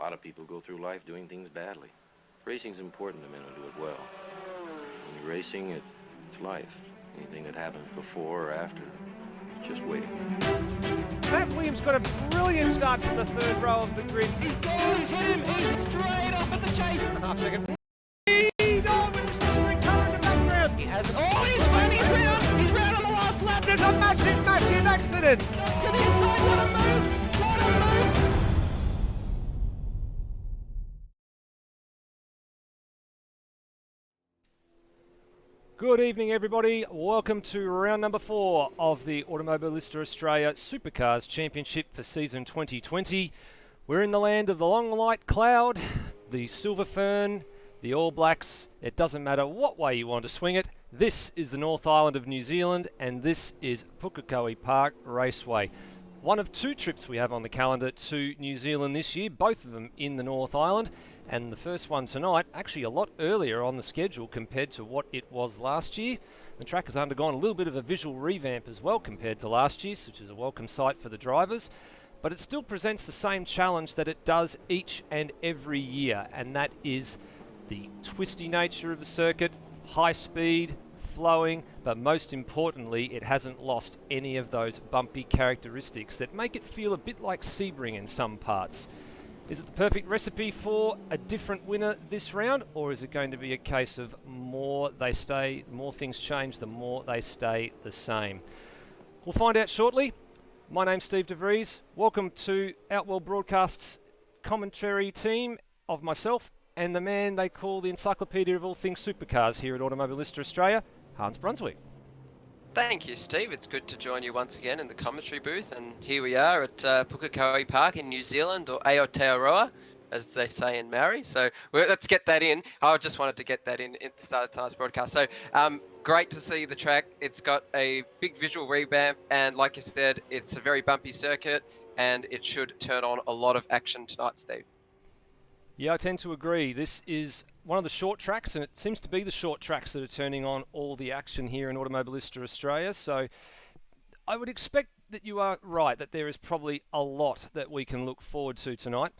lot of people go through life doing things badly. Racing's important to men who do it well. When you're racing, it's life. Anything that happens before or after, it's just waiting. Matt Williams got a brilliant start from the third row of the grid. He's gone, he's hit him, he's straight off at the chase. And a half second. Oh, with the sizzling car in the background. He has it. Oh, he's round on the last lap. There's a massive accident. Next to the inside, what a move, what a move. Good evening, everybody. Welcome to round number 4 of the Automobilista Australia Supercars Championship for season 2020. We're in the land of the long light cloud, the silver fern, the All Blacks. It doesn't matter what way you want to swing it. This is the North Island of New Zealand, and this is Pukekohe Park Raceway. One of 2 trips we have on the calendar to New Zealand this year, both of them in the North Island. And the first one tonight, actually a lot earlier on the schedule compared to what it was last year. The track has undergone a little bit of a visual revamp as well compared to last year's, which is a welcome sight for the drivers. But it still presents the same challenge that it does each and every year, and that is the twisty nature of the circuit, high speed, flowing, but most importantly, it hasn't lost any of those bumpy characteristics that make it feel a bit like Sebring in some parts. Is it the perfect recipe for a different winner this round, or is it going to be a case of more things change, the more they stay the same? We'll find out shortly. My name's Steve DeVries. Welcome to Outworld Broadcast's commentary team of myself and the man they call the encyclopedia of all things supercars here at Automobilista Australia, Hans Brunswick. Thank you, Steve. It's good to join you once again in the commentary booth, and here we are at Pukekohe Park in New Zealand, or Aotearoa, as they say in Maori. So let's get that in. I just wanted to get that in at the start of tonight's broadcast. So great to see the track. It's got a big visual revamp, and like you said, it's a very bumpy circuit, and it should turn on a lot of action tonight, Steve. Yeah, I tend to agree. This is one of the short tracks, and it seems to be the short tracks that are turning on all the action here in Automobilista Australia. So I would expect that you are right, that there is probably a lot that we can look forward to tonight.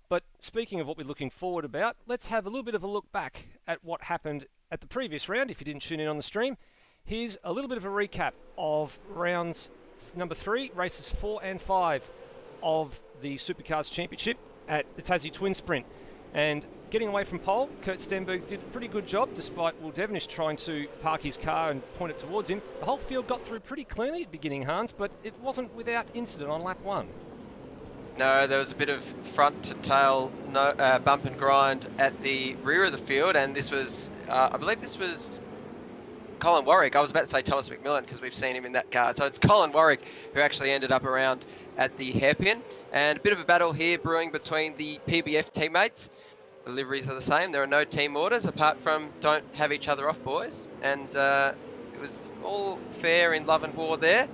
But speaking of what we're looking forward about, let's have a little bit of a look back at what happened at the previous round. If you didn't tune in on the stream, here's a little bit of a recap of rounds number 3, races 4 and 5 of the Supercars Championship at the Tassie Twin Sprint. And getting away from pole, Kurt Stenberg did a pretty good job, despite Will Devenish trying to park his car and point it towards him. The whole field got through pretty cleanly at the beginning, Hans, but it wasn't without incident on lap 1. No, there was a bit of front to tail bump and grind at the rear of the field, and this was, I believe this was Colin Warwick. I was about to say Thomas McMillan because we've seen him in that car. So it's Colin Warwick who actually ended up around at the hairpin, and a bit of a battle here brewing between the PBF teammates. The liveries are the same. There are no team orders apart from don't have each other off, boys. And it was all fair in love and war there.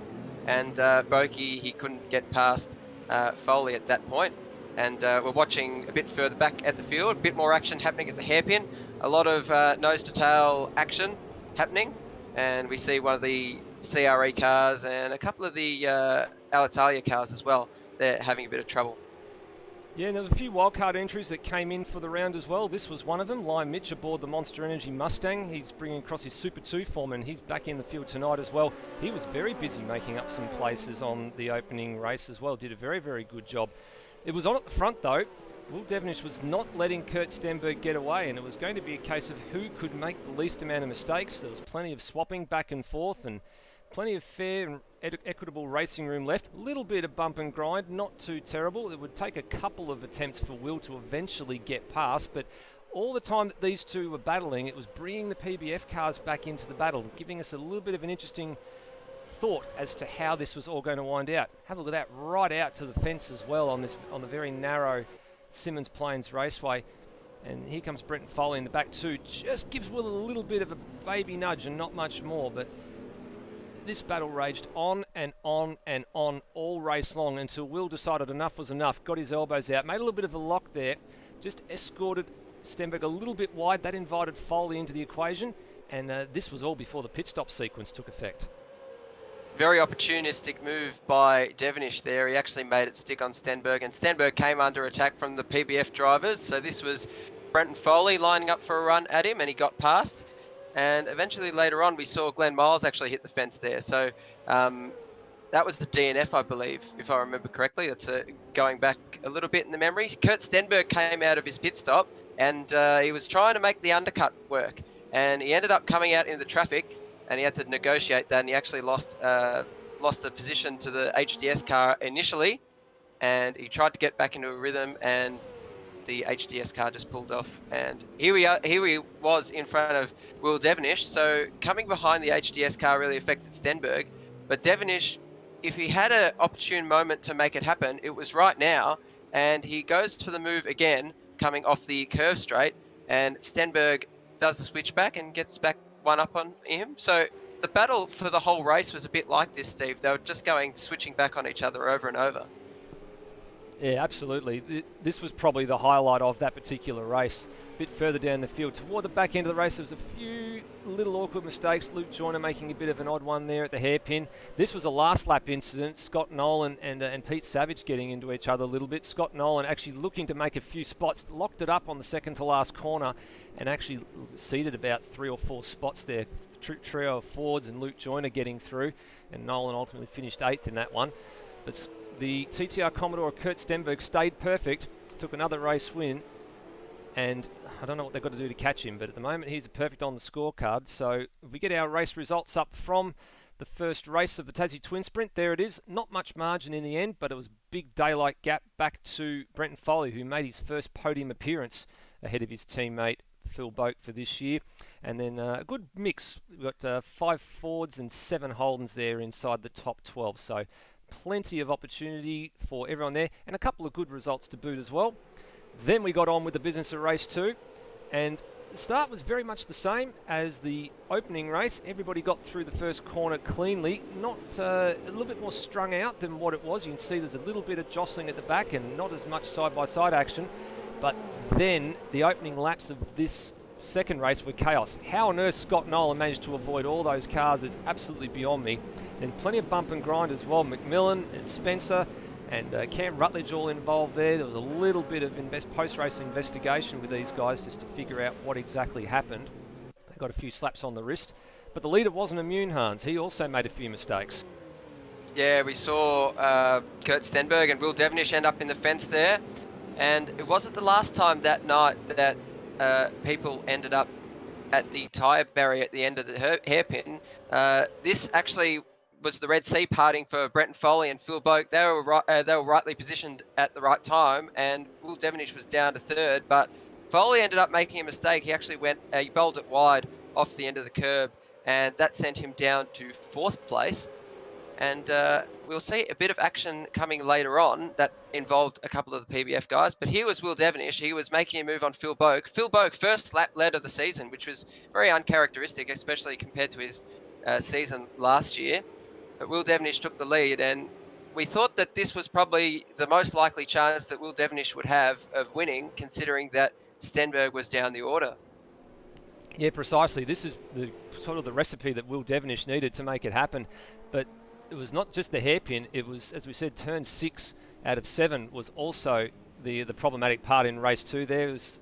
And Boki, he couldn't get past Foley at that point. And we're watching a bit further back at the field, a bit more action happening at the hairpin. A lot of nose-to-tail action happening. And we see one of the CRE cars and a couple of the Alitalia cars as well. They're having a bit of trouble. Yeah, and there were a few wildcard entries that came in for the round as well. This was one of them. Liam Mitch aboard the Monster Energy Mustang. He's bringing across his Super 2 form, and he's back in the field tonight as well. He was very busy making up some places on the opening race as well. Did a very, very good job. It was on at the front, though. Will Devenish was not letting Kurt Stenberg get away, and it was going to be a case of who could make the least amount of mistakes. There was plenty of swapping back and forth, and plenty of fair and equitable racing room left. A little bit of bump and grind, not too terrible. It would take a couple of attempts for Will to eventually get past, but all the time that these two were battling, it was bringing the PBF cars back into the battle, giving us a little bit of an interesting thought as to how this was all going to wind out. Have a look at that, right out to the fence as well on the very narrow Symmons Plains Raceway. And here comes Brenton Foley in the back too. Just gives Will a little bit of a baby nudge and not much more, but this battle raged on and on and on all race long until Will decided enough was enough, got his elbows out, made a little bit of a lock there, just escorted Stenberg a little bit wide. That invited Foley into the equation, and this was all before the pit stop sequence took effect. very opportunistic move by Devonish there. He actually made it stick on Stenberg, and Stenberg came under attack from the PBF drivers. So this was Brenton Foley lining up for a run at him, and he got past. And eventually later on, we saw Glenn Miles actually hit the fence there. So that was the DNF, I believe, if I remember correctly. That's going back a little bit in the memory. Kurt Stenberg came out of his pit stop, and he was trying to make the undercut work. And he ended up coming out into the traffic, and he had to negotiate that, and he actually lost the position to the HDS car initially, and he tried to get back into a rhythm, and the HDS car just pulled off. And here he was in front of Will Devonish. So coming behind the HDS car really affected Stenberg, but Devonish, if he had an opportune moment to make it happen, it was right now, and he goes for the move again, coming off the curve straight, and Stenberg does the switchback and gets back one up on him. So the battle for the whole race was a bit like this, Steve. They were just switching back on each other over and over. Yeah, absolutely. This was probably the highlight of that particular race. A bit further down the field, toward the back end of the race, there was a few little awkward mistakes. Luke Joyner making a bit of an odd one there at the hairpin. This was a last lap incident. Scott Nolan and Pete Savage getting into each other a little bit. Scott Nolan actually looking to make a few spots, locked it up on the second to last corner, and actually ceded about 3 or 4 spots there. Trio of Fords and Luke Joyner getting through, and Nolan ultimately finished 8th in that one. But the TTR Commodore Kurt Stenberg stayed perfect, took another race win, and I don't know what they've got to do to catch him, but at the moment he's a perfect on the scorecard. So if we get our race results up from the first race of the Tassie Twin Sprint, there it is. Not much margin in the end, but it was a big daylight gap back to Brenton Foley, who made his first podium appearance ahead of his teammate Phil Boak for this year. And then a good mix. We've got 5 Fords and 7 Holdens there inside the top 12. So plenty of opportunity for everyone there, and a couple of good results to boot as well. Then we got on with the business of race 2, and the start was very much the same as the opening race. Everybody got through the first corner cleanly, not a little bit more strung out than what it was. You can see there's a little bit of jostling at the back and not as much side-by-side action. But then the opening laps of this second race were chaos. How on earth Scott Nolan managed to avoid all those cars is absolutely beyond me. And plenty of bump and grind as well. McMillan and Spencer and Cam Rutledge all involved there. There was a little bit of post-race investigation with these guys just to figure out what exactly happened. They got a few slaps on the wrist. But the leader wasn't immune, Hans. He also made a few mistakes. Yeah, we saw Kurt Stenberg and Will Devonish end up in the fence there. And it wasn't the last time that night that people ended up at the tyre barrier at the end of the hairpin. This actually was the Red Sea parting for Brenton Foley and Phil Boak. They were rightly positioned at the right time, and Will Devonish was down to 3rd, but Foley ended up making a mistake. He actually he bowled it wide off the end of the curb, and that sent him down to 4th place. And we'll see a bit of action coming later on that involved a couple of the PBF guys. But here was Will Devonish. He was making a move on Phil Boak. Phil Boak, first lap lead of the season, which was very uncharacteristic, especially compared to his season last year. But Will Devonish took the lead, and we thought that this was probably the most likely chance that Will Devonish would have of winning, considering that Stenberg was down the order. Yeah, precisely. This is the sort of the recipe that Will Devonish needed to make it happen. But it was not just the hairpin. It was, as we said, turn 6 out of 7 was also the problematic part in race 2. There was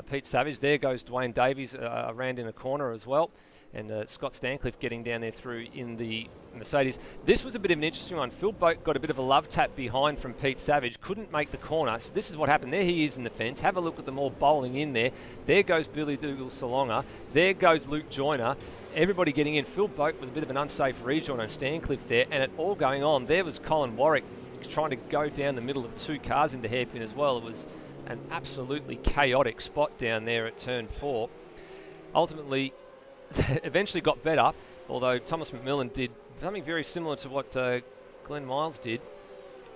Pete Savage. There goes Dwayne Davies around in a corner as well. And Scott Stancliffe getting down there through in the Mercedes. This was a bit of an interesting one. Phil Boak got a bit of a love tap behind from Pete Savage. Couldn't make the corner. So this is what happened. There he is in the fence. Have a look at them all bowling in there. There goes Billy Dougal-Salonga. There goes Luke Joyner. Everybody getting in. Phil Boak with a bit of an unsafe rejoin on Stancliffe there. And it all going on. There was Colin Warwick trying to go down the middle of 2 cars in the hairpin as well. It was an absolutely chaotic spot down there at turn 4. Ultimately, eventually got better, although Thomas McMillan did something very similar to what Glenn Miles did,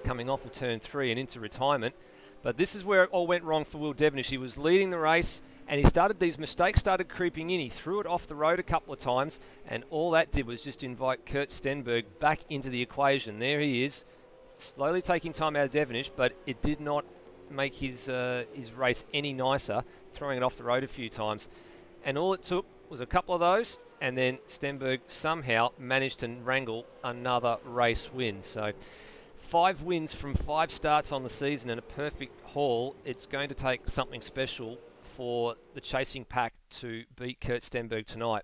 coming off of turn 3 and into retirement. But this is where it all went wrong for Will Devonish. He was leading the race, and these mistakes started creeping in. He threw it off the road a couple of times, and all that did was just invite Kurt Stenberg back into the equation. There he is, slowly taking time out of Devonish, but it did not make his race any nicer, throwing it off the road a few times. And all it took was a couple of those, and then Stenberg somehow managed to wrangle another race win. So 5 wins from 5 starts on the season and a perfect haul. It's going to take something special for the chasing pack to beat Kurt Stenberg tonight.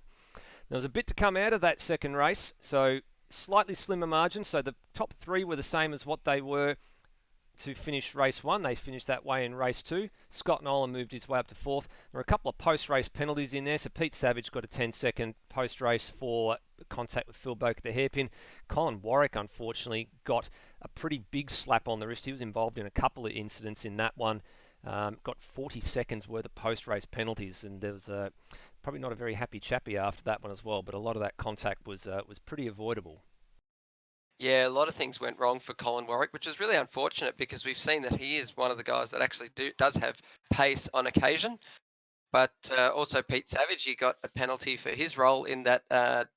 There was a bit to come out of that second race, so slightly slimmer margin. So the top 3 were the same as what they were to finish race 1. They finished that way in race 2. Scott Nolan moved his way up to 4th. There were a couple of post-race penalties in there. So Pete Savage got a 10-second post-race for contact with Phil Boak at the hairpin. Colin Warwick, unfortunately, got a pretty big slap on the wrist. He was involved in a couple of incidents in that one. Got 40 seconds worth of post-race penalties, and there was probably not a very happy chappy after that one as well. But a lot of that contact was pretty avoidable. Yeah, a lot of things went wrong for Colin Warwick, which is really unfortunate because we've seen that he is one of the guys that actually does have pace on occasion. But also Pete Savage, he got a penalty for his role in that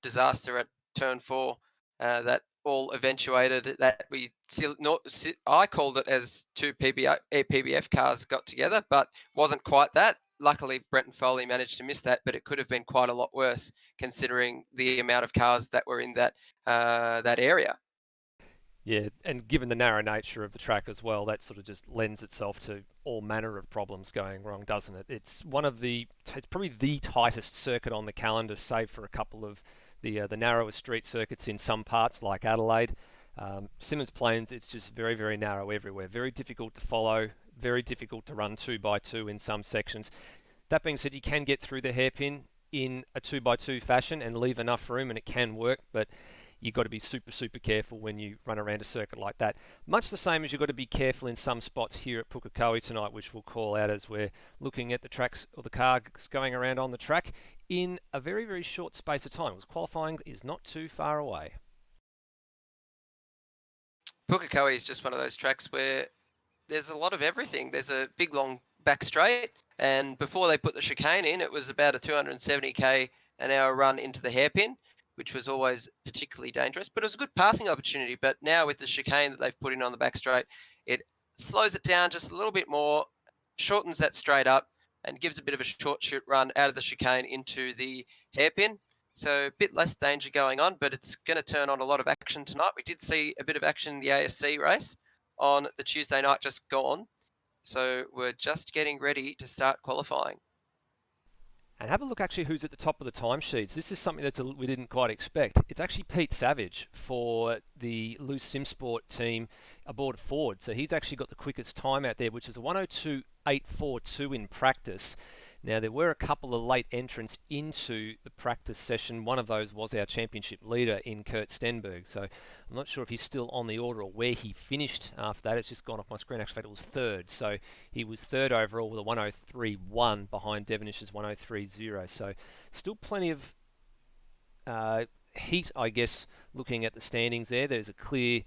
disaster at Turn 4 that all eventuated. That I called it as 2 PBF cars got together, but wasn't quite that. Luckily, Brenton Foley managed to miss that, but it could have been quite a lot worse considering the amount of cars that were in that area. Yeah, and given the narrow nature of the track as well, that sort of just lends itself to all manner of problems going wrong, doesn't it? It's probably the tightest circuit on the calendar, save for a couple of the narrowest street circuits in some parts, like Adelaide. Symmons Plains, it's just very, very narrow everywhere. Very difficult to follow, very difficult to run 2x2 in some sections. That being said, you can get through the hairpin in a 2x2 fashion and leave enough room, and it can work, but you've got to be super, super careful when you run around a circuit like that. Much the same as you've got to be careful in some spots here at Pukekohe tonight, which we'll call out as we're looking at the tracks or the cars going around on the track in a very, very short space of time. Because qualifying is not too far away. Pukekohe is just one of those tracks where there's a lot of everything. There's a big, long back straight, and before they put the chicane in, it was about a 270k an hour run into the hairpin, which was always particularly dangerous, but it was a good passing opportunity. But now with the chicane that they've put in on the back straight, it slows it down just a little bit more, shortens that straight up, and gives a bit of a short shoot run out of the chicane into the hairpin. So a bit less danger going on, but it's going to turn on a lot of action tonight. We did see a bit of action in the ASC race on the Tuesday night just gone. So we're just getting ready to start qualifying. And have a look actually who's at the top of the timesheets. This is something we didn't quite expect. It's actually Pete Savage for the Loose Simsport team aboard Ford. So he's actually got the quickest time out there, which is a 1:02.842 in practice. Now, there were a couple of late entrants into the practice session. One of those was our championship leader in Kurt Stenberg. So I'm not sure if he's still on the order or where he finished after that. It's just gone off my screen. Actually, it was 3rd. So he was 3rd overall with a 1:03.1 behind Devonish's 1:03.0. So still plenty of heat, I guess, looking at the standings there. There's a clear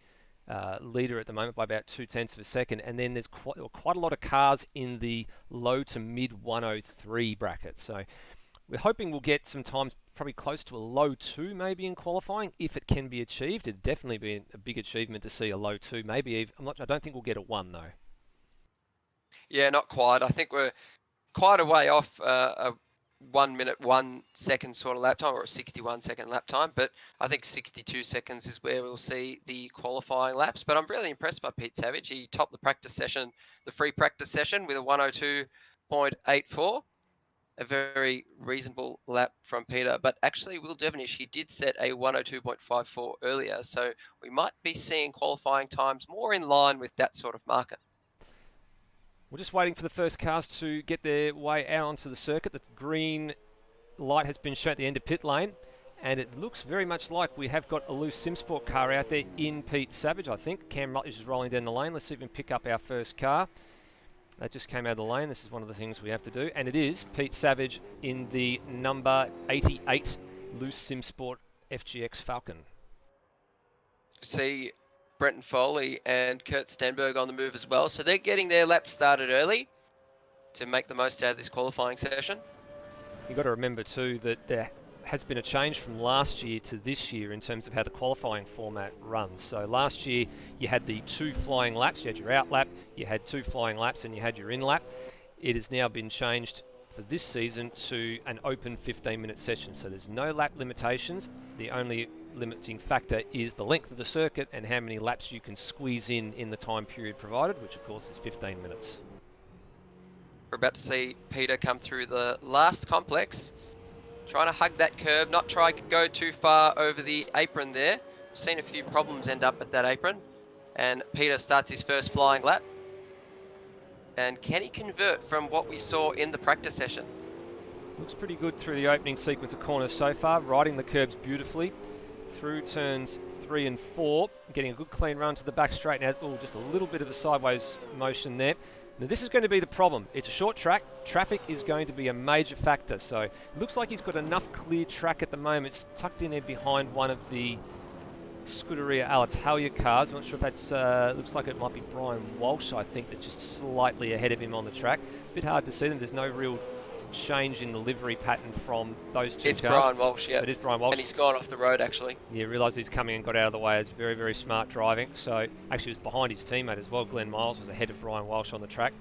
leader at the moment by about 0.2 of a second, and then there's quite a lot of cars in the low to mid 103 bracket. So we're hoping we'll get some times probably close to a low 2 maybe in qualifying if it can be achieved. It'd definitely be a big achievement to see a low 2. Maybe even, I don't think we'll get a 1 though. Yeah, not quite. I think we're quite a way off a 1 minute 1 second sort of lap time, or a 61 second lap time, but I think 62 seconds is where we'll see the qualifying laps. But I'm really impressed by Pete Savage. He topped the practice session, the free practice session, with a 1:02.84, a very reasonable lap from Peter. But actually, Will Devonish, he did set a 1:02.54 earlier, so we might be seeing qualifying times more in line with that sort of marker. We're just waiting for the first cars to get their way out onto the circuit. The green light has been shown at the end of pit lane, and it looks very much like we have got a Loose Simsport car out there in Pete Savage, I think. Cam Rutledge is rolling down the lane. Let's see if we can pick up our first car. That just came out of the lane. This is one of the things we have to do, and it is Pete Savage in the number 88 Loose Simsport FGX Falcon. See Brenton Foley and Kurt Stenberg on the move as well. So they're getting their lap started early to make the most out of this qualifying session. You've got to remember too that there has been a change from last year to this year in terms of how the qualifying format runs. So last year you had the 2 flying laps. You had your out lap, you had 2 flying laps, and you had your in lap. It has now been changed for this season to an open 15-minute session. So there's no lap limitations. The only limiting factor is the length of the circuit and how many laps you can squeeze in the time period provided, which of course is 15 minutes. We're about to see Peter come through the last complex, trying to hug that curb, not try to go too far over the apron there. We've seen a few problems end up at that apron, and Peter starts his first flying lap. And can he convert from what we saw in the practice session? Looks pretty good through the opening sequence of corners so far, riding the curbs beautifully through turns 3 and 4, getting a good clean run to the back straight. Now, just a little bit of a sideways motion there. Now this is going to be the problem. It's a short track. Traffic is going to be a major factor. So it looks like he's got enough clear track at the moment. It's tucked in there behind one of the Scuderia Alitalia cars. I'm not sure if that's, looks like it might be Brian Walsh, I think, that's just slightly ahead of him on the track. A bit hard to see them. There's no real change in the livery pattern from those two it's cars. Brian Walsh, yeah. It is Brian Walsh. And he's gone off the road, actually. Yeah, realised he's coming and got out of the way. It's very, very smart driving. So actually it was behind his teammate as well. Glenn Miles was ahead of Brian Walsh on the track.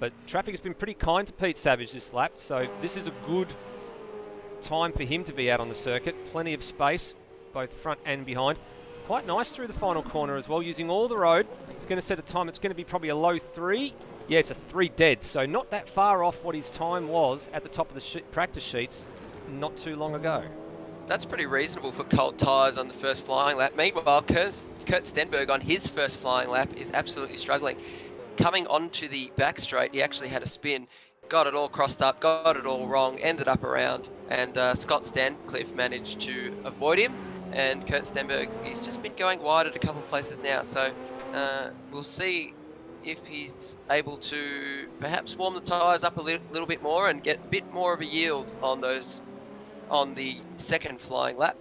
But traffic has been pretty kind to Pete Savage this lap. So this is a good time for him to be out on the circuit. Plenty of space, both front and behind. Quite nice through the final corner as well, using all the road. He's going to set a time. It's going to be probably a low 3. Yeah, it's a 3 dead, so not that far off what his time was at the top of the practice sheets not too long ago. That's pretty reasonable for cold tyres on the first flying lap. Meanwhile, Kurt Stenberg on his first flying lap is absolutely struggling. Coming onto the back straight, he actually had a spin, got it all crossed up, got it all wrong, ended up around, and Scott Stancliffe managed to avoid him. And Kurt Stenberg, he's just been going wide at a couple of places now, so we'll see if he's able to perhaps warm the tyres up a little bit more and get a bit more of a yield on those on the second flying lap.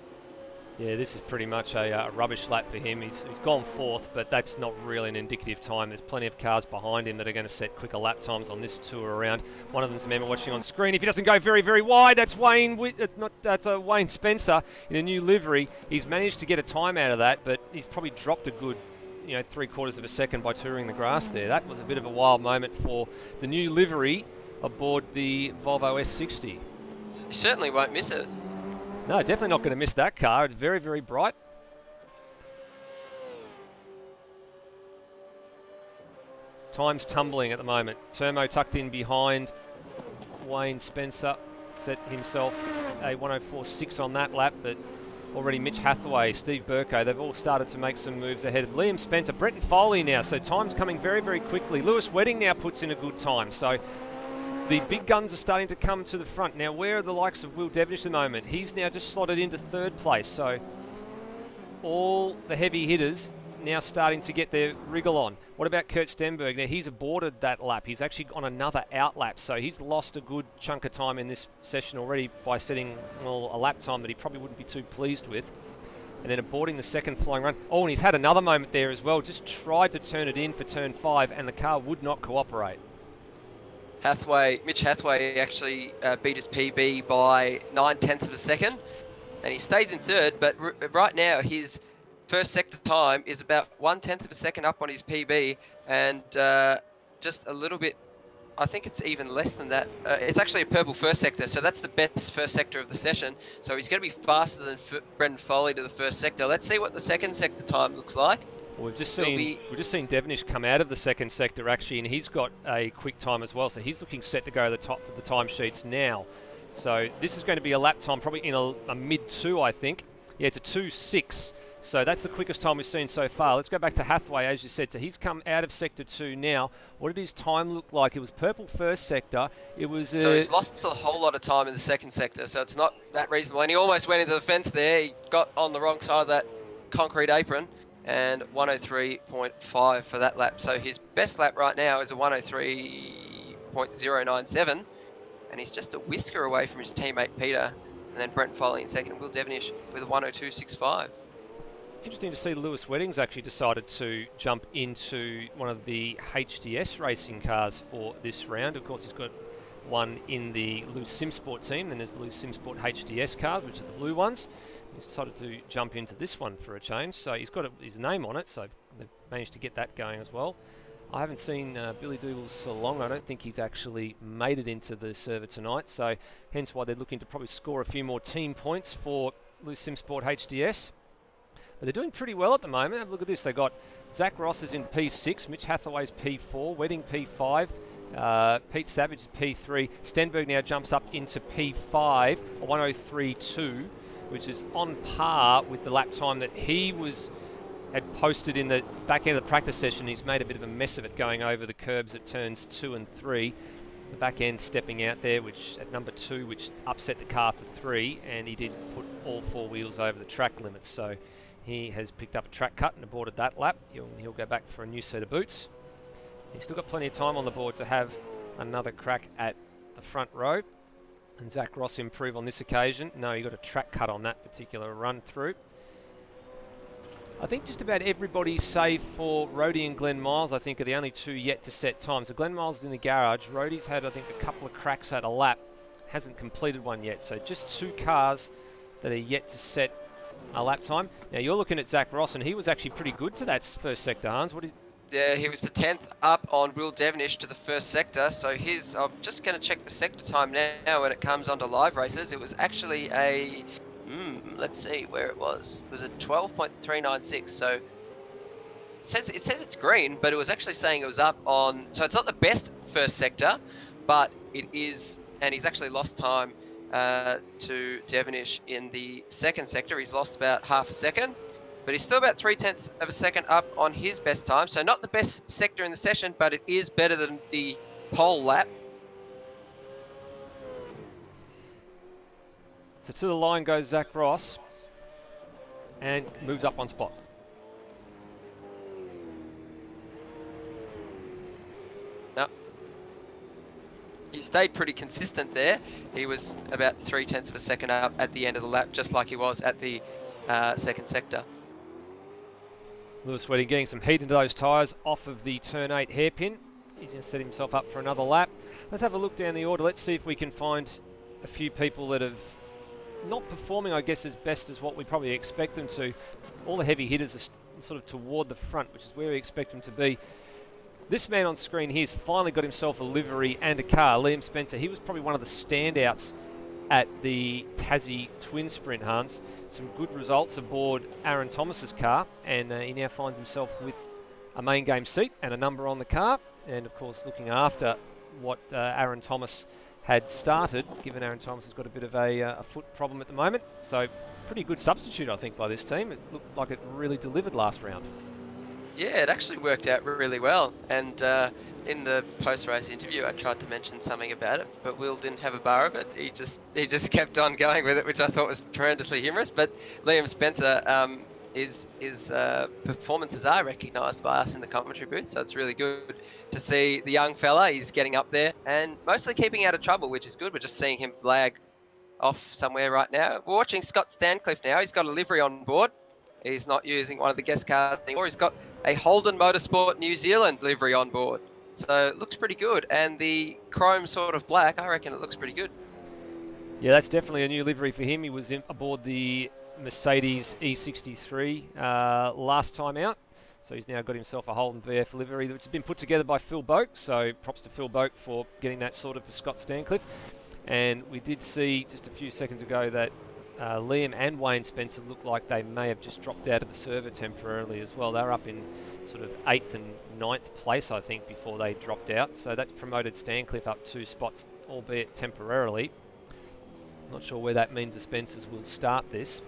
Yeah, this is pretty much a rubbish lap for him. He's gone 4th, but that's not really an indicative time. There's plenty of cars behind him that are going to set quicker lap times on this tour around. One of them's a member watching on screen. If he doesn't go very, very wide, that's Wayne Spencer in a new livery. He's managed to get a time out of that, but he's probably dropped a good 3/4 of a second by touring the grass there. That was a bit of a wild moment for the new livery aboard the Volvo S60. You certainly won't miss it. No, definitely not going to miss that car. It's very, very bright. Time's tumbling at the moment. Termo tucked in behind Wayne Spencer. Set himself a 104.6 on that lap, but already Mitch Hathaway, Steve Burko, they've all started to make some moves ahead of Liam Spencer. Brenton Foley now, so time's coming very, very quickly. Lewis Wedding now puts in a good time, so the big guns are starting to come to the front. Now, where are the likes of Will Devonish at the moment? He's now just slotted into 3rd place, so all the heavy hitters now starting to get their wriggle on. What about Kurt Stenberg? Now, he's aborted that lap. He's actually on another out lap, so he's lost a good chunk of time in this session already by setting a lap time that he probably wouldn't be too pleased with. And then aborting the second flying run. Oh, and he's had another moment there as well. Just tried to turn it in for turn 5, and the car would not cooperate. Mitch Hathaway actually beat his PB by 9/10 of a second, and he stays in 3rd, but right now his first sector time is about 1/10 of a second up on his PB, and just a little bit, I think it's even less than that. It's actually a purple first sector, so that's the best first sector of the session, so he's going to be faster than Brendan Foley to the first sector. Let's see what the second sector time looks like. Well, we've just seen Devonish come out of the second sector actually, and he's got a quick time as well. So he's looking set to go to the top of the timesheets now. So this is going to be a lap time, probably in a mid 2, I think. Yeah, it's a 2:06. So that's the quickest time we've seen so far. Let's go back to Hathaway, as you said. So he's come out of sector 2 now. What did his time look like? It was purple first sector. It was. So he's lost a whole lot of time in the second sector. So it's not that reasonable. And he almost went into the fence there. He got on the wrong side of that concrete apron. And 103.5 for that lap. So his best lap right now is a 103.097, and he's just a whisker away from his teammate Peter, and then Brent Foley in second, Will Devonish with a 102.65. Interesting to see Lewis Weddings actually decided to jump into one of the HDS racing cars for this round. Of course, he's got one in the Loose Simsport team, then there's the Loose Simsport HDS cars, which are the blue ones. He's decided to jump into this one for a change, so he's got his name on it, so they've managed to get that going as well. I haven't seen Billy Douglas so long. I don't think he's actually made it into the server tonight, so hence why they're looking to probably score a few more team points for Loose Simsport HDS. But they're doing pretty well at the moment. Have a look at this. They've got Zach Ross is in P6, Mitch Hathaway's P4, Wedding P5, Pete Savage is P3. Stenberg now jumps up into P5, a 103.2, which is on par with the lap time that he had posted in the back end of the practice session. He's made a bit of a mess of it going over the curbs at turns 2 and 3. The back end stepping out there, which at number 2, which upset the car for 3, and he did put all 4 wheels over the track limits. So he has picked up a track cut and aborted that lap. He'll go back for a new set of boots. He's still got plenty of time on the board to have another crack at the front row. And Zach Ross improve on this occasion. No, he got a track cut on that particular run through. I think just about everybody save for Rhodey and Glenn Miles, I think, are the only 2 yet to set times. So Glenn Miles is in the garage. Rhodey's had, I think, a couple of cracks at a lap. Hasn't completed one yet. So just 2 cars that are yet to set a lap time. Now you're looking at Zach Ross, and he was actually pretty good to that first sector, Hans. Yeah, he was the 10th up on Will Devenish to the first sector. So I'm just going to check the sector time now when it comes onto live races. It was actually a... let's see where it was. It was a 12.396. So it says it's green, but it was actually saying it was up on... So it's not the best first sector, but it is... And he's actually lost time to Devenish in the second sector. He's lost about half a second, but he's still about 0.3 of a second up on his best time. So not the best sector in the session, but it is better than the pole lap. So to the line goes Zach Ross and moves up one spot. No. He stayed pretty consistent there. He was about 0.3 of a second up at the end of the lap, just like he was at the second sector. Lewis Wedding getting some heat into those tyres off of the turn 8 hairpin. He's going to set himself up for another lap. Let's have a look down the order. Let's see if we can find a few people that have not performing, I guess, as best as what we probably expect them to. All the heavy hitters are sort of toward the front, which is where we expect them to be. This man on screen here has finally got himself a livery and a car. Liam Spencer, he was probably one of the standouts at the Tassie Twin Sprint, Hans. Some good results aboard Aaron Thomas's car, and he now finds himself with a main game seat and a number on the car, and of course looking after what Aaron Thomas had started, given Aaron Thomas has got a bit of a foot problem at the moment. So pretty good substitute, I think, by this team. It looked like it really delivered last round. Yeah, it actually worked out really well. And in the post-race interview, I tried to mention something about it, but Will didn't have a bar of it. He just kept on going with it, which I thought was tremendously humorous. But Liam Spencer, his performances are recognised by us in the commentary booth, so it's really good to see the young fella. He's getting up there and mostly keeping out of trouble, which is good. We're just seeing him lag off somewhere right now. We're watching Scott Stancliffe now. He's got a livery on board. He's not using one of the guest cars anymore. He's got a Holden Motorsport New Zealand livery on board. So it looks pretty good. And the chrome sort of black, I reckon it looks pretty good. Yeah, that's definitely a new livery for him. He was aboard the Mercedes E63 last time out. So he's now got himself a Holden VF livery, which has been put together by Phil Boak. So props to Phil Boak for getting that sorted for Scott Stancliffe. And we did see just a few seconds ago that Liam and Wayne Spencer looked like they may have just dropped out of the server temporarily as well. They were up in sort of 8th and 9th place, I think, before they dropped out. So that's promoted Stancliffe up 2 spots, albeit temporarily. Not sure where that means the Spencers will start this.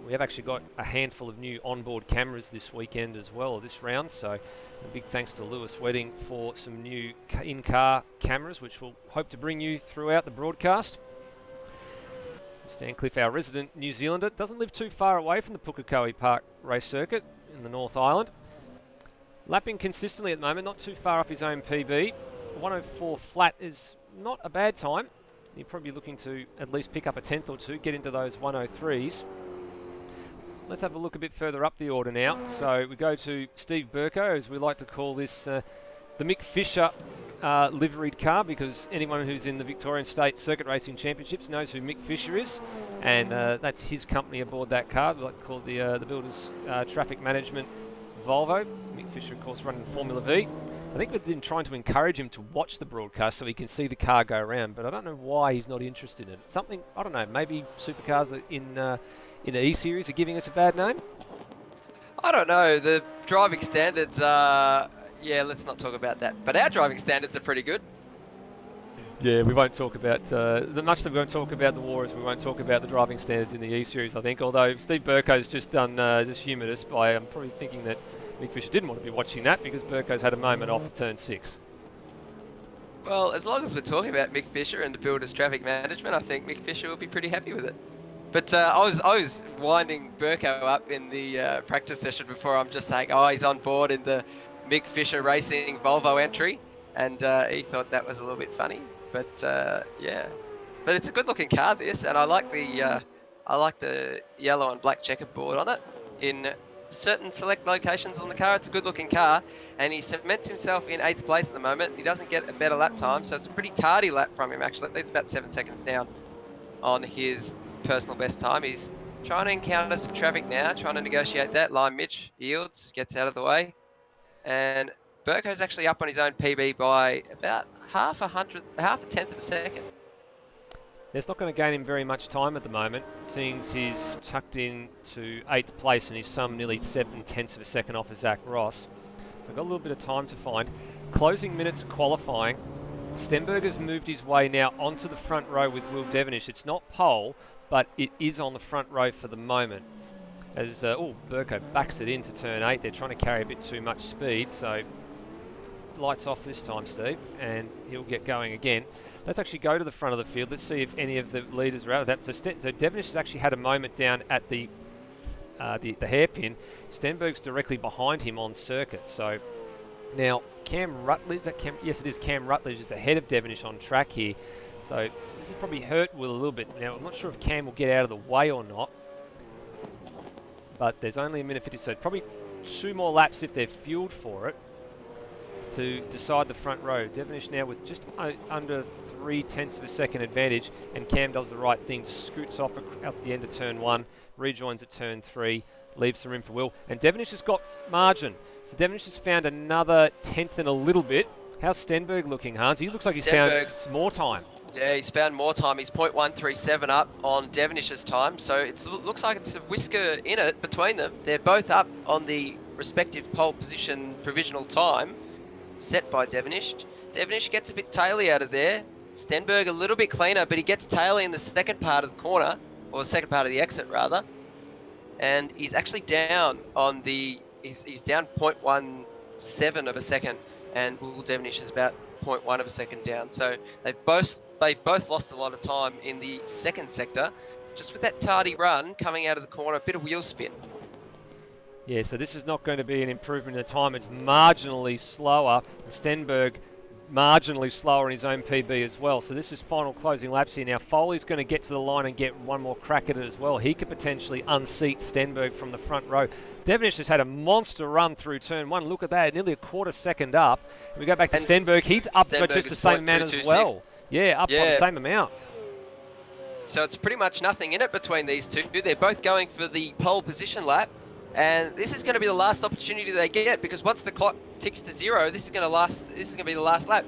We have actually got a handful of new onboard cameras this weekend as well, this round. So a big thanks to Lewis Wedding for some new in-car cameras, which we'll hope to bring you throughout the broadcast. Stancliffe, our resident New Zealander, doesn't live too far away from the Pukekohe Park race circuit in the North Island. Lapping consistently at the moment, not too far off his own PB. 104 flat is not a bad time. You're probably looking to at least pick up a 10th or two, get into those 103s. Let's have a look a bit further up the order now. So we go to Steve Burko, as we like to call this, the Mick Fisher liveried car, because anyone who's in the Victorian State Circuit Racing Championships knows who Mick Fisher is, and that's his company aboard that car. We like to call it the Builders Traffic Management Volvo. Mick Fisher, of course, running Formula V. I think we've been trying to encourage him to watch the broadcast so he can see the car go around, but I don't know why he's not interested in it. Something, I don't know, maybe Supercars in the E-Series are giving us a bad name? I don't know. The driving standards are... Yeah, let's not talk about that. But our driving standards are pretty good. Yeah, we won't talk about much that we won't talk about the war as we won't talk about the driving standards in the E-Series, I think. Although Steve Burko's just done just humoured us by probably thinking that Mick Fisher didn't want to be watching that because Burko's had a moment off at turn 6. Well, as long as we're talking about Mick Fisher and the builder's traffic management, I think Mick Fisher will be pretty happy with it. But I was winding Burko up in the practice session before. I'm just saying, oh, he's on board in the Mick Fisher Racing Volvo entry, and he thought that was a little bit funny. But yeah, but it's a good-looking car, this, and I like the yellow and black checkerboard on it. In certain select locations on the car, it's a good-looking car, and he cements himself in 8th place at the moment. He doesn't get a better lap time, so it's a pretty tardy lap from him, actually. It's about 7 seconds down on his personal best time. He's trying to encounter some traffic now, trying to negotiate that. Line Mitch yields, gets out of the way, and Burko's actually up on his own PB by about half a tenth of a second. It's not going to gain him very much time at the moment, seeing he's tucked in to 8th place and he's some nearly 7/10 of a second off of Zach Ross. So I've got a little bit of time to find. Closing minutes qualifying. Stenberg has moved his way now onto the front row with Will Devonish. It's not pole, but it is on the front row for the moment. As Burko backs it into turn 8. They're trying to carry a bit too much speed, so lights off this time, Steve, and he'll get going again. Let's actually go to the front of the field. Let's see if any of the leaders are out of that. So Devonish has actually had a moment down at the hairpin. Stenberg's directly behind him on circuit. So now Cam Rutledge, yes, it is. Cam Rutledge is ahead of Devonish on track here. So this has probably hurt Will a little bit. Now I'm not sure if Cam will get out of the way or not, but there's only a minute 50, so probably 2 more laps if they're fueled for it to decide the front row. Devonish now with just under 0.3 of a second advantage, and Cam does the right thing, scoots off at the end of turn 1, rejoins at turn 3, leaves some room for Will, and Devonish has got margin. So Devonish has found another 10th and a little bit. How's Stenberg looking, Hans? He looks like he's found more time. Yeah, he's found more time. He's 0.137 up on Devonish's time, so it looks like it's a whisker in it between them. They're both up on the respective pole position provisional time set by Devonish. Devonish gets a bit taily out of there. Stenberg a little bit cleaner, but he gets taily in the second part of the corner, or the second part of the exit rather. And he's actually down on the, he's down 0.17 of a second, and Will Devonish is about 0.1 of a second down. So they've both lost a lot of time in the second sector, just with that tardy run coming out of the corner, a bit of wheel spin. Yeah, so this is not going to be an improvement in the time. It's marginally slower. Stenberg marginally slower in his own PB as well. So this is final closing laps here. Now Foley's going to get to the line and get one more crack at it as well. He could potentially unseat Stenberg from the front row. Devonish has had a monster run through turn 1. Look at that, nearly a quarter second up. We go back to Stenberg. He's up by just the same amount as well. Yeah, up by the same amount. So it's pretty much nothing in it between these two. They're both going for the pole position lap. And this is going to be the last opportunity they get, because once the clock ticks to 0, this is going to be the last lap.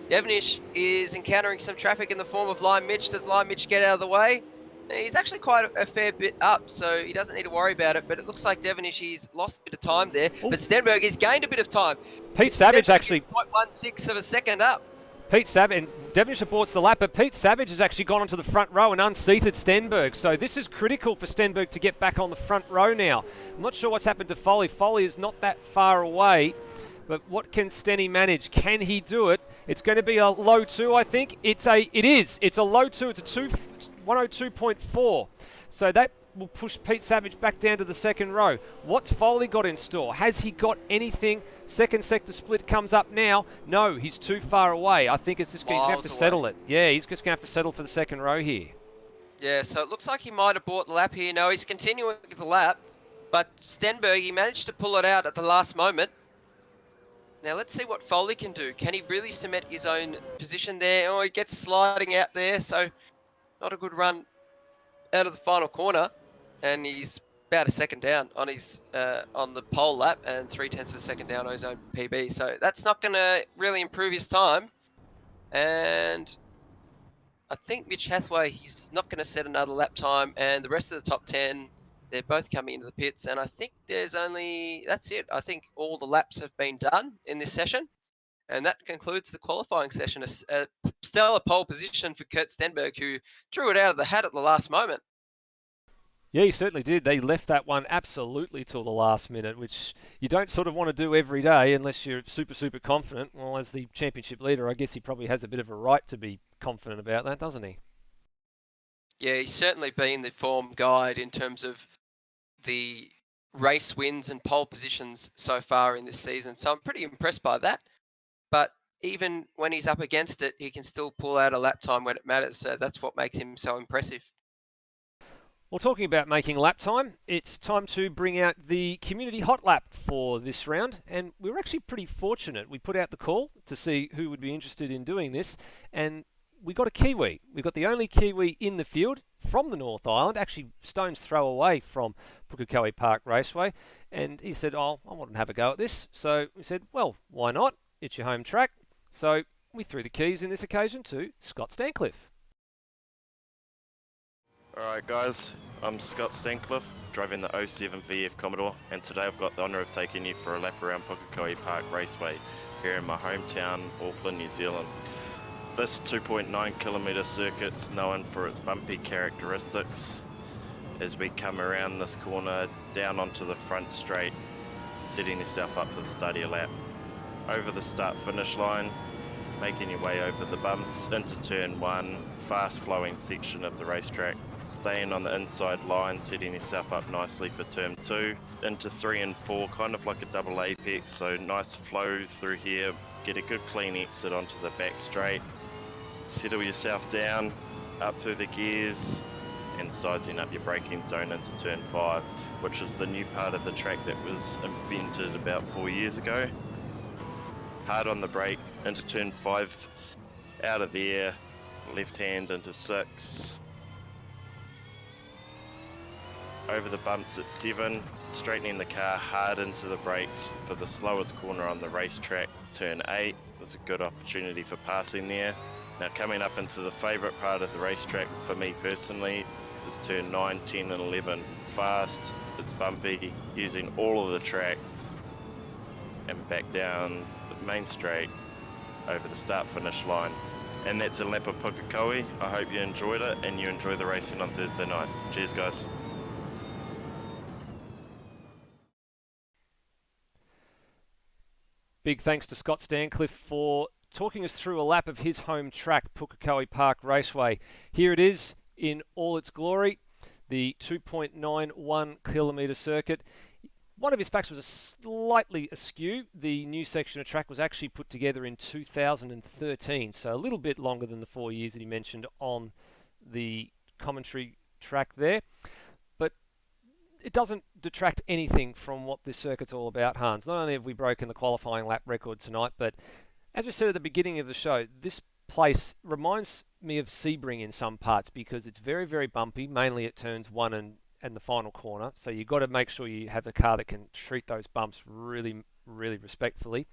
Devonish is encountering some traffic in the form of Line Mitch. Does Line Mitch get out of the way? He's actually quite a fair bit up, so he doesn't need to worry about it. But it looks like Devonish, he's lost a bit of time there. Ooh. But Stenberg has gained a bit of time. Pete Savage Stenberg actually 0.16 of a second up. Pete Savage, and Devonish aborts the lap, but Pete Savage has actually gone onto the front row and unseated Stenberg. So this is critical for Stenberg to get back on the front row now. I'm not sure what's happened to Foley. Foley is not that far away, but what can Stenny manage? Can he do it? It's going to be a low 2, I think. It is. It's a low 2. It's a 102.4. So that will push Pete Savage back down to the second row. What's Foley got in store? Has he got anything? Second sector split comes up now. No, he's too far away. I think it's just he's going to have to settle it. Yeah, he's just going to have to settle for the second row here. Yeah, so it looks like he might have bought the lap here. No, he's continuing with the lap, but Stenberg, he managed to pull it out at the last moment. Now let's see what Foley can do. Can he really cement his own position there? Oh, he gets sliding out there, so not a good run out of the final corner. And he's about a second down on his on the pole lap and 0.3 of a second down on his own PB. So that's not going to really improve his time. And I think Mitch Hathaway, he's not going to set another lap time. And the rest of the top 10, they're both coming into the pits. And I think that's it. I think all the laps have been done in this session. And that concludes the qualifying session. A stellar pole position for Kurt Stenberg, who drew it out of the hat at the last moment. Yeah, he certainly did. They left that one absolutely till the last minute, which you don't sort of want to do every day unless you're super, super confident. Well, as the championship leader, I guess he probably has a bit of a right to be confident about that, doesn't he? Yeah, he's certainly been the form guide in terms of the race wins and pole positions so far in this season. So I'm pretty impressed by that. But even when he's up against it, he can still pull out a lap time when it matters. So that's what makes him so impressive. Well, talking about making lap time, it's time to bring out the community hot lap for this round. And we were actually pretty fortunate. We put out the call to see who would be interested in doing this. And we got a Kiwi. We got the only Kiwi in the field from the North Island, actually stone's throw away from Pukekohe Park Raceway. And he said, oh, I want to have a go at this. So we said, well, why not? It's your home track. So we threw the keys in this occasion to Scott Stancliffe. Alright guys, I'm Scott Stancliffe, driving the 07 VF Commodore, and today I've got the honour of taking you for a lap around Pukekohe Park Raceway here in my hometown, Auckland, New Zealand. This 2.9 kilometre circuit is known for its bumpy characteristics as we come around this corner down onto the front straight, setting yourself up for the start of your lap. Over the start finish line, making your way over the bumps into turn 1, fast flowing section of the racetrack. Staying on the inside line, setting yourself up nicely for turn 2, into 3 and 4, kind of like a double apex, so nice flow through here, get a good clean exit onto the back straight, settle yourself down, up through the gears, and sizing up your braking zone into turn 5, which is the new part of the track that was invented about 4 years ago. Hard on the brake, into turn 5, out of there, left hand into 6, over the bumps at 7, straightening the car hard into the brakes for the slowest corner on the racetrack, turn 8. There's a good opportunity for passing there. Now coming up into the favourite part of the racetrack for me personally is turn 9, 10 and 11. Fast, it's bumpy, using all of the track, and back down the main straight over the start finish line. And that's a lap of Pukekohe. I hope you enjoyed it and you enjoy the racing on Thursday night. Cheers guys. Big thanks to Scott Stancliffe for talking us through a lap of his home track, Pukekohe Park Raceway. Here it is in all its glory, the 2.91 kilometre circuit. One of his facts was slightly askew. The new section of track was actually put together in 2013, so a little bit longer than the 4 years that he mentioned on the commentary track there. But it doesn't detract anything from what this circuit's all about, Hans. Not only have we broken the qualifying lap record tonight, but as we said at the beginning of the show, this place reminds me of Sebring in some parts because it's very, very bumpy, mainly at turns 1 and the final corner. So you've got to make sure you have a car that can treat those bumps really, really respectfully.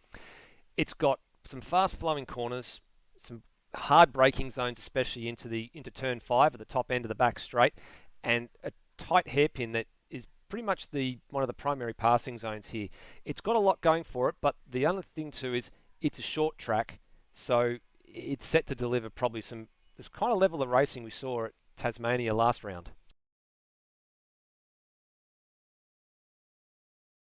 It's got some fast flowing corners, some hard braking zones, especially into turn 5 at the top end of the back straight, and a tight hairpin that is pretty much one of the primary passing zones here. It's got a lot going for it, but the other thing too is it's a short track, so it's set to deliver probably this kind of level of racing we saw at Tasmania last round.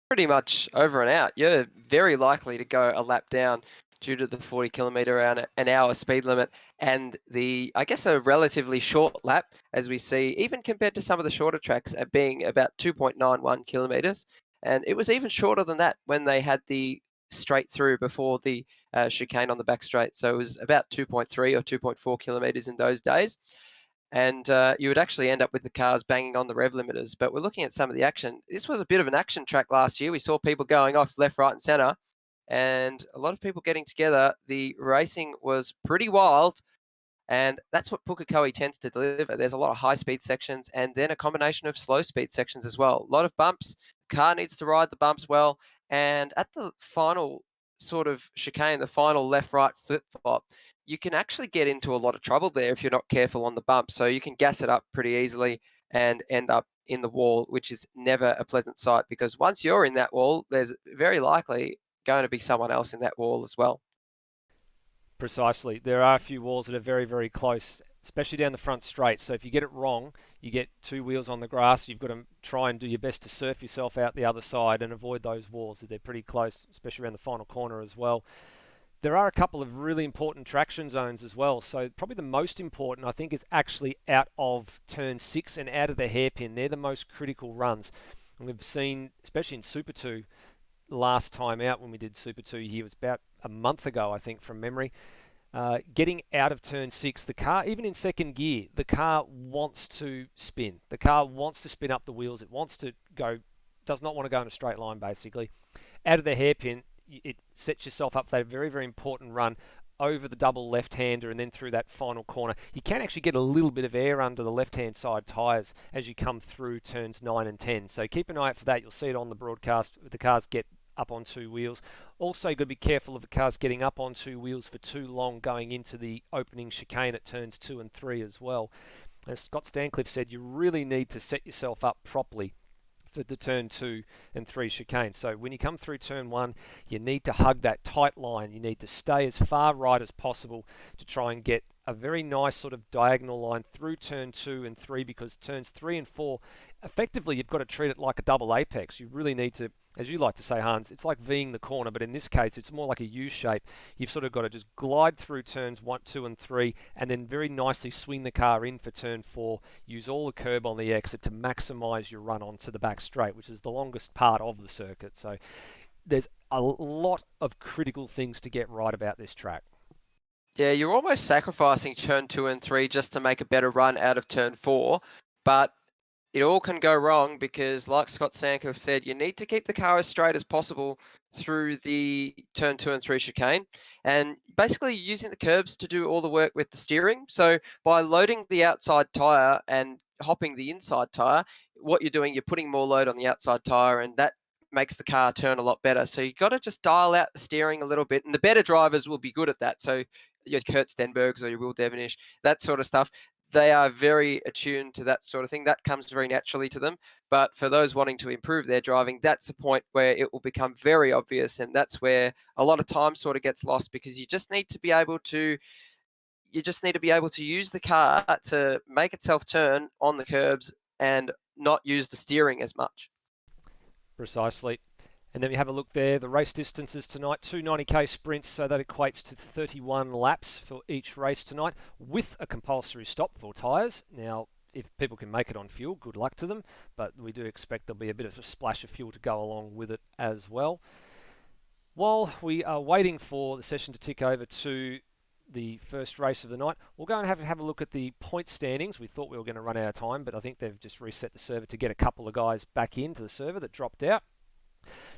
Pretty much over and out. You're very likely to go a lap down due to the 40 kilometre an hour speed limit and I guess a relatively short lap, as we see, even compared to some of the shorter tracks at being about 2.91 kilometres. And it was even shorter than that when they had the straight through before the chicane on the back straight. So it was about 2.3 or 2.4 kilometres in those days. And you would actually end up with the cars banging on the rev limiters. But we're looking at some of the action. This was a bit of an action track last year. We saw people going off left, right and centre and a lot of people getting together. The racing was pretty wild. And that's what Pukekohe tends to deliver. There's a lot of high-speed sections and then a combination of slow-speed sections as well. A lot of bumps. The car needs to ride the bumps well. And at the final sort of chicane, the final left-right flip-flop, you can actually get into a lot of trouble there if you're not careful on the bumps. So you can gas it up pretty easily and end up in the wall, which is never a pleasant sight, because once you're in that wall, there's very likely going to be someone else in that wall as well. Precisely. There are a few walls that are very, very close, especially down the front straight. So if you get it wrong, you get two wheels on the grass. You've got to try and do your best to surf yourself out the other side and avoid those walls. They're pretty close, especially around the final corner as well. There are a couple of really important traction zones as well. So probably the most important, I think, is actually out of turn 6 and out of the hairpin. They're the most critical runs. And we've seen, especially in Super 2, last time out when we did Super 2 here, was about a month ago, I think, from memory. Getting out of turn 6, the car, even in second gear, the car wants to spin. The car wants to spin up the wheels. It wants to go, does not want to go in a straight line, basically. Out of the hairpin, it sets yourself up for that very, very important run over the double left-hander and then through that final corner. You can actually get a little bit of air under the left-hand side tyres as you come through turns 9 and 10. So keep an eye out for that. You'll see it on the broadcast. The cars get up on two wheels. Also, got to be careful of the cars getting up on two wheels for too long going into the opening chicane at turns 2 and 3 as well. As Scott Stancliffe said, you really need to set yourself up properly for the turn 2 and 3 chicane. So when you come through turn 1, you need to hug that tight line. You need to stay as far right as possible to try and get a very nice sort of diagonal line through turn 2 and 3, because turns 3 and 4, effectively you've got to treat it like a double apex. You really need to, as you like to say, Hans, it's like Ving the corner, but in this case it's more like a U shape. You've sort of got to just glide through turns 1, 2 and 3 and then very nicely swing the car in for turn 4. Use all the curb on the exit to maximise your run onto the back straight, which is the longest part of the circuit. So there's a lot of critical things to get right about this track. Yeah, you're almost sacrificing turn 2 and 3 just to make a better run out of turn 4, but it all can go wrong because, like Scott Sankoff said, you need to keep the car as straight as possible through the turn 2 and 3 chicane, and basically using the curbs to do all the work with the steering. So by loading the outside tyre and hopping the inside tyre, what you're doing, you're putting more load on the outside tyre, and that makes the car turn a lot better. So you've got to just dial out the steering a little bit, and the better drivers will be good at that. So your Kurt Stenbergs or your Will Devonish, that sort of stuff, they are very attuned to that sort of thing. That comes very naturally to them. But for those wanting to improve their driving, that's the point where it will become very obvious, and that's where a lot of time sort of gets lost, because you just need to be able to use the car to make itself turn on the curbs and not use the steering as much. Precisely. And then we have a look there, the race distances tonight, 2 90k sprints, so that equates to 31 laps for each race tonight, with a compulsory stop for tyres. Now, if people can make it on fuel, good luck to them, but we do expect there'll be a bit of a splash of fuel to go along with it as well. While we are waiting for the session to tick over to the first race of the night, we'll go and have a look at the point standings. We thought we were going to run out of time, but I think they've just reset the server to get a couple of guys back into the server that dropped out.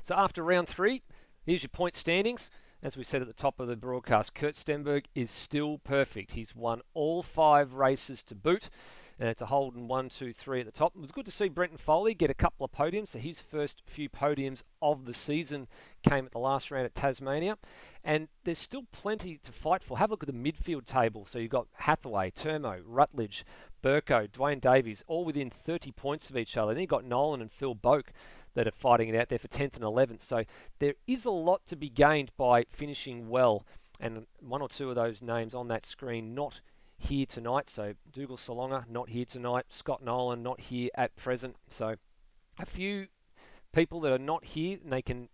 So after round 3, here's your point standings. As we said at the top of the broadcast, Kurt Stenberg is still perfect. He's won all 5 races to boot. And it's a Holden 1, 2, 3 at the top. It was good to see Brenton Foley get a couple of podiums. So his first few podiums of the season came at the last round at Tasmania. And there's still plenty to fight for. Have a look at the midfield table. So you've got Hathaway, Turmo, Rutledge, Burko, Dwayne Davies, all within 30 points of each other. Then you've got Nolan and Phil Boak that are fighting it out there for 10th and 11th. So there is a lot to be gained by finishing well. And one or two of those names on that screen not here tonight. So Dougal Salonga not here tonight. Scott Nolan not here at present. So a few people that are not here, and they can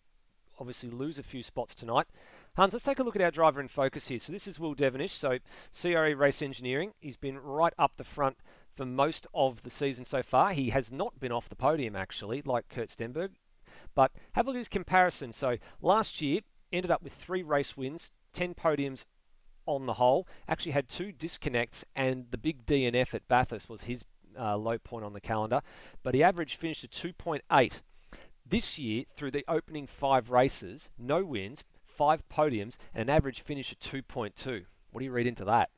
obviously lose a few spots tonight. Hans, let's take a look at our driver in focus here. So this is Will Devonish. So CRE Race Engineering. He's been right up the front for most of the season so far. He has not been off the podium, actually, like Kurt Stenberg. But have a look at his comparison. So last year, ended up with 3 race wins, 10 podiums on the whole. Actually had 2 disconnects, and the big DNF at Bathurst was his low point on the calendar. But he finished at 2.8. This year, through the opening 5 races, no wins, 5 podiums, and an average finish at 2.2. What do you read into that?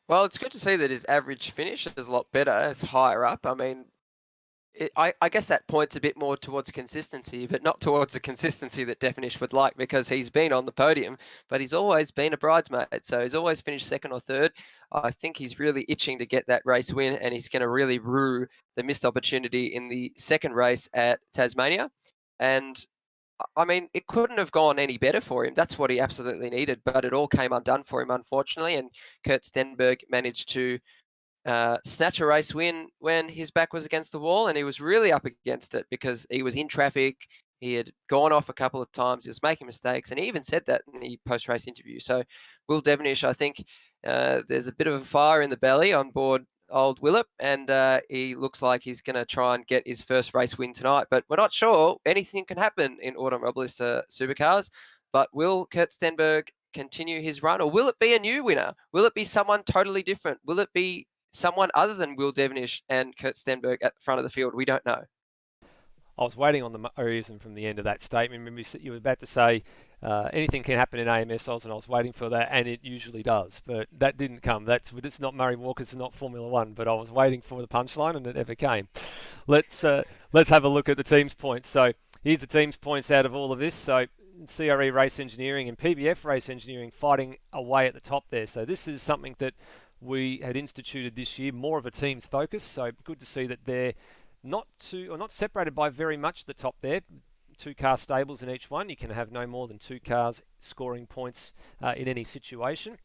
Well, it's good to see that his average finish is a lot better. It's higher up. I mean, I guess that points a bit more towards consistency, but not towards the consistency that Definish would like, because he's been on the podium, but he's always been a bridesmaid. So he's always finished second or third. I think he's really itching to get that race win, and he's going to really rue the missed opportunity in the second race at Tasmania. And I mean, it couldn't have gone any better for him. That's what he absolutely needed, but it all came undone for him, unfortunately. And Kurt Stenberg managed to snatch a race win when his back was against the wall, and he was really up against it because he was in traffic. He had gone off a couple of times. He was making mistakes, and he even said that in the post-race interview. So Will Devonish, I think there's a bit of a fire in the belly on board old Willip, and he looks like he's going to try and get his first race win tonight. But we're not sure. Anything can happen in Automobilista Supercars. But will Kurt Stenberg continue his run, or will it be a new winner? Will it be someone totally different? Will it be someone other than Will Devonish and Kurt Stenberg at the front of the field? We don't know. I was waiting on the reason from the end of that statement. Remember, you were about to say anything can happen in AMS Oz, and I was waiting for that, and it usually does. But that didn't come. It's not Murray Walker, it's not Formula One. But I was waiting for the punchline, and it never came. Let's have a look at the team's points. So here's the team's points out of all of this. So CRE Race Engineering and PBF Race Engineering fighting away at the top there. So this is something that we had instituted this year, more of a team's focus. So good to see that they're not separated by very much the top there. 2 car stables in each one. You can have no more than 2 cars scoring points in any situation.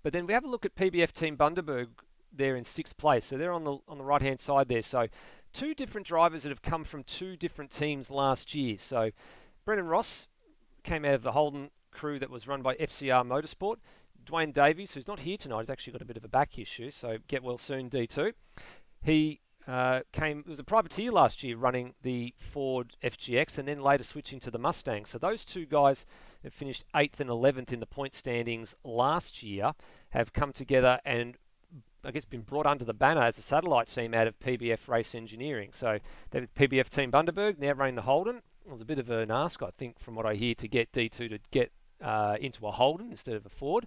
But then we have a look at PBF Team Bundaberg there in 6th place. So they're on the right hand side there. So 2 different drivers that have come from 2 different teams last year. So Brendan Ross came out of the Holden crew that was run by FCR Motorsport. Dwayne Davies, who's not here tonight, has actually got a bit of a back issue, so get well soon, D2. He was a privateer last year running the Ford FGX and then later switching to the Mustang. So those 2 guys have finished 8th and 11th in the point standings last year, have come together and I guess been brought under the banner as a satellite team out of PBF Race Engineering. So they're PBF Team Bundaberg, now running the Holden. It was a bit of an ask, I think, from what I hear, to get D2 to get into a Holden instead of a Ford.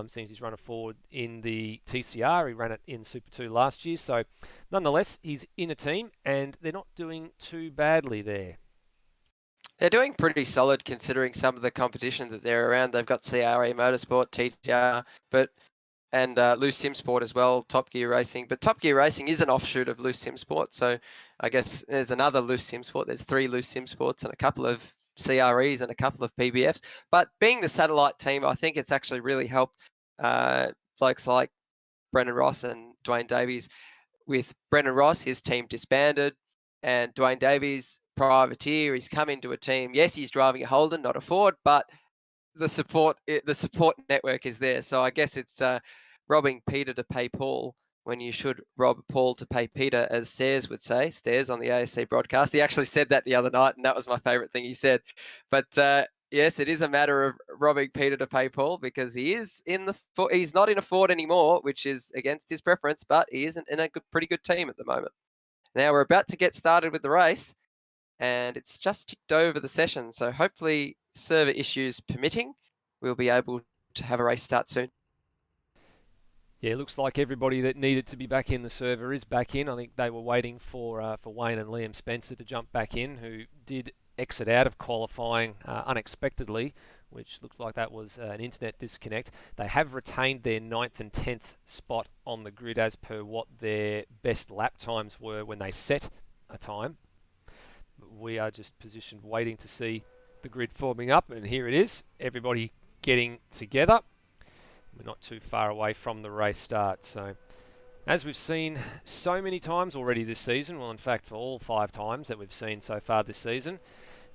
Seems he's run a Ford in the TCR. He ran it in Super 2 last year. So nonetheless, he's in a team and they're not doing too badly there. They're doing pretty solid considering some of the competition that they're around. They've got CRE Motorsport, TTR, and Loose Sim Sport as well, Top Gear Racing. But Top Gear Racing is an offshoot of Loose Sim Sport. So I guess there's another Loose Sim Sport. There's 3 Loose Sim Sports and a couple of CREs and a couple of PBFs. But being the satellite team, I think it's actually really helped blokes like Brendan Ross and Dwayne Davies. With Brendan Ross, his team disbanded, and Dwayne Davies, privateer, he's come into a team. Yes, he's driving a Holden, not a Ford, but the support network is there. So I guess it's robbing Peter to pay Paul when you should rob Paul to pay Peter, as Stairs would say. Stairs on the ASC broadcast. He actually said that the other night, and that was my favourite thing he said. But yes, it is a matter of robbing Peter to pay Paul, because he's not in a Ford anymore, which is against his preference, but he isn't in a pretty good team at the moment. Now we're about to get started with the race, and it's just ticked over the session. So hopefully, server issues permitting, we'll be able to have a race start soon. Yeah, it looks like everybody that needed to be back in the server is back in. I think they were waiting for Wayne and Liam Spencer to jump back in, who did exit out of qualifying unexpectedly, which looks like that was an internet disconnect. They have retained their 9th and 10th spot on the grid as per what their best lap times were when they set a time. We are just positioned waiting to see the grid forming up, and here it is, everybody getting together. We're not too far away from the race start. So as we've seen so many times already this season, well in fact for all 5 times that we've seen so far this season,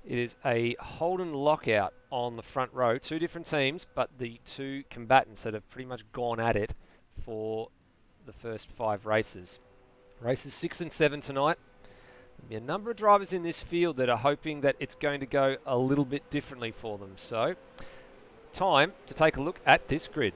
it is a Holden lockout on the front row. 2 different teams, but the 2 combatants that have pretty much gone at it for the first 5 races. Races 6 and 7 tonight. There'll be a number of drivers in this field that are hoping that it's going to go a little bit differently for them. So time to take a look at this grid.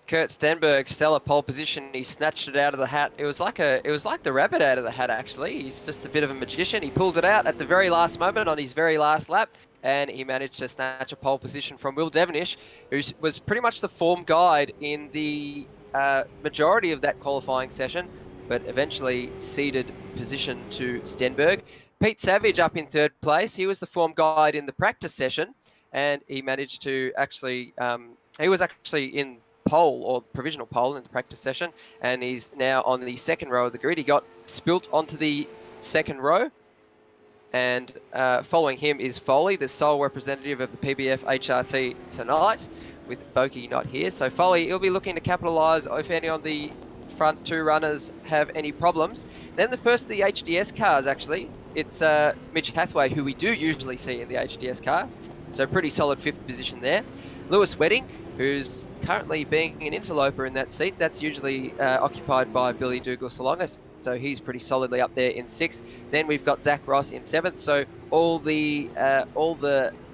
Kurt Stenberg, stellar pole position. He snatched it out of the hat. It was like the rabbit out of the hat, actually. He's just a bit of a magician. He pulled it out at the very last moment on his very last lap. and he managed to snatch a pole position from Will Devenish, who was pretty much the form guide in the majority of that qualifying session, but eventually ceded position to Stenberg. Pete Savage up in third place. He was the form guide in the practice session, and he managed to actually, he was actually in pole, or provisional pole in the practice session, and he's now on the second row of the grid. He got spilt onto the second row, and following him is Foley, the sole representative of the PBF HRT tonight, with Boki not here. So Foley, he'll be looking to capitalise if any of the front two runners have any problems. Then the first of the HDS cars, actually, it's Mitch Hathaway, who we do usually see in the HDS cars. So pretty solid fifth position there. Lewis Wedding, who's currently being an interloper in that seat. That's usually occupied by Billy Douglas-Salonga, so he's pretty solidly up there in sixth. Then we've got Zach Ross in seventh. So all the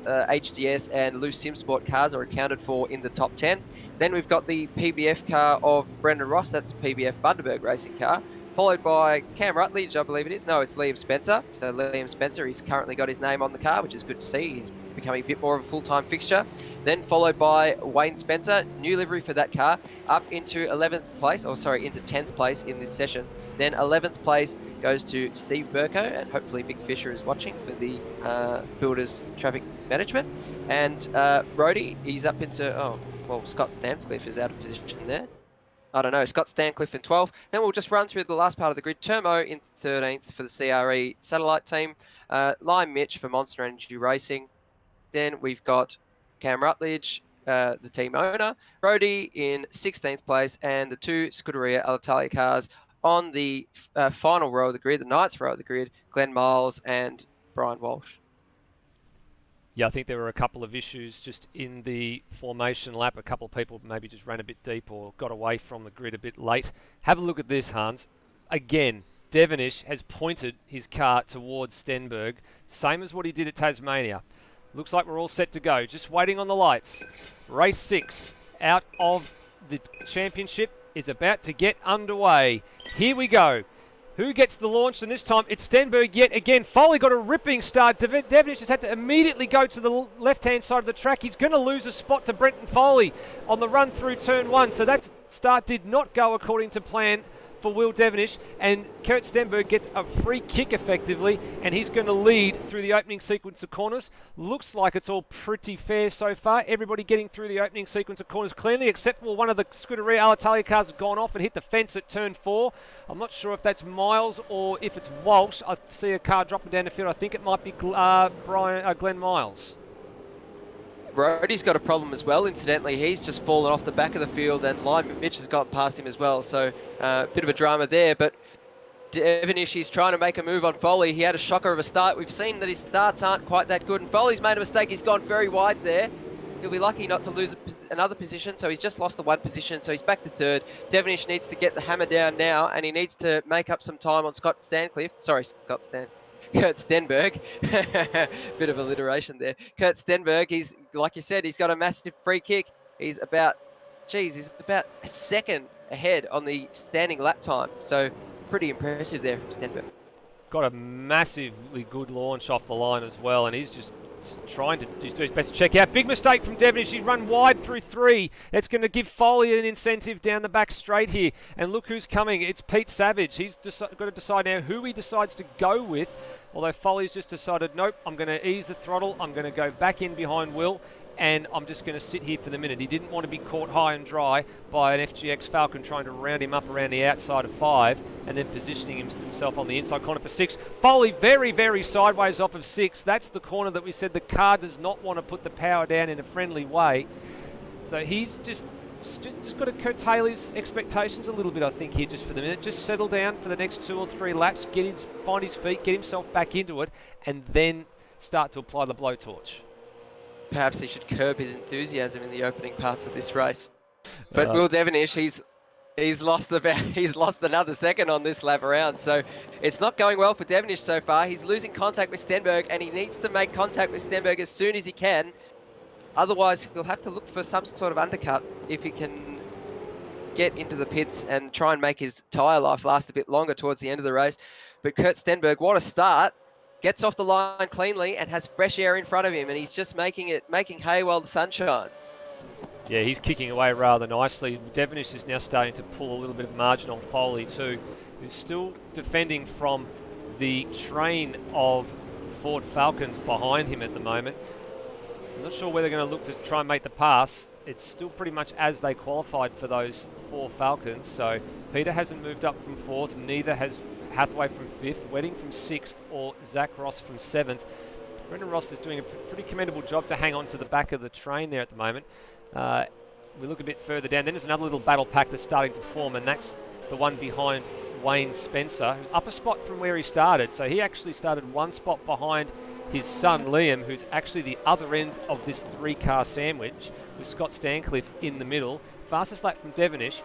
HDS and loose sim sport cars are accounted for in the top 10. Then we've got the PBF car of Brendan Ross. That's PBF Bundaberg racing car, followed by Cam Rutledge, I believe it is. No, it's Liam Spencer. So Liam Spencer, he's currently got his name on the car, which is good to see. He's becoming a bit more of a full-time fixture. Then followed by Wayne Spencer, new livery for that car, up into 11th place, or sorry, into 10th place in this session. Then 11th place goes to Steve Burko, and hopefully Big Fisher is watching for the Builders Traffic Management. And Brody, he's up into, Scott Stancliffe is out of position there. I don't know, Scott Stancliffe in 12th. Then we'll just run through the last part of the grid. Termo in 13th for the CRE satellite team. Lime Mitch for Monster Energy Racing. Then we've got Cam Rutledge, the team owner. Brody in 16th place, and the two Scuderia Alitalia cars on the final row of the grid, the 9th row of the grid, Glenn Miles and Brian Walsh. Yeah, I think there were a couple of issues just in the formation lap. A couple of people maybe just ran a bit deep or got away from the grid a bit late. Have a look at this, Hans. Again, Devenish has pointed his car towards Stenberg, same as what he did at Tasmania. Looks like we're all set to go. Just waiting on the lights. Race 6 out of the championship is about to get underway. Here we go. Who gets the launch? And this time it's Stenberg yet again. Foley got a ripping start. Devenish has had to immediately go to the left-hand side of the track. He's going to lose a spot to Brenton Foley on the run through turn 1. So that start did not go according to plan for Will Devenish, and Kurt Stenberg gets a free kick effectively, and he's going to lead through the opening sequence of corners. Looks like it's all pretty fair so far. Everybody getting through the opening sequence of corners cleanly, except for one of the Scuderia Alitalia cars has gone off and hit the fence at turn 4. I'm not sure if that's Miles or if it's Walsh. I see a car dropping down the field. I think it might be Glenn Miles. Brody's got a problem as well, incidentally. He's just fallen off the back of the field, and Lime Mitch has got past him as well. So a bit of a drama there, but Devenish is trying to make a move on Foley. He had a shocker of a start. We've seen that his starts aren't quite that good, and Foley's made a mistake. He's gone very wide there. He'll be lucky not to lose another position, so he's just lost the one position, so he's back to third. Devenish needs to get the hammer down now, and he needs to make up some time on Kurt Stenberg. Bit of alliteration there. Kurt Stenberg, he's, like you said, he's got a massive free kick. He's about a second ahead on the standing lap time. So pretty impressive there from Stenberg. Got a massively good launch off the line as well, and he's just trying to do his best to check out. Big mistake from Devenish. He's run wide through 3. That's going to give Foley an incentive down the back straight here. And look who's coming. It's Pete Savage. He's got to decide now who he decides to go with. Although Foley's just decided, nope, I'm going to ease the throttle. I'm going to go back in behind Will, and I'm just going to sit here for the minute. He didn't want to be caught high and dry by an FGX Falcon trying to round him up around the outside of 5 and then positioning himself on the inside corner for 6. Foley very, very sideways off of 6. That's the corner that we said the car does not want to put the power down in a friendly way. So he's just got to curtail his expectations a little bit, I think, here just for the minute. Just settle down for the next 2 or 3 laps, find his feet, get himself back into it, and then start to apply the blowtorch. Perhaps he should curb his enthusiasm in the opening parts of this race. But Will Devenish, he's lost another second on this lap around, so it's not going well for Devenish so far. He's losing contact with Stenberg, and he needs to make contact with Stenberg as soon as he can. Otherwise, he'll have to look for some sort of undercut if he can get into the pits and try and make his tyre life last a bit longer towards the end of the race. But Kurt Stenberg, what a start. gets off the line cleanly and has fresh air in front of him, and he's just making hay while the sun shines. Yeah, he's kicking away rather nicely. Devonish is now starting to pull a little bit of margin on Foley too, who's still defending from the train of Ford Falcons behind him at the moment. I'm not sure whether they're going to look to try and make the pass. It's still pretty much as they qualified for those 4 Falcons. So Peter hasn't moved up from 4th, neither has Hathaway from 5th, Wedding from 6th, or Zach Ross from 7th. Brendan Ross is doing a pretty commendable job to hang on to the back of the train there at the moment. We look a bit further down. Then there's another little battle pack that's starting to form, and that's the one behind Wayne Spencer, up a spot from where he started. So he actually started 1 spot behind his son Liam, who's actually the other end of this 3-car sandwich, with Scott Stancliffe in the middle. Fastest lap from Devonish.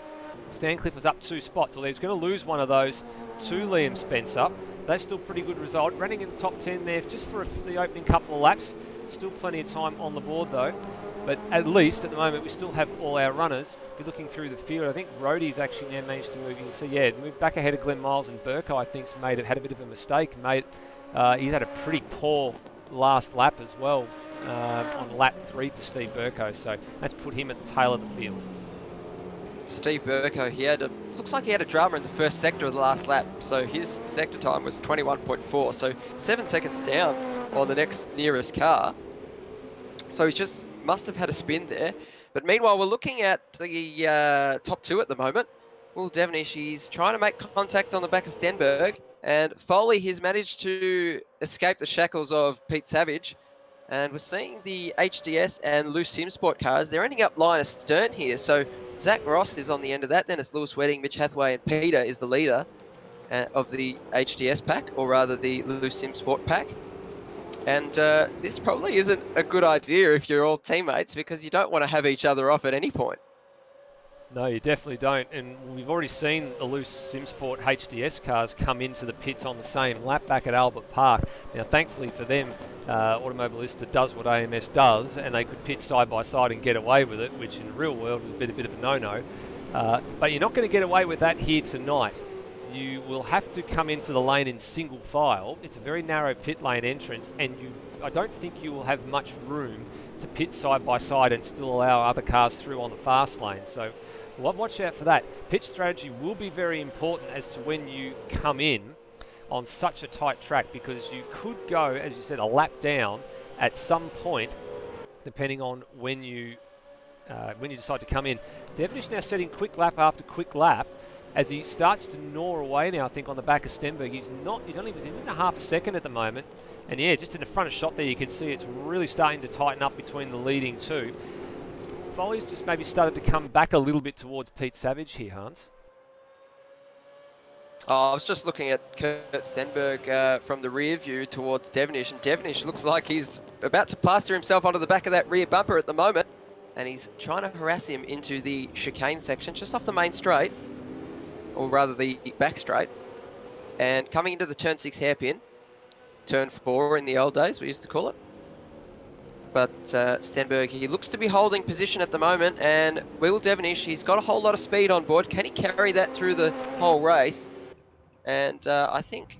Stancliffe was up 2 spots, although he's going to lose one of those to Liam Spencer. That's still a pretty good result. Running in the top 10 there just for the opening couple of laps. Still plenty of time on the board though. But at least at the moment we still have all our runners. If you're looking through the field, I think Rhodey's actually now managed to move. You can see, yeah, moved back ahead of Glenn Miles, and Burko I think's had a bit of a mistake. He's had a pretty poor last lap as well on lap 3 for Steve Burko. So that's put him at the tail of the field. Steve Burko, looks like he had a drama in the first sector of the last lap. So his sector time was 21.4. So 7 seconds down on the next nearest car. So he just must have had a spin there. But meanwhile, we're looking at the top 2 at the moment. Will Devonish, he's trying to make contact on the back of Stenberg. And Foley has managed to escape the shackles of Pete Savage. And we're seeing the HDS and Loose Sim Sport cars. They're ending up line astern here. So Zach Ross is on the end of that. Then it's Lewis Wedding, Mitch Hathaway, and Peter is the leader of the HDS pack, or rather the Loose Sim Sport pack. And this probably isn't a good idea if you're all teammates, because you don't want to have each other off at any point. No, you definitely don't. And we've already seen the Loose SimSport HDS cars come into the pits on the same lap back at Albert Park. Now, thankfully for them, Automobilista does what AMS does, and they could pit side by side and get away with it, which in the real world is a bit of a no-no. But you're not going to get away with that here tonight. You will have to come into the lane in single file. It's a very narrow pit lane entrance, and I don't think you will have much room to pit side by side and still allow other cars through on the fast lane. So watch out for that. Pitch strategy will be very important as to when you come in on such a tight track, because you could go, as you said, a lap down at some point, depending on when you decide to come in. Devonish now setting quick lap after quick lap as he starts to gnaw away now, I think, on the back of Stenberg. He's only within a half a second at the moment. And yeah, just in the front of shot there, you can see it's really starting to tighten up between the leading two. Foley's just maybe started to come back a little bit towards Pete Savage here, Hans. Oh, I was just looking at Kurt Stenberg from the rear view towards Devonish, and Devonish looks like he's about to plaster himself onto the back of that rear bumper at the moment, and he's trying to harass him into the chicane section just off the main straight, or rather the back straight, and coming into the turn 6 hairpin, turn 4 in the old days we used to call it. But Stenberg, he looks to be holding position at the moment, and Will Devonish, he's got a whole lot of speed on board. Can he carry that through the whole race? And I think,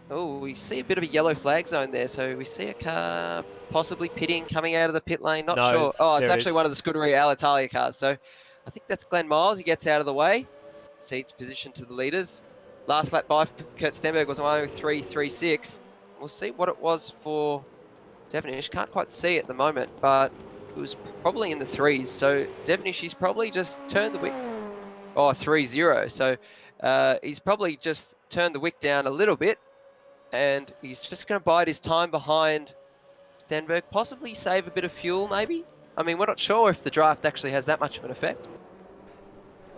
we see a bit of a yellow flag zone there, so we see a car possibly pitting, coming out of the pit lane, not sure. Oh, it's actually one of the Scuderia Alitalia cars, so I think that's Glenn Miles. He gets out of the way, cedes position to the leaders. Last lap by Kurt Stenberg was 1:03.36. We'll see what it was for Devonish. Can't quite see at the moment, but it was probably in the 3s. So Devonish, he's probably just turned the wick. 3-0. So he's probably just turned the wick down a little bit, and he's just going to bide his time behind Stenberg, possibly save a bit of fuel maybe. I mean, we're not sure if the draft actually has that much of an effect.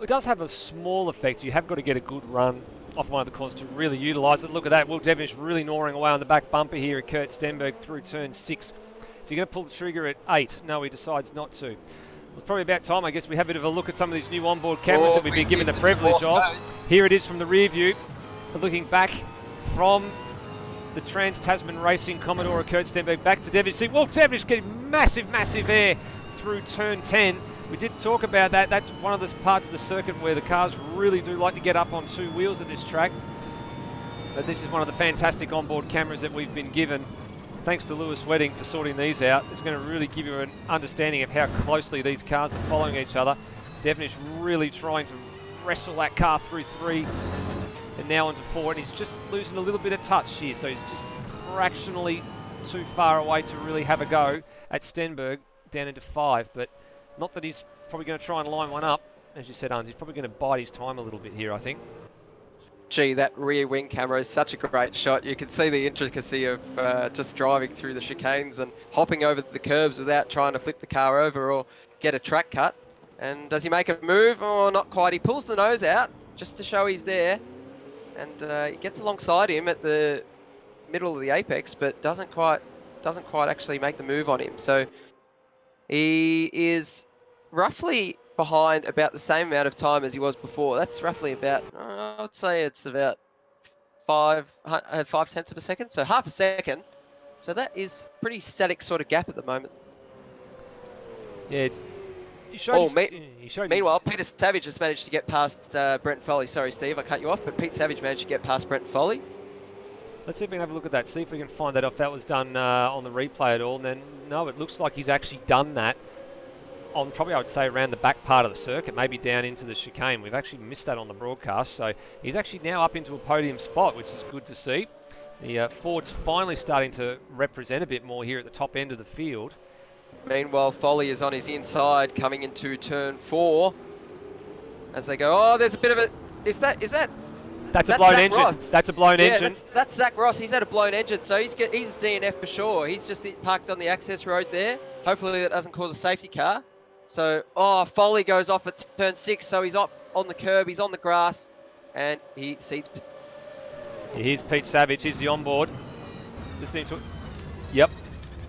It does have a small effect. You have got to get a good run off one of the corners to really utilise it. Look at that. Will Devonish really gnawing away on the back bumper here at Kurt Stenberg through turn 6. So you're going to pull the trigger at 8. No, he decides not to. Well, it's probably about time, I guess, we have a bit of a look at some of these new onboard cameras that we've been given the privilege of. Here it is from the rear view. Looking back from the Trans-Tasman Racing Commodore Kurt Stenberg back to Devonish. See, well, Devonish getting massive, massive air through turn 10. We did talk about that. That's one of the parts of the circuit where the cars really do like to get up on two wheels at this track. But this is one of the fantastic onboard cameras that we've been given. Thanks to Lewis Wedding for sorting these out. It's going to really give you an understanding of how closely these cars are following each other. Devonish really trying to wrestle that car through 3 and now onto 4, and he's just losing a little bit of touch here, so he's just fractionally too far away to really have a go at Stenberg down into 5, but not that he's probably going to try and line one up. As you said, Hans, he's probably going to bide his time a little bit here, I think. Gee, that rear wing camera is such a great shot. You can see the intricacy of just driving through the chicanes and hopping over the curbs without trying to flip the car over or get a track cut. And does he make a move? Oh, not quite. He pulls the nose out just to show he's there. And he gets alongside him at the middle of the apex, but doesn't quite actually make the move on him. So he is roughly behind about the same amount of time as he was before. That's roughly about, I would say it's about 5/10 of a second, so half a second. So that is pretty static sort of gap at the moment. Yeah. Meanwhile, Peter Savage has managed to get past Brent Foley. Sorry, Steve, I cut you off, but Pete Savage managed to get past Brent Foley. Let's see if we can have a look at that, see if we can find that if that was done on the replay at all. And then, no, it looks like he's actually done that on probably, I would say, around the back part of the circuit, maybe down into the chicane. We've actually missed that on the broadcast, so he's actually now up into a podium spot, which is good to see. The Ford's finally starting to represent a bit more here at the top end of the field. Meanwhile, Foley is on his inside, coming into turn 4. As they go, oh, there's a bit of a... Is that... That's a blown Zach engine. Ross. That's a blown engine. That's Zach Ross. He's had a blown engine, so he's DNF for sure. He's just parked on the access road there. Hopefully that doesn't cause a safety car. So, Foley goes off at turn 6, so he's up on the curb, he's on the grass, and he seats. Here's Pete Savage, here's the onboard. Listening to it. Yep,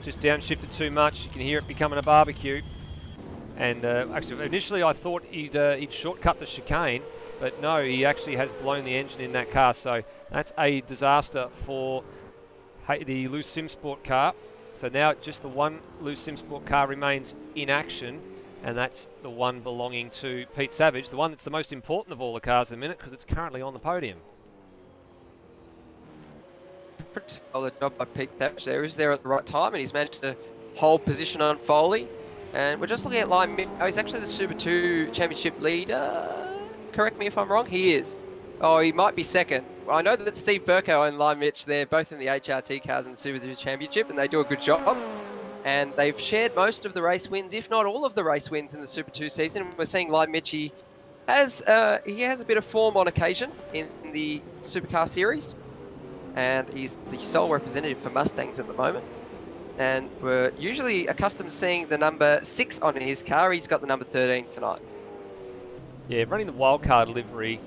just downshifted too much. You can hear it becoming a barbecue. And actually, initially I thought he'd shortcut the chicane, but no, he actually has blown the engine in that car. So that's a disaster for the Loose Sim Sport car. So now just the one Loose Sim Sport car remains in action, and that's the one belonging to Pete Savage, the one that's the most important of all the cars in a minute because it's currently on the podium. Pretty solid job by Pete Savage there. He's there at the right time, and he's managed to hold position on Foley. And we're just looking at line mid. Oh, he's actually the Super 2 Championship leader. Correct me if I'm wrong. He is. Oh, he might be second. Well, I know that Steve Burko and Lime Mitch, they're both in the HRT cars in the Super 2 Championship, and they do a good job. And they've shared most of the race wins, if not all of the race wins in the Super 2 season. We're seeing Lime Mitch, he has a bit of form on occasion in the Supercar series. And he's the sole representative for Mustangs at the moment. And we're usually accustomed to seeing the number 6 on his car. He's got the number 13 tonight. Yeah, running the wildcard livery,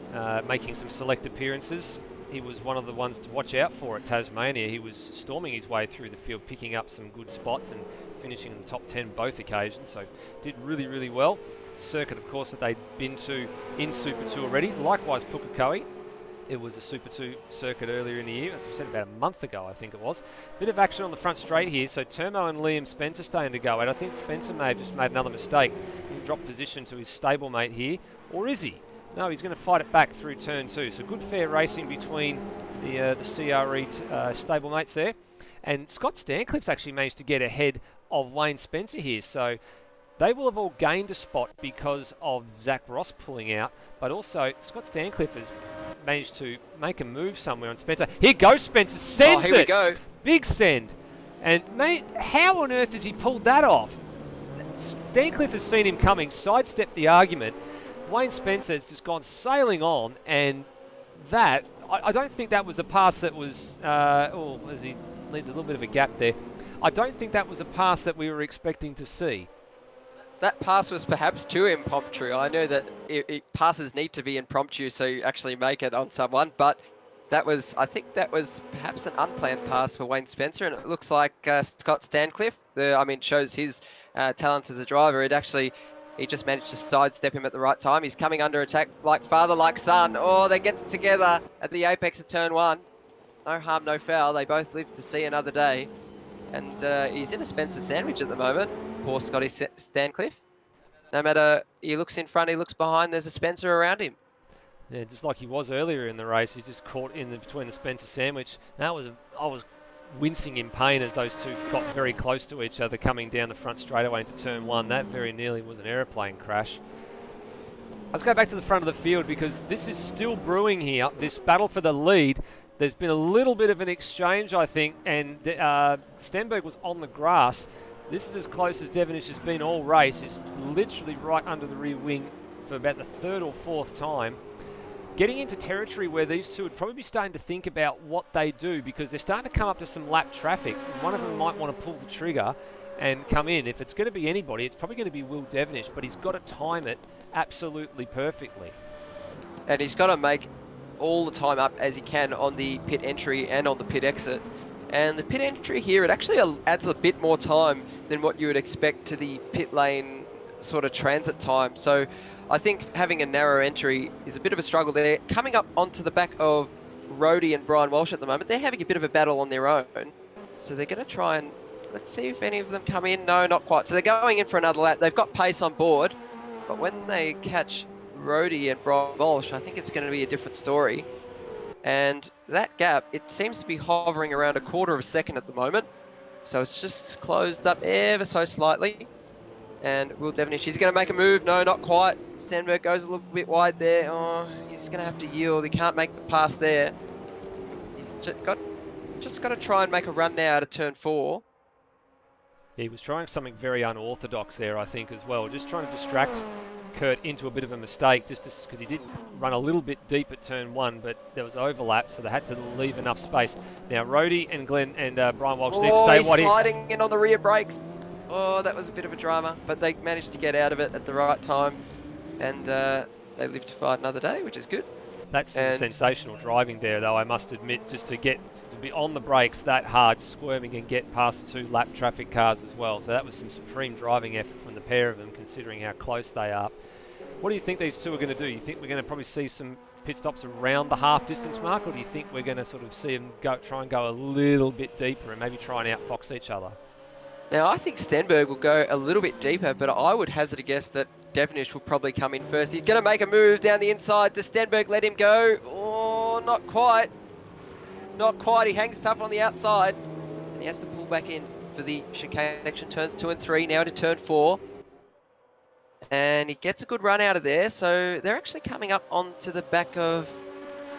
making some select appearances. He was one of the ones to watch out for at Tasmania. He was storming his way through the field, picking up some good spots and finishing in the top 10 both occasions. So did really, really well. Circuit, of course, that they'd been to in Super 2 already. Likewise, Pukekohe. It was a Super 2 circuit earlier in the year, as we said, about a month ago, I think it was. Bit of action on the front straight here, so Termo and Liam Spencer staying to go, and I think Spencer may have just made another mistake. He'll drop position to his stablemate here, or is he? No, he's going to fight it back through turn 2. So good fair racing between the CRE stablemates there. And Scott Stancliffe's actually managed to get ahead of Wayne Spencer here, so they will have all gained a spot because of Zach Ross pulling out, but also Scott Stancliffe has managed to make a move somewhere on Spencer. Here goes Spencer, sends here it! We go. Big send. And mate, how on earth has he pulled that off? Stancliffe has seen him coming, sidestepped the argument. Wayne Spencer has just gone sailing on, and that, I don't think that was a pass that was, as he leaves a little bit of a gap there, I don't think that was a pass that we were expecting to see. That pass was perhaps too impromptu. I know that passes need to be impromptu so you actually make it on someone, but I think that was perhaps an unplanned pass for Wayne Spencer, and it looks like Scott Stancliffe, shows his talents as a driver. He just managed to sidestep him at the right time. He's coming under attack like father, like son. Oh, they get together at the apex of turn 1. No harm, no foul. They both live to see another day. And he's in a Spencer sandwich at the moment. Poor Scotty Stancliffe. No matter he looks in front, he looks behind, there's a Spencer around him. Yeah, just like he was earlier in the race, he just caught in between the Spencer sandwich. I was wincing in pain as those two got very close to each other coming down the front straightaway into turn 1. That very nearly was an aeroplane crash. Let's go back to the front of the field because this is still brewing here, this battle for the lead. There's been a little bit of an exchange, I think, and Stenberg was on the grass. This is as close as Devonish has been all race. He's literally right under the rear wing for about the 3rd or 4th time. Getting into territory where these two would probably be starting to think about what they do because they're starting to come up to some lap traffic. One of them might want to pull the trigger and come in. If it's going to be anybody, it's probably going to be Will Devonish, but he's got to time it absolutely perfectly. And he's got to make all the time up as he can on the pit entry and on the pit exit. And the pit entry here, it actually adds a bit more time than what you would expect to the pit lane sort of transit time. So I think having a narrow entry is a bit of a struggle there. Coming up onto the back of Rhodey and Brian Walsh at the moment, they're having a bit of a battle on their own. So they're going to try and, let's see if any of them come in. No, not quite. So they're going in for another lap. They've got pace on board. But when they catch Rhodey and Brian Walsh, I think it's going to be a different story. And that gap, it seems to be hovering around 1/4 second at the moment. So it's just closed up ever so slightly. And Will Devonish, he's going to make a move. No, not quite. Stenberg goes a little bit wide there. Oh, he's going to have to yield. He can't make the pass there. He's just got to try and make a run now out of turn 4. He was trying something very unorthodox there, I think, as well. Just trying to distract Kurt into a bit of a mistake, just because he did run a little bit deep at turn 1, but there was overlap, so they had to leave enough space. Now, Rhodey and Glenn and Brian Walsh need to stay he's wide in. sliding in on the rear brakes. Oh, that was a bit of a drama, but they managed to get out of it at the right time, and they live to fight another day, which is good. That's some sensational driving there, though, I must admit, just to be on the brakes that hard, squirming and get past the 2 lap traffic cars as well. So that was some supreme driving effort from the pair of them, considering how close they are. What do you think these two are going to do? You think we're going to probably see some pit stops around the half distance mark, or do you think we're going to sort of see them try and go a little bit deeper and maybe try and outfox each other? Now, I think Stenberg will go a little bit deeper, but I would hazard a guess that Devonish will probably come in first. He's going to make a move down the inside. Does Stenberg let him go? Oh, not quite. Not quite. He hangs tough on the outside. And he has to pull back in for the chicane section. Turns 2 and 3, now to turn 4. And he gets a good run out of there. So they're actually coming up onto the back of...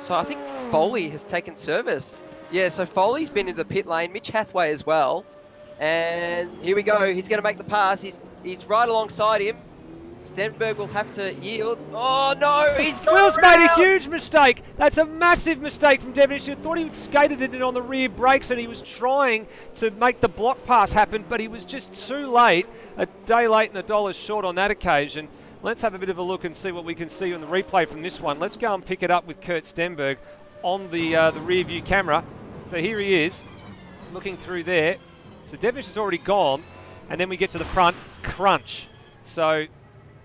So I think Foley has taken service. Yeah, so Foley's been in the pit lane. Mitch Hathaway as well. And here we go. He's going to make the pass. He's right alongside him. Stenberg will have to yield. Oh no, he's gone Will's around. made a huge mistake. That's a massive mistake from Devonish. He thought he would skated it in on the rear brakes and he was trying to make the block pass happen, but he was just too late. A day late and $1 short on that occasion. Let's have a bit of a look and see what we can see on the replay from this one. Let's go and pick it up with Kurt Stenberg on the rear view camera. So here he is, looking through there. So Devonish has already gone, and then we get to the front, crunch. So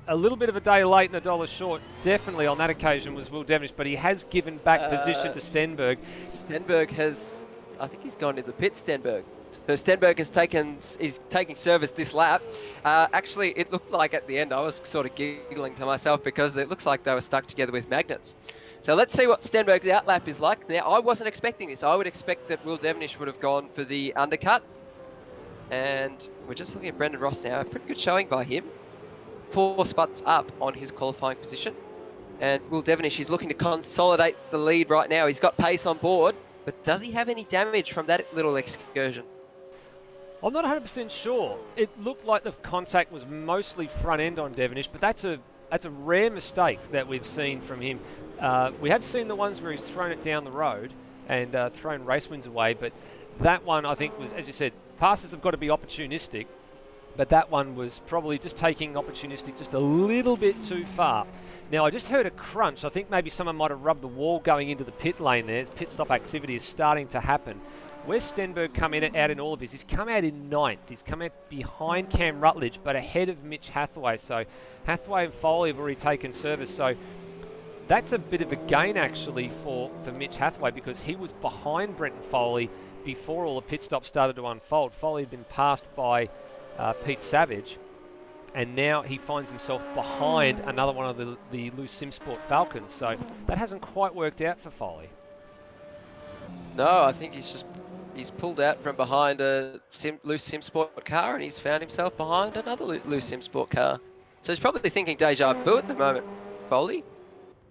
a little bit of a day late and $1 short, definitely on that occasion was Will Devonish, but he has given back position to Stenberg. Stenberg has, I think he's gone into the pit, Stenberg. So Stenberg is taking service this lap. Actually, it looked like at the end, I was sort of giggling to myself because it looks like they were stuck together with magnets. So let's see what Stenberg's outlap is like. Now, I wasn't expecting this. I would expect that Will Devonish would have gone for the undercut. And we're just looking at Brendan Ross now. A pretty good showing by him. 4 spots up on his qualifying position. And Will Devonish is looking to consolidate the lead right now. He's got pace on board, but does he have any damage from that little excursion? I'm not 100% sure. It looked like the contact was mostly front end on Devonish, but that's a rare mistake that we've seen from him. We have seen the ones where he's thrown it down the road and thrown race wins away, but that one I think was, as you said, passes have got to be opportunistic, but that one was probably just taking opportunistic just a little bit too far. Now, I just heard a crunch. I think maybe someone might have rubbed the wall going into the pit lane there. Pit stop activity is starting to happen. Where's Stenberg come out in all of this? He's come out in 9th. He's come out behind Cam Rutledge, but ahead of Mitch Hathaway. So Hathaway and Foley have already taken service. So that's a bit of a gain, actually, for Mitch Hathaway, because he was behind Brenton Foley before all the pit stops started to unfold. Foley had been passed by Pete Savage, and now he finds himself behind another one of the Loose Sim Sport Falcons. So that hasn't quite worked out for Foley. No, I think he's pulled out from behind a Loose Sim Sport car, and he's found himself behind another Loose Sim Sport car. So he's probably thinking deja vu at the moment, Foley.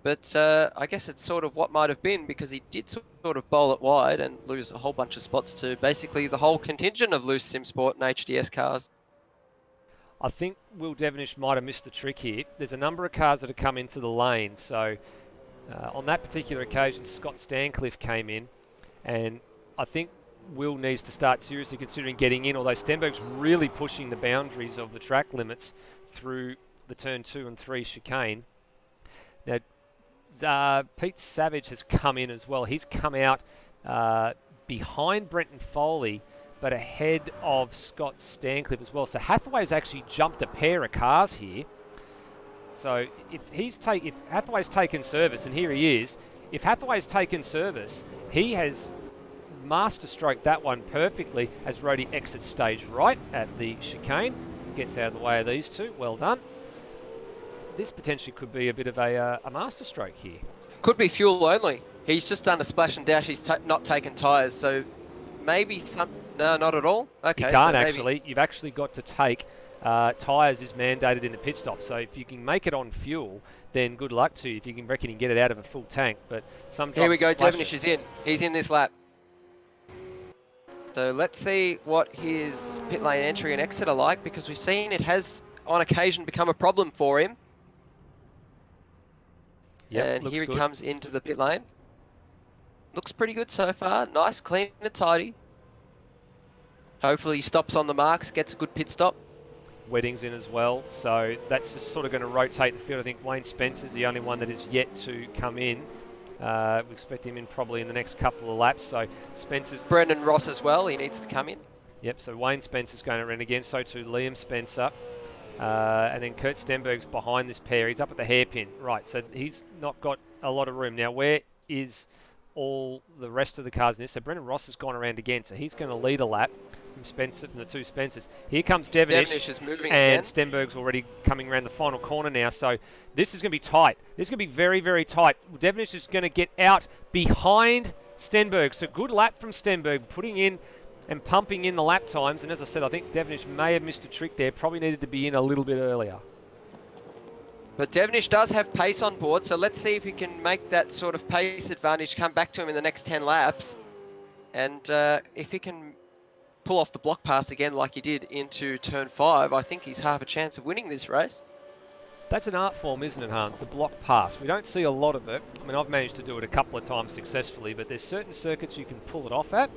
But I guess it's sort of what might have been, because he did sort of bowl it wide and lose a whole bunch of spots to basically the whole contingent of Loose Sim Sport and HDS cars. I think Will Devenish might have missed the trick here. There's a number of cars that have come into the lane. So on that particular occasion, Scott Stancliffe came in, and I think Will needs to start seriously considering getting in, although Stenberg's really pushing the boundaries of the track limits through the turn 2 and 3 chicane. Now, Pete Savage has come in as well. He's come out behind Brenton Foley, but ahead of Scott Stancliffe as well. So Hathaway's actually jumped a pair of cars here. So if Hathaway's taken service, and here he is, if Hathaway's taken service, he has master-stroked that one perfectly as Rhodey exits stage right at the chicane. Gets out of the way of these two. Well done. This potentially could be a bit of a masterstroke here. Could be fuel only. He's just done a splash and dash. He's not taken tyres, so maybe some... No, not at all? Okay. You can't actually. You've actually got to take... tyres is mandated in the pit stop, so if you can make it on fuel, then good luck to you if you can reckon you can get it out of a full tank. But some Here we go, Devenish is in. He's in this lap. So let's see what his pit lane entry and exit are like, because we've seen it has on occasion become a problem for him. Yep, and here he good. comes into the pit lane. Looks pretty good so far. Nice, clean and tidy. Hopefully he stops on the marks, gets a good pit stop. Wedding's in as well, so that's just sort of going to rotate the field. I think Wayne Spencer's the only one that is yet to come in. We expect him in probably in the next couple of laps. So Spencer's... Brendan Ross as well, he needs to come in. Yep, so Wayne Spencer's going around again, so too Liam Spencer. And then Kurt Stenberg's behind this pair. He's up at the hairpin. Right, so he's not got a lot of room. Now, where is all the rest of the cars in this? So Brendan Ross has gone around again, so he's going to lead a lap from the two Spencers. Here comes Devenish. Devenish is moving and again. Stenberg's already coming around the final corner now, so this is going to be tight. This is going to be very, very tight. Devenish is going to get out behind Stenberg. So good lap from Stenberg, putting in and pumping in the lap times. And as I said, I think Devenish may have missed a trick there. Probably needed to be in a little bit earlier. But Devenish does have pace on board, so let's see if he can make that sort of pace advantage come back to him in the next 10 laps. And if he can pull off the block pass again like he did into turn 5, I think he's half a chance of winning this race. That's an art form, isn't it, Hans? The block pass. We don't see a lot of it. I mean, I've managed to do it a couple of times successfully, but there's certain circuits you can pull it off at,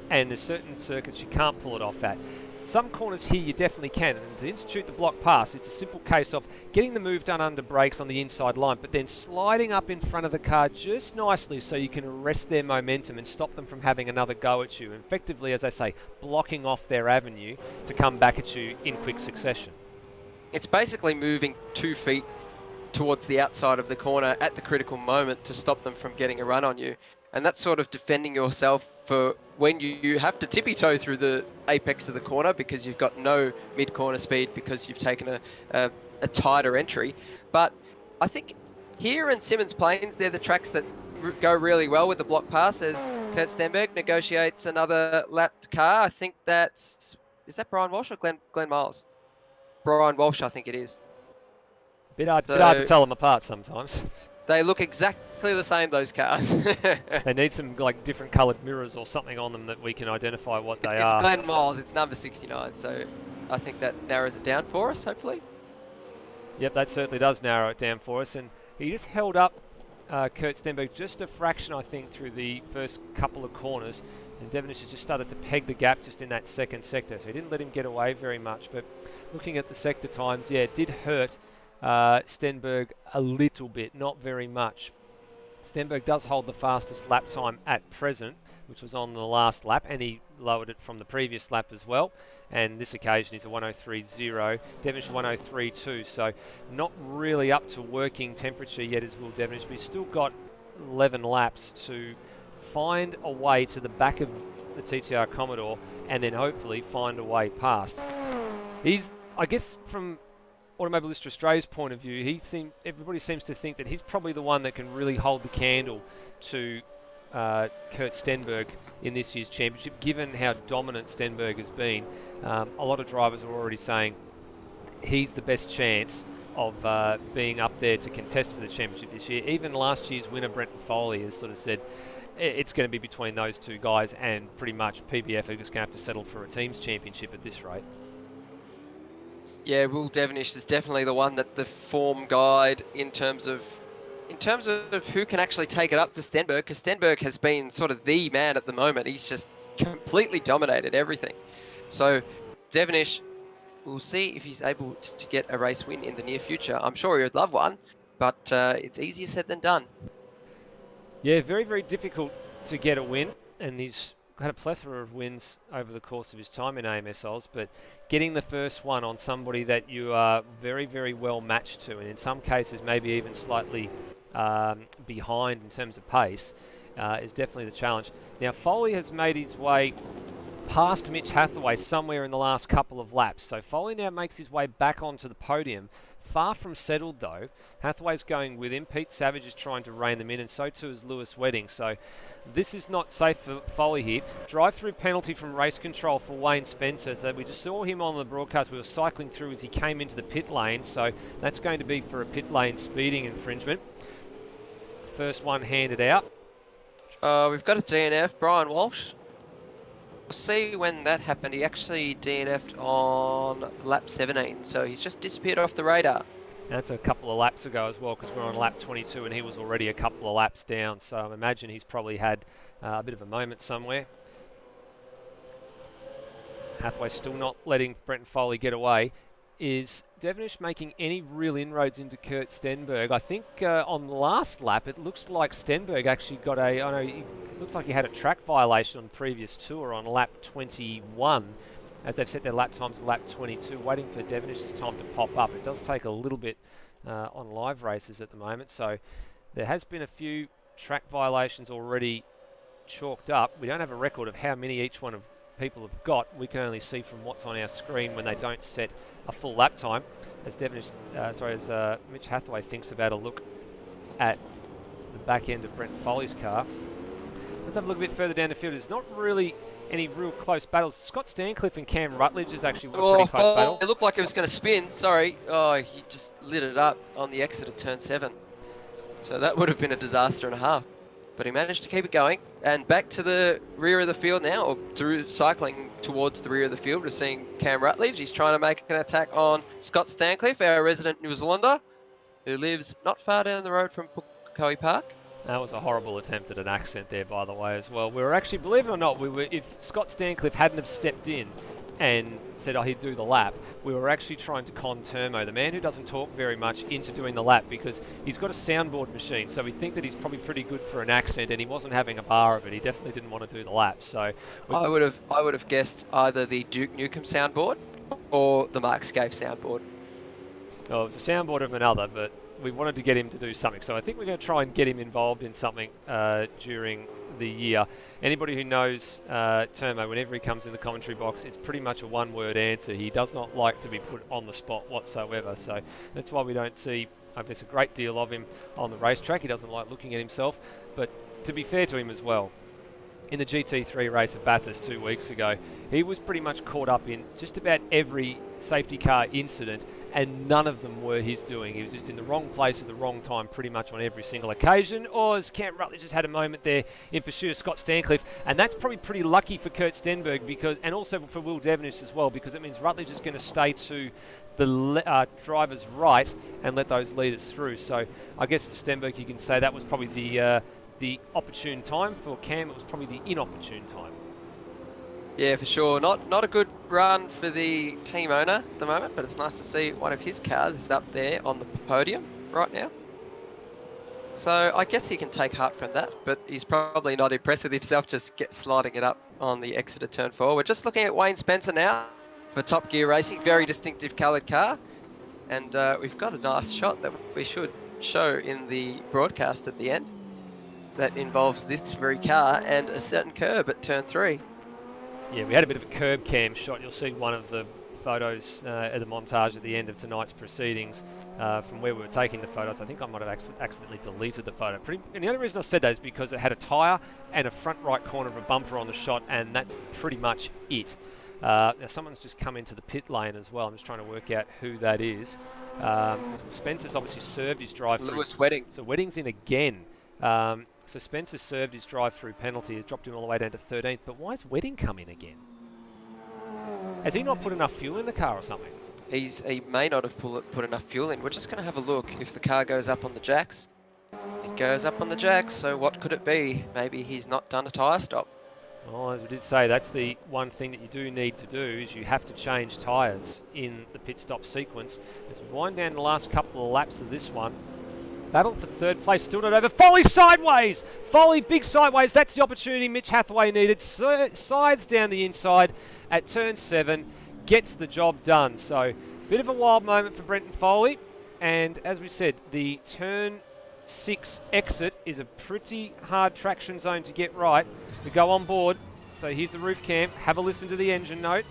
and there's certain circuits you can't pull it off at. Some corners here you definitely can, and to institute the block pass, it's a simple case of getting the move done under brakes on the inside line, but then sliding up in front of the car just nicely so you can arrest their momentum and stop them from having another go at you. Effectively, as I say, blocking off their avenue to come back at you in quick succession. It's basically moving 2 feet towards the outside of the corner at the critical moment to stop them from getting a run on you. And that's sort of defending yourself for when you have to tippy-toe through the apex of the corner because you've got no mid-corner speed because you've taken a tighter entry. But I think here in Simmons Plains, they're the tracks that go really well with the block pass as Kurt Stenberg negotiates another lapped car. I think is that Brian Walsh or Glenn Miles? Brian Walsh, I think it is. Bit hard to tell them apart sometimes. They look exactly the same, those cars. They need some like different coloured mirrors or something on them that we can identify what they are. It's Glenn Miles, it's number 69, so I think that narrows it down for us, hopefully. Yep, that certainly does narrow it down for us. And he just held up Kurt Stenberg just a fraction, I think, through the first couple of corners. And Devenish has just started to peg the gap just in that second sector. So he didn't let him get away very much. But looking at the sector times, yeah, it did hurt Stenberg a little bit, not very much. Stenberg does hold the fastest lap time at present, which was on the last lap, and he lowered it from the previous lap as well. And this occasion he's a 103.0, Devenish 103.2, so not really up to working temperature yet as Will Devenish, but he's still got 11 laps to find a way to the back of the TTR Commodore and then hopefully find a way past. He's, I guess, from Automobilista Australia's point of view, everybody seems to think that he's probably the one that can really hold the candle to Kurt Stenberg in this year's championship, given how dominant Stenberg has been. A lot of drivers are already saying he's the best chance of being up there to contest for the championship this year. Even last year's winner, Brenton Foley, has sort of said it's going to be between those two guys, and pretty much PBF are just going to have to settle for a team's championship at this rate. Yeah, Will Devenish is definitely the one that the form guide in terms of who can actually take it up to Stenberg, because Stenberg has been sort of the man at the moment. He's just completely dominated everything. So Devenish, we'll see if he's able to get a race win in the near future. I'm sure he would love one, but it's easier said than done. Yeah, very, very difficult to get a win, and he's had a plethora of wins over the course of his time in AMSOs, but getting the first one on somebody that you are very, very well matched to, and in some cases maybe even slightly behind in terms of pace, is definitely the challenge. Now, Foley has made his way past Mitch Hathaway somewhere in the last couple of laps, so Foley now makes his way back onto the podium. Far from settled though. Hathaway's going with him. Pete Savage is trying to rein them in, and so too is Lewis Wedding. So this is not safe for Foley here. Drive-through penalty from race control for Wayne Spencer. So we just saw him on the broadcast. We were cycling through as he came into the pit lane. So that's going to be for a pit lane speeding infringement. First one handed out. We've got a DNF, Brian Walsh. We'll see when that happened. He actually DNF'd on lap 17, so he's just disappeared off the radar. That's a couple of laps ago as well, because we're on lap 22 and he was already a couple of laps down, so I imagine he's probably had a bit of a moment somewhere. Hathaway still not letting Brenton Foley get away. Is Devenish making any real inroads into Kurt Stenberg? I think on the last lap it looks like Stenberg actually got looks like he had a track violation on the previous tour on lap 21, as they've set their lap times to lap 22, waiting for Devenish's time to pop up. It does take a little bit on live races at the moment, so there has been a few track violations already chalked up. We don't have a record of how many each one of people have got. We can only see from what's on our screen when they don't set a full lap time, as Mitch Hathaway thinks about a look at the back end of Brenton Foley's car. Let's have a look a bit further down the field. There's not really any real close battles. Scott Stancliffe and Cam Rutledge is actually a pretty close battle. It looked like it was going to spin, sorry. Oh, he just lit it up on the exit of turn 7. So that would have been a disaster and a half. But he managed to keep it going. And back to the rear of the field now, or through cycling towards the rear of the field. We're seeing Cam Rutledge. He's trying to make an attack on Scott Stancliffe, our resident New Zealander, who lives not far down the road from Pukekohe Park. That was a horrible attempt at an accent there, by the way, as well. We were actually, believe it or not, if Scott Stancliffe hadn't have stepped in and said, he'd do the lap, we were actually trying to con Termo, the man who doesn't talk very much, into doing the lap, because he's got a soundboard machine, so we think that he's probably pretty good for an accent, and he wasn't having a bar of it. He definitely didn't want to do the lap. So I would have guessed either the Duke Nukem soundboard or the Mark Scaife soundboard. Oh, it was a soundboard of another, but we wanted to get him to do something. So I think we're going to try and get him involved in something during the year. Anybody who knows Termo, whenever he comes in the commentary box, it's pretty much a one-word answer. He does not like to be put on the spot whatsoever. So that's why we don't see, I guess, a great deal of him on the racetrack. He doesn't like looking at himself. But to be fair to him as well, in the GT3 race at Bathurst 2 weeks ago, he was pretty much caught up in just about every safety car incident, and none of them were his doing. He was just in the wrong place at the wrong time pretty much on every single occasion. Or as Cam Rutledge just had a moment there in pursuit of Scott Stancliffe, and that's probably pretty lucky for Kurt Stenberg, and also for Will Devenish as well, because it means Rutledge is going to stay to the driver's right and let those leaders through. So I guess for Stenberg you can say that was probably the opportune time. For Cam, it was probably the inopportune time. Yeah, for sure. Not a good run for the team owner at the moment, but it's nice to see one of his cars is up there on the podium right now. So I guess he can take heart from that, but he's probably not impressed with himself just sliding it up on the exit of turn 4. We're just looking at Wayne Spencer now for Top Gear Racing. Very distinctive coloured car. And we've got a nice shot that we should show in the broadcast at the end that involves this very car and a certain curb at turn 3. Yeah, we had a bit of a curb cam shot. You'll see one of the photos at the montage at the end of tonight's proceedings from where we were taking the photos. I think I might have accidentally deleted the photo. And the only reason I said that is because it had a tyre and a front right corner of a bumper on the shot, and that's pretty much it. Now someone's just come into the pit lane as well. I'm just trying to work out who that is. Spencer's obviously served his drive-through. Lewis Wedding. So Wedding's in again. So Spencer served his drive-through penalty. It dropped him all the way down to 13th. But why is Wedding come in again? Has he not put enough fuel in the car or something? He may not have put enough fuel in. We're just going to have a look if the car goes up on the jacks. It goes up on the jacks, so what could it be? Maybe he's not done a tyre stop. Oh, as we did say, that's the one thing that you do need to do, is you have to change tyres in the pit stop sequence. As we wind down the last couple of laps of this one, battle for third place, still not over. Foley sideways! Foley big sideways, that's the opportunity Mitch Hathaway needed. Sides down the inside at turn 7, gets the job done. So, bit of a wild moment for Brenton Foley. And as we said, the turn 6 exit is a pretty hard traction zone to get right. We go on board. So here's the roof cam. Have a listen to the engine note.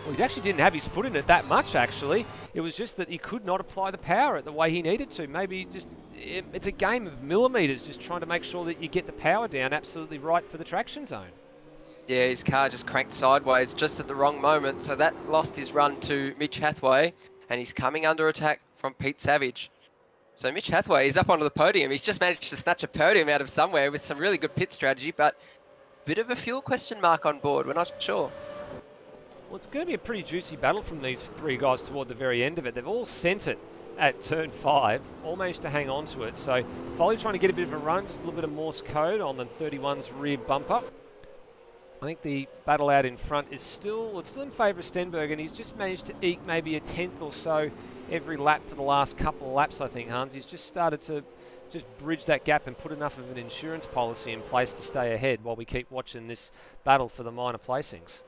Well, he actually didn't have his foot in it that much, actually. It was just that he could not apply the power the way he needed to. Maybe just it's a game of millimetres, just trying to make sure that you get the power down absolutely right for the traction zone. Yeah, his car just cranked sideways just at the wrong moment, so that lost his run to Mitch Hathaway, and he's coming under attack from Pete Savage. So Mitch Hathaway is up onto the podium. He's just managed to snatch a podium out of somewhere with some really good pit strategy, but bit of a fuel question mark on board. We're not sure. Well, it's going to be a pretty juicy battle from these three guys toward the very end of it. They've all sent it at turn 5, all managed to hang on to it. So Foley trying to get a bit of a run, just a little bit of Morse code on the 31's rear bumper. I think the battle out in front is still in favour of Stenberg, and he's just managed to eke maybe a tenth or so every lap for the last couple of laps, I think, Hans. He's just started to just bridge that gap and put enough of an insurance policy in place to stay ahead while we keep watching this battle for the minor placings.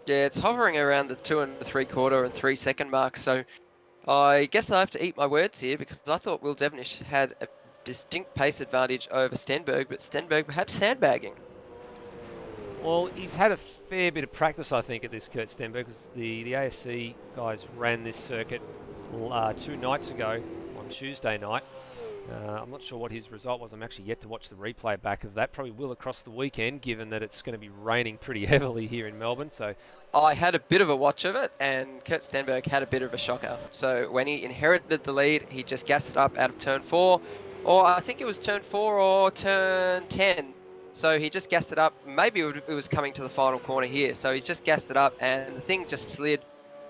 Yeah, it's hovering around the 2 3/4 and 3 second mark, so I guess I have to eat my words here, because I thought Will Devenish had a distinct pace advantage over Stenberg, but Stenberg perhaps sandbagging. Well, he's had a fair bit of practice, I think, at this, Kurt Stenberg, because the ASC guys ran this circuit 2 nights ago on Tuesday night. I'm not sure what his result was. I'm actually yet to watch the replay back of that. Probably will across the weekend, given that it's going to be raining pretty heavily here in Melbourne. So I had a bit of a watch of it, and Kurt Stenberg had a bit of a shocker. So when he inherited the lead, he just gassed it up out of turn 4, or I think it was turn 4 or turn 10. So he just gassed it up. Maybe it was coming to the final corner here. So he's just gassed it up, and the thing just slid,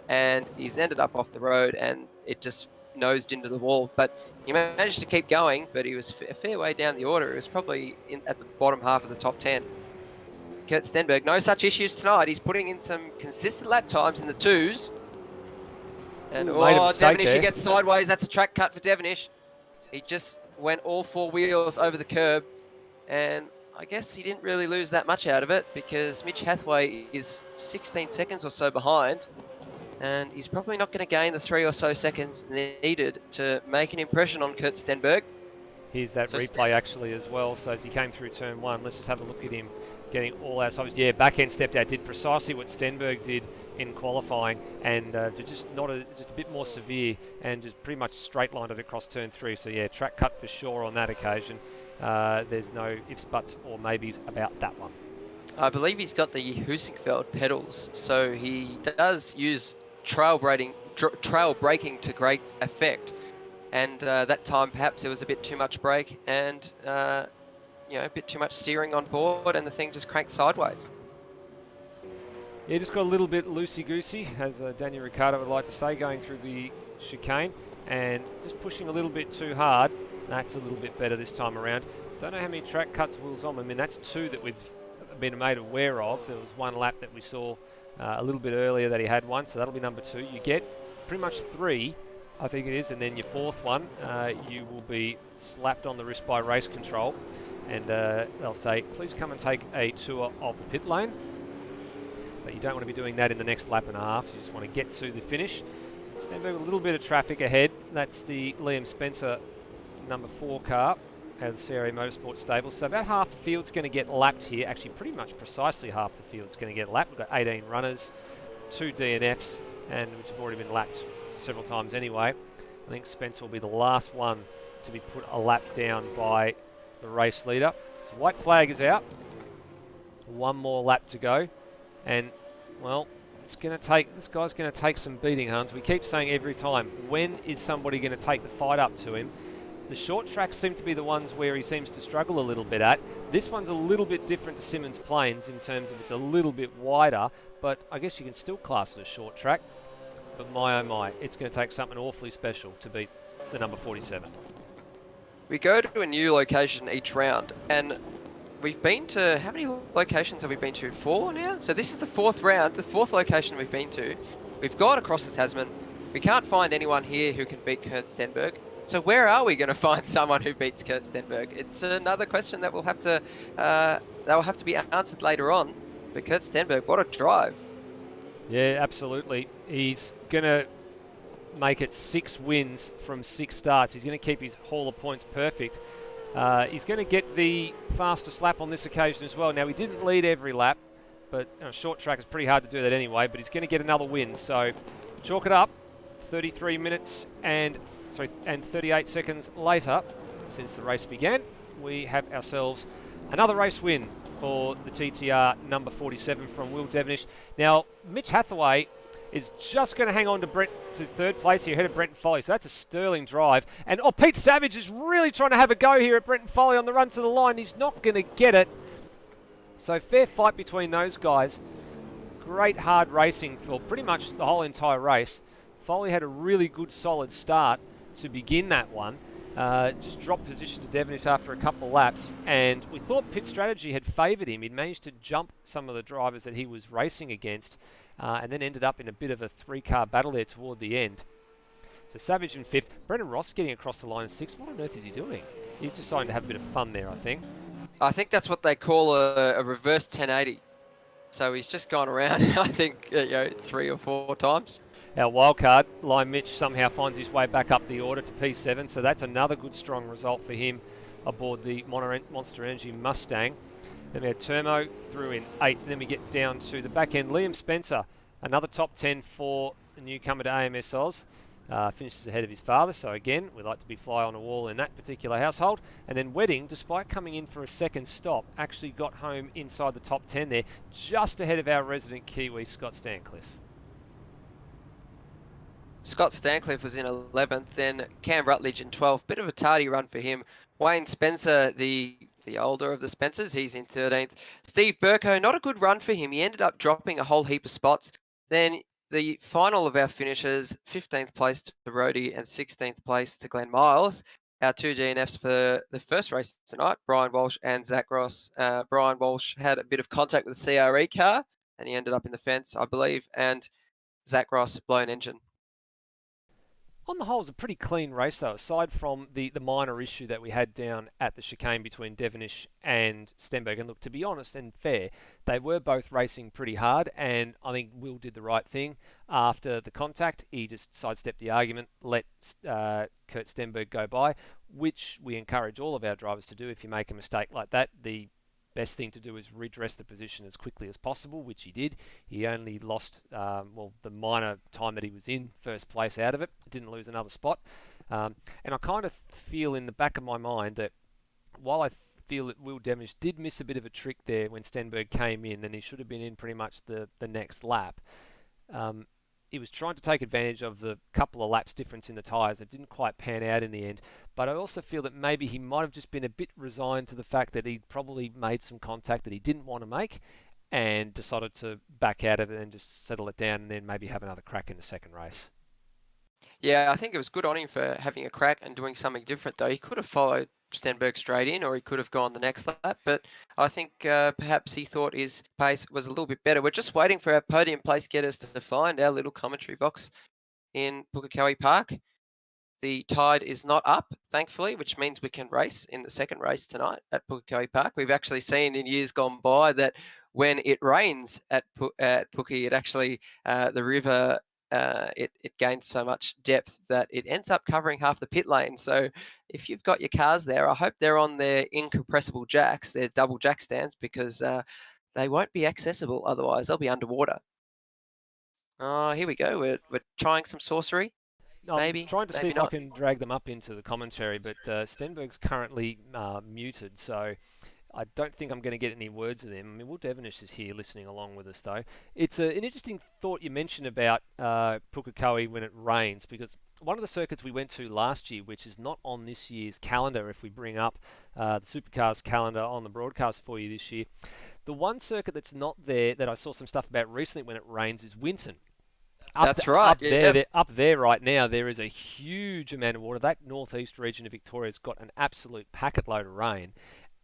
and he's ended up off the road, and it just nosed into the wall. But he managed to keep going, but he was a fair way down the order. He was probably at the bottom half of the top 10. Kurt Stenberg, no such issues tonight. He's putting in some consistent lap times in the 2s. And Devenish, he gets sideways. That's a track cut for Devenish. He just went all 4 wheels over the curb, and I guess he didn't really lose that much out of it, because Mitch Hathaway is 16 seconds or so behind, and he's probably not going to gain the 3 or so seconds needed to make an impression on Kurt Stenberg. Here's that replay actually as well. So as he came through turn 1, let's just have a look at him getting all out. So yeah, back end stepped out, did precisely what Stenberg did in qualifying, and just a bit more severe, and just pretty much straight lined it across turn 3. So yeah, track cut for sure on that occasion. There's no ifs, buts, or maybes about that one. I believe he's got the Husingfeld pedals, so he does use trail braking to great effect. And that time, perhaps there was a bit too much brake and a bit too much steering on board, and the thing just cranked sideways. Yeah, just got a little bit loosey-goosey, as Daniel Ricciardo would like to say, going through the chicane, and just pushing a little bit too hard. That's a little bit better this time around. Don't know how many track cuts Will's on. I mean, that's 2 that we've been made aware of. There was 1 lap that we saw a little bit earlier that he had one, so that'll be number 2. You get pretty much 3, I think it is, and then your 4th one, you will be slapped on the wrist by race control, and they'll say, please come and take a tour of the pit lane. But you don't want to be doing that in the next lap and a half. You just want to get to the finish. Stenberg with a little bit of traffic ahead. That's the Liam Spencer number 4 car, out of the CRA Motorsport stable. So about half the field's going to get lapped here. Actually, pretty much precisely half the field's going to get lapped. We've got 18 runners, 2 DNFs, and which have already been lapped several times anyway. I think Spencer will be the last one to be put a lap down by the race leader. So white flag is out. One more lap to go, and well, it's going to take, this guy's going to take some beating, Hans. We keep saying every time, when is somebody going to take the fight up to him? The short tracks seem to be the ones where he seems to struggle a little bit at. This one's a little bit different to Simmons Plains in terms of it's a little bit wider, but I guess you can still class it as short track. But my oh my, it's going to take something awfully special to beat the number 47. We go to a new location each round, and we've been to, how many locations have we been to? 4 now? So this is the 4th round, the 4th location we've been to. We've gone across the Tasman. We can't find anyone here who can beat Kurt Stenberg. So where are we going to find someone who beats Kurt Stenberg? It's another question that will have to be answered later on. But Kurt Stenberg, what a drive! Yeah, absolutely. He's going to make it 6 wins from 6 starts. He's going to keep his haul of points perfect. He's going to get the fastest lap on this occasion as well. Now, he didn't lead every lap, but short track is pretty hard to do that anyway, but he's going to get another win. So chalk it up. 33 minutes and 38 seconds later, since the race began, we have ourselves another race win for the TTR number 47 from Will Devonish. Now, Mitch Hathaway is just going to hang on to 3rd place here, ahead of Brenton Foley. So that's a sterling drive. And Pete Savage is really trying to have a go here at Brenton Foley on the run to the line. He's not going to get it. So fair fight between those guys. Great hard racing for pretty much the whole entire race. Foley had a really good solid start to begin that one. Just dropped position to Devonish after a couple of laps, and we thought pit strategy had favoured him. He'd managed to jump some of the drivers that he was racing against, and then ended up in a bit of a 3-car battle there toward the end. So Savage in 5th. Brendan Ross getting across the line in 6th. What on earth is he doing? He's deciding to have a bit of fun there, I think. I think that's what they call a reverse 1080. So he's just gone around, I think, 3 or 4 times. Our wildcard, Lime Mitch, somehow finds his way back up the order to P7, so that's another good strong result for him aboard the Monster Energy Mustang. Then we had Termo through in 8th, then we get down to the back end. Liam Spencer, another top 10 for the newcomer to AMS Oz, finishes ahead of his father, so again, we like to be fly on a wall in that particular household. And then Wedding, despite coming in for a second stop, actually got home inside the top 10 there, just ahead of our resident Kiwi, Scott Stancliffe. Scott Stancliffe was in 11th, then Cam Rutledge in 12th. Bit of a tardy run for him. Wayne Spencer, the older of the Spencers, he's in 13th. Steve Burko, not a good run for him. He ended up dropping a whole heap of spots. Then the final of our finishers, 15th place to Rhodey and 16th place to Glenn Miles. Our 2 DNFs for the first race tonight, Brian Walsh and Zach Ross. Brian Walsh had a bit of contact with the CRE car, and he ended up in the fence, I believe, and Zach Ross, blown engine. On the whole, it was a pretty clean race, though, aside from the minor issue that we had down at the chicane between Devonish and Stenberg. And look, to be honest and fair, they were both racing pretty hard, and I think Will did the right thing. After the contact, he just sidestepped the argument, let Kurt Stenberg go by, which we encourage all of our drivers to do. If you make a mistake like that, the best thing to do is redress the position as quickly as possible, which he did. He only lost, the minor time that he was in first place out of it. Didn't lose another spot. And I kind of feel in the back of my mind that while I feel that Will Devonish did miss a bit of a trick there when Stenberg came in, and he should have been in pretty much the next lap, he was trying to take advantage of the couple of laps difference in the tyres. It didn't quite pan out in the end. But I also feel that maybe he might have just been a bit resigned to the fact that he'd probably made some contact that he didn't want to make and decided to back out of it and just settle it down and then maybe have another crack in the second race. Yeah, I think it was good on him for having a crack and doing something different, though. He could have followed Stenberg straight in, or he could have gone the next lap, but I think perhaps he thought his pace was a little bit better. We're just waiting for our podium place getters to find our little commentary box in Pukekohe Park. The tide is not up, thankfully, which means we can race in the second race tonight at Pukekohe Park. We've actually seen in years gone by that when it rains at Puke, it actually, the river it gains so much depth that it ends up covering half the pit lane. So if you've got your cars there, I hope they're on their incompressible jacks, their double jack stands, because they won't be accessible otherwise. They'll be underwater. Oh, here we go. We're trying some sorcery. I'm Maybe, trying to see maybe if I not. can drag them up into the commentary, but Stenberg's currently muted, so I don't think I'm going to get any words of them. I mean, Will Devonish is here listening along with us, though. It's an interesting thought you mentioned about Pukekohe when it rains, because one of the circuits we went to last year, which is not on this year's calendar, if we bring up the Supercars calendar on the broadcast for you this year, the one circuit that's not there that I saw some stuff about recently when it rains is Winton. That's right. Yeah. Up there right now, there is a huge amount of water. That northeast region of Victoria's got an absolute packet load of rain,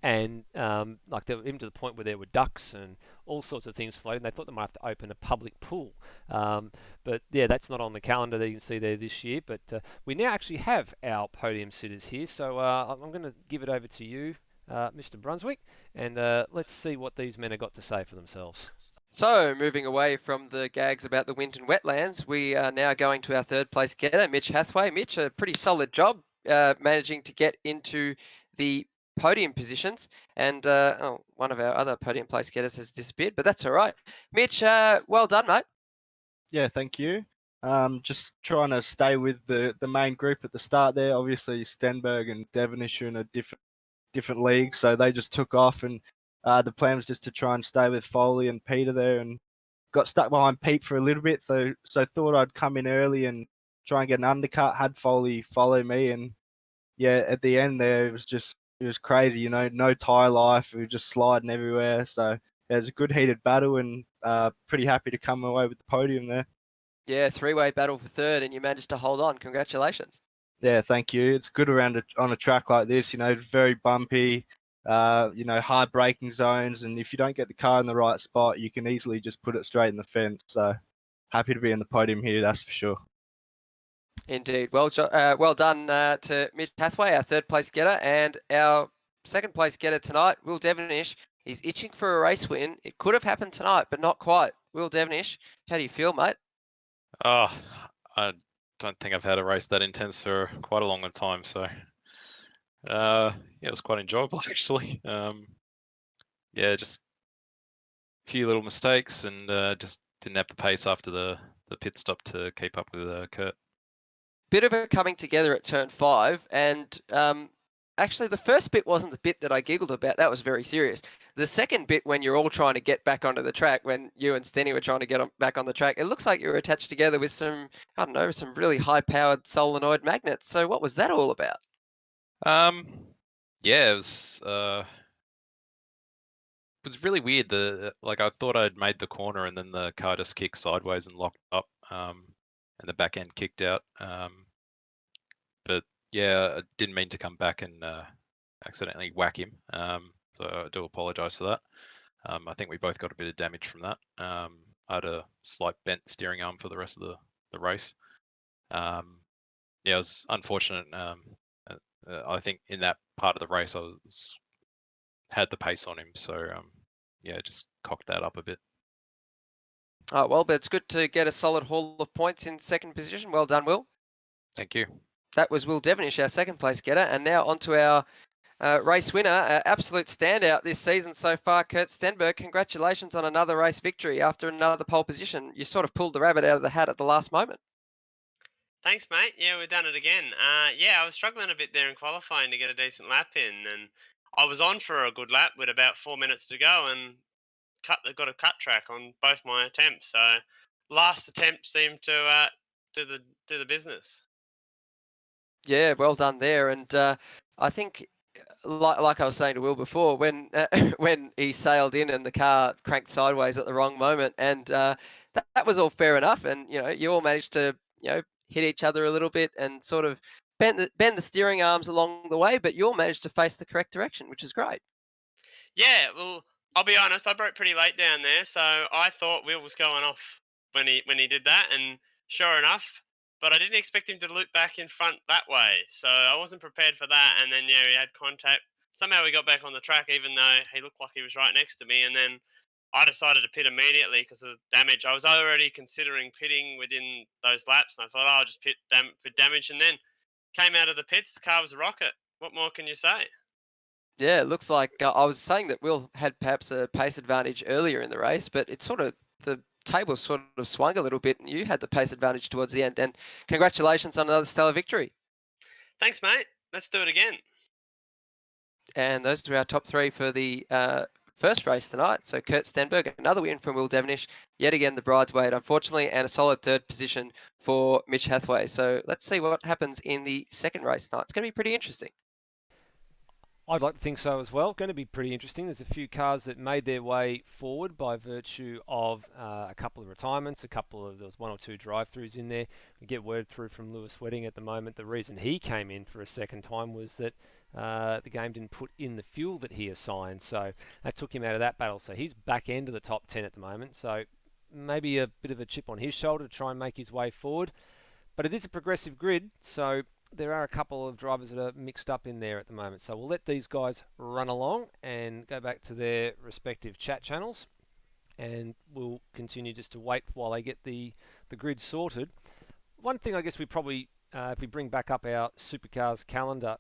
and like they were even to the point where there were ducks and all sorts of things floating. They thought they might have to open a public pool, but yeah, that's not on the calendar that you can see there this year. But we now actually have our podium sitters here, so I'm going to give it over to you, Mr. Brunswick, and let's see what these men have got to say for themselves. So, moving away from the gags about the Winton wetlands, we are now going to our third place getter, Mitch Hathaway. Mitch, a pretty solid job managing to get into the podium positions. And one of our other podium place getters has disappeared, but that's all right. Mitch, well done, mate. Yeah, thank you. Just trying to stay with the main group at the start there. Obviously, Stenberg and Devonish are in a different league, so they just took off, and the plan was just to try and stay with Foley and Peter there, and got stuck behind Pete for a little bit, so thought I'd come in early and try and get an undercut. Had Foley follow me, and yeah, at the end there, it was crazy, you know, no tyre life. We were just sliding everywhere, so yeah, it was a good heated battle, and pretty happy to come away with the podium there. Yeah, three-way battle for third, and you managed to hold on. Congratulations. Yeah, thank you. It's good on a track like this, you know, very bumpy, you know, hard braking zones, and if you don't get the car in the right spot, you can easily just put it straight in the fence. So happy to be in the podium here, that's for sure. Indeed. Well done to Mitch Hathaway, our third place getter, and our second place getter tonight, Will Devonish. He's itching for a race win. It could have happened tonight, but not quite. Will Devonish, how do you feel, mate? Oh, I don't think I've had a race that intense for quite a long time. So, yeah, it was quite enjoyable actually. Yeah, just a few little mistakes, and just didn't have the pace after the pit stop to keep up with Kurt. Bit of a coming together at turn 5, and actually the first bit wasn't the bit that I giggled about. That was very serious. The second bit, when you're all trying to get back onto the track, when you and Stenny were trying to get back on the track, it looks like you were attached together with some, I don't know, some really high-powered solenoid magnets. So what was that all about? Yeah, it was really weird. Like I thought I'd made the corner, and then the car just kicked sideways and locked up, and the back end kicked out. But yeah, I didn't mean to come back and accidentally whack him. So I do apologise for that. I think we both got a bit of damage from that. I had a slight bent steering arm for the rest of the race. Yeah, it was unfortunate. I think in that part of the race, I had the pace on him. So yeah, just cocked that up a bit. Oh, well, but it's good to get a solid haul of points in second position. Well done, Will. Thank you. That was Will Devonish, our second place getter. And now on to our race winner, absolute standout this season so far, Kurt Stenberg. Congratulations on another race victory after another pole position. You sort of pulled the rabbit out of the hat at the last moment. Thanks, mate. Yeah, we've done it again. Yeah, I was struggling a bit there in qualifying to get a decent lap in, and I was on for a good lap with about 4 minutes to go, and got a cut track on both my attempts. So last attempt seemed to do the business. Yeah, well done there. And I think, like I was saying to Will before, when when he sailed in and the car cranked sideways at the wrong moment, and that was all fair enough. And you all managed to hit each other a little bit and sort of bend the steering arms along the way, but you all managed to face the correct direction, which is great. Yeah, well, I'll be honest, I broke pretty late down there, so I thought Will was going off when he did that, and sure enough, but I didn't expect him to loop back in front that way, so I wasn't prepared for that. And then yeah, we had contact. Somehow we got back on the track, even though he looked like he was right next to me, and then I decided to pit immediately because of damage. I was already considering pitting within those laps, and I thought, oh, I'll just pit for damage, and then came out of the pits. The car was a rocket. What more can you say? Yeah, it looks like I was saying that Will had perhaps a pace advantage earlier in the race, but it's sort of the table sort of swung a little bit, and you had the pace advantage towards the end. And congratulations on another stellar victory. Thanks, mate. Let's do it again. And those are our top three for the first race tonight. So Kurt Stenberg, another win from Will Devenish, yet again the bridesmaid, unfortunately, and a solid third position for Mitch Hathaway. So let's see what happens in the second race tonight. It's going to be pretty interesting. I'd like to think so as well. Going to be pretty interesting. There's a few cars that made their way forward by virtue of a couple of retirements, there was one or two drive-throughs in there. We get word through from Lewis Wedding at the moment. The reason he came in for a second time was that the game didn't put in the fuel that he assigned, so that took him out of that battle. So he's back end of the top 10 at the moment. So maybe a bit of a chip on his shoulder to try and make his way forward. But it is a progressive grid, so there are a couple of drivers that are mixed up in there at the moment. So we'll let these guys run along and go back to their respective chat channels, and we'll continue just to wait while they get the grid sorted. One thing I guess we probably, if we bring back up our Supercars calendar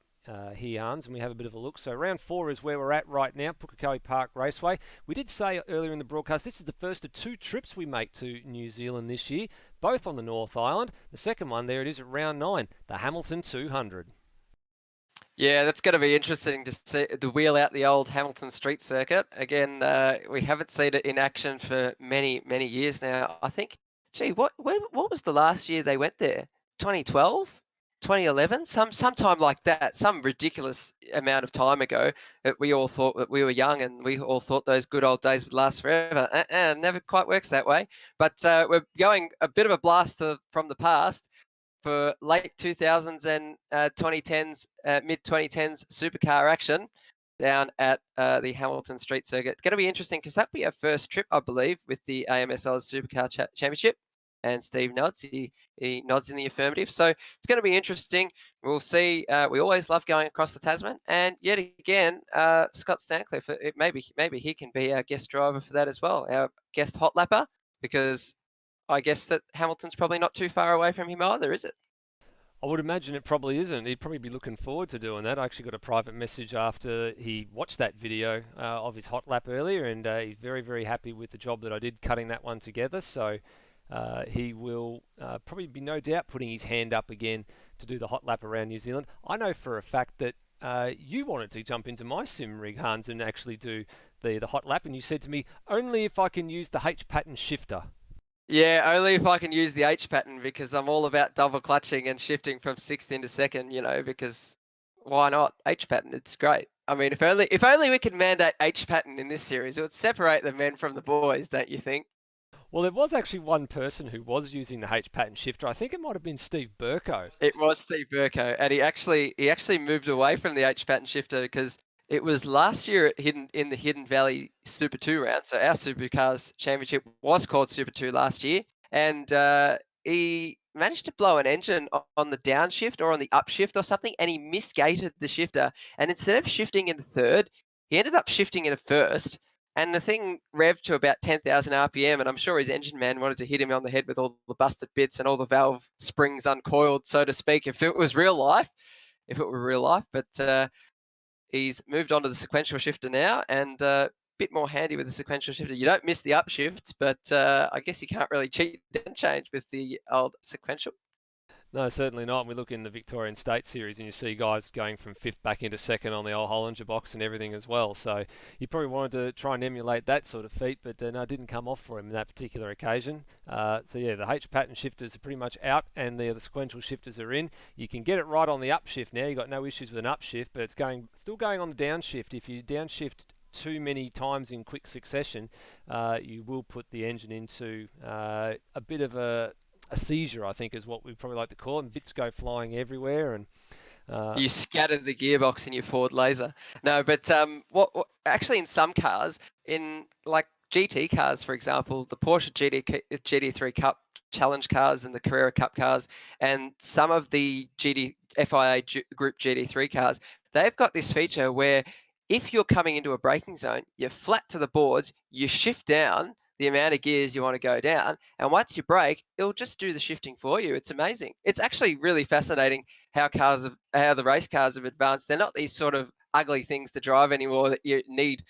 here, Hans, and we have a bit of a look. So round 4 is where we're at right now, Pukekohe Park Raceway. We did say earlier in the broadcast, this is the first of 2 trips we make to New Zealand this year, both on the North Island. The second one, there it is at round 9, the Hamilton 200. Yeah, that's going to be interesting to see, to wheel out the old Hamilton Street Circuit. Again, we haven't seen it in action for many, many years now. I think, gee, what was the last year they went there? 2012? 2011, sometime like that, some ridiculous amount of time ago. That we all thought that we were young, and we all thought those good old days would last forever. Never quite works that way. But we're going a bit of a blast from the past for late 2000s and 2010s, mid 2010s supercar action down at the Hamilton Street Circuit. It's going to be interesting because that'll be our first trip, I believe, with the AMS Oz Supercar Championship. And Steve nods. He nods in the affirmative. So it's going to be interesting. We'll see. We always love going across the Tasman. And yet again, Scott Stancliffe, maybe he can be our guest driver for that as well, our guest hot lapper, because I guess that Hamilton's probably not too far away from him either, is it? I would imagine it probably isn't. He'd probably be looking forward to doing that. I actually got a private message after he watched that video of his hot lap earlier, and he's very, very happy with the job that I did cutting that one together. So he will probably be no doubt putting his hand up again to do the hot lap around New Zealand. I know for a fact that you wanted to jump into my sim rig, Hans, and actually do the hot lap, and you said to me, only if I can use the H pattern shifter. Yeah, only if I can use the H pattern, because I'm all about double clutching and shifting from 6th into 2nd, because why not? H pattern, it's great. I mean, if only we could mandate H pattern in this series, it would separate the men from the boys, don't you think? Well, there was actually one person who was using the H pattern shifter. I think it might have been Steve Burko. It was Steve Burko, and he actually moved away from the H pattern shifter because it was last year in the Hidden Valley Super 2 round. So our Supercars Championship was called Super 2 last year, and he managed to blow an engine on the downshift or on the upshift or something, and he misgated the shifter. And instead of shifting in the 3rd, he ended up shifting in a 1st. And the thing revved to about 10,000 RPM, and I'm sure his engine man wanted to hit him on the head with all the busted bits and all the valve springs uncoiled, so to speak, if it were real life. But he's moved on to the sequential shifter now, and a bit more handy with the sequential shifter. You don't miss the upshifts, but I guess you can't really cheat the down change with the old sequential. No, certainly not. And we look in the Victorian State Series and you see guys going from 5th back into 2nd on the old Hollinger box and everything as well. So you probably wanted to try and emulate that sort of feat, but no, it didn't come off for him in that particular occasion. So yeah, the H pattern shifters are pretty much out, and the sequential shifters are in. You can get it right on the upshift now. You've got no issues with an upshift, but it's still going on the downshift. If you downshift too many times in quick succession, you will put the engine into a bit of a seizure, I think, is what we probably like to call it, and bits go flying everywhere, and you scatter the gearbox in your Ford Laser. No, but what actually in some cars, in like GT cars, for example, the Porsche GT3 Cup Challenge cars and the Carrera Cup cars, and some of the FIA Group GT3 cars, they've got this feature where if you're coming into a braking zone, you're flat to the boards, you shift down the amount of gears you want to go down, and once you brake, it'll just do the shifting for you. It's amazing. It's actually really fascinating how the race cars have advanced. They're not these sort of ugly things to drive anymore that you need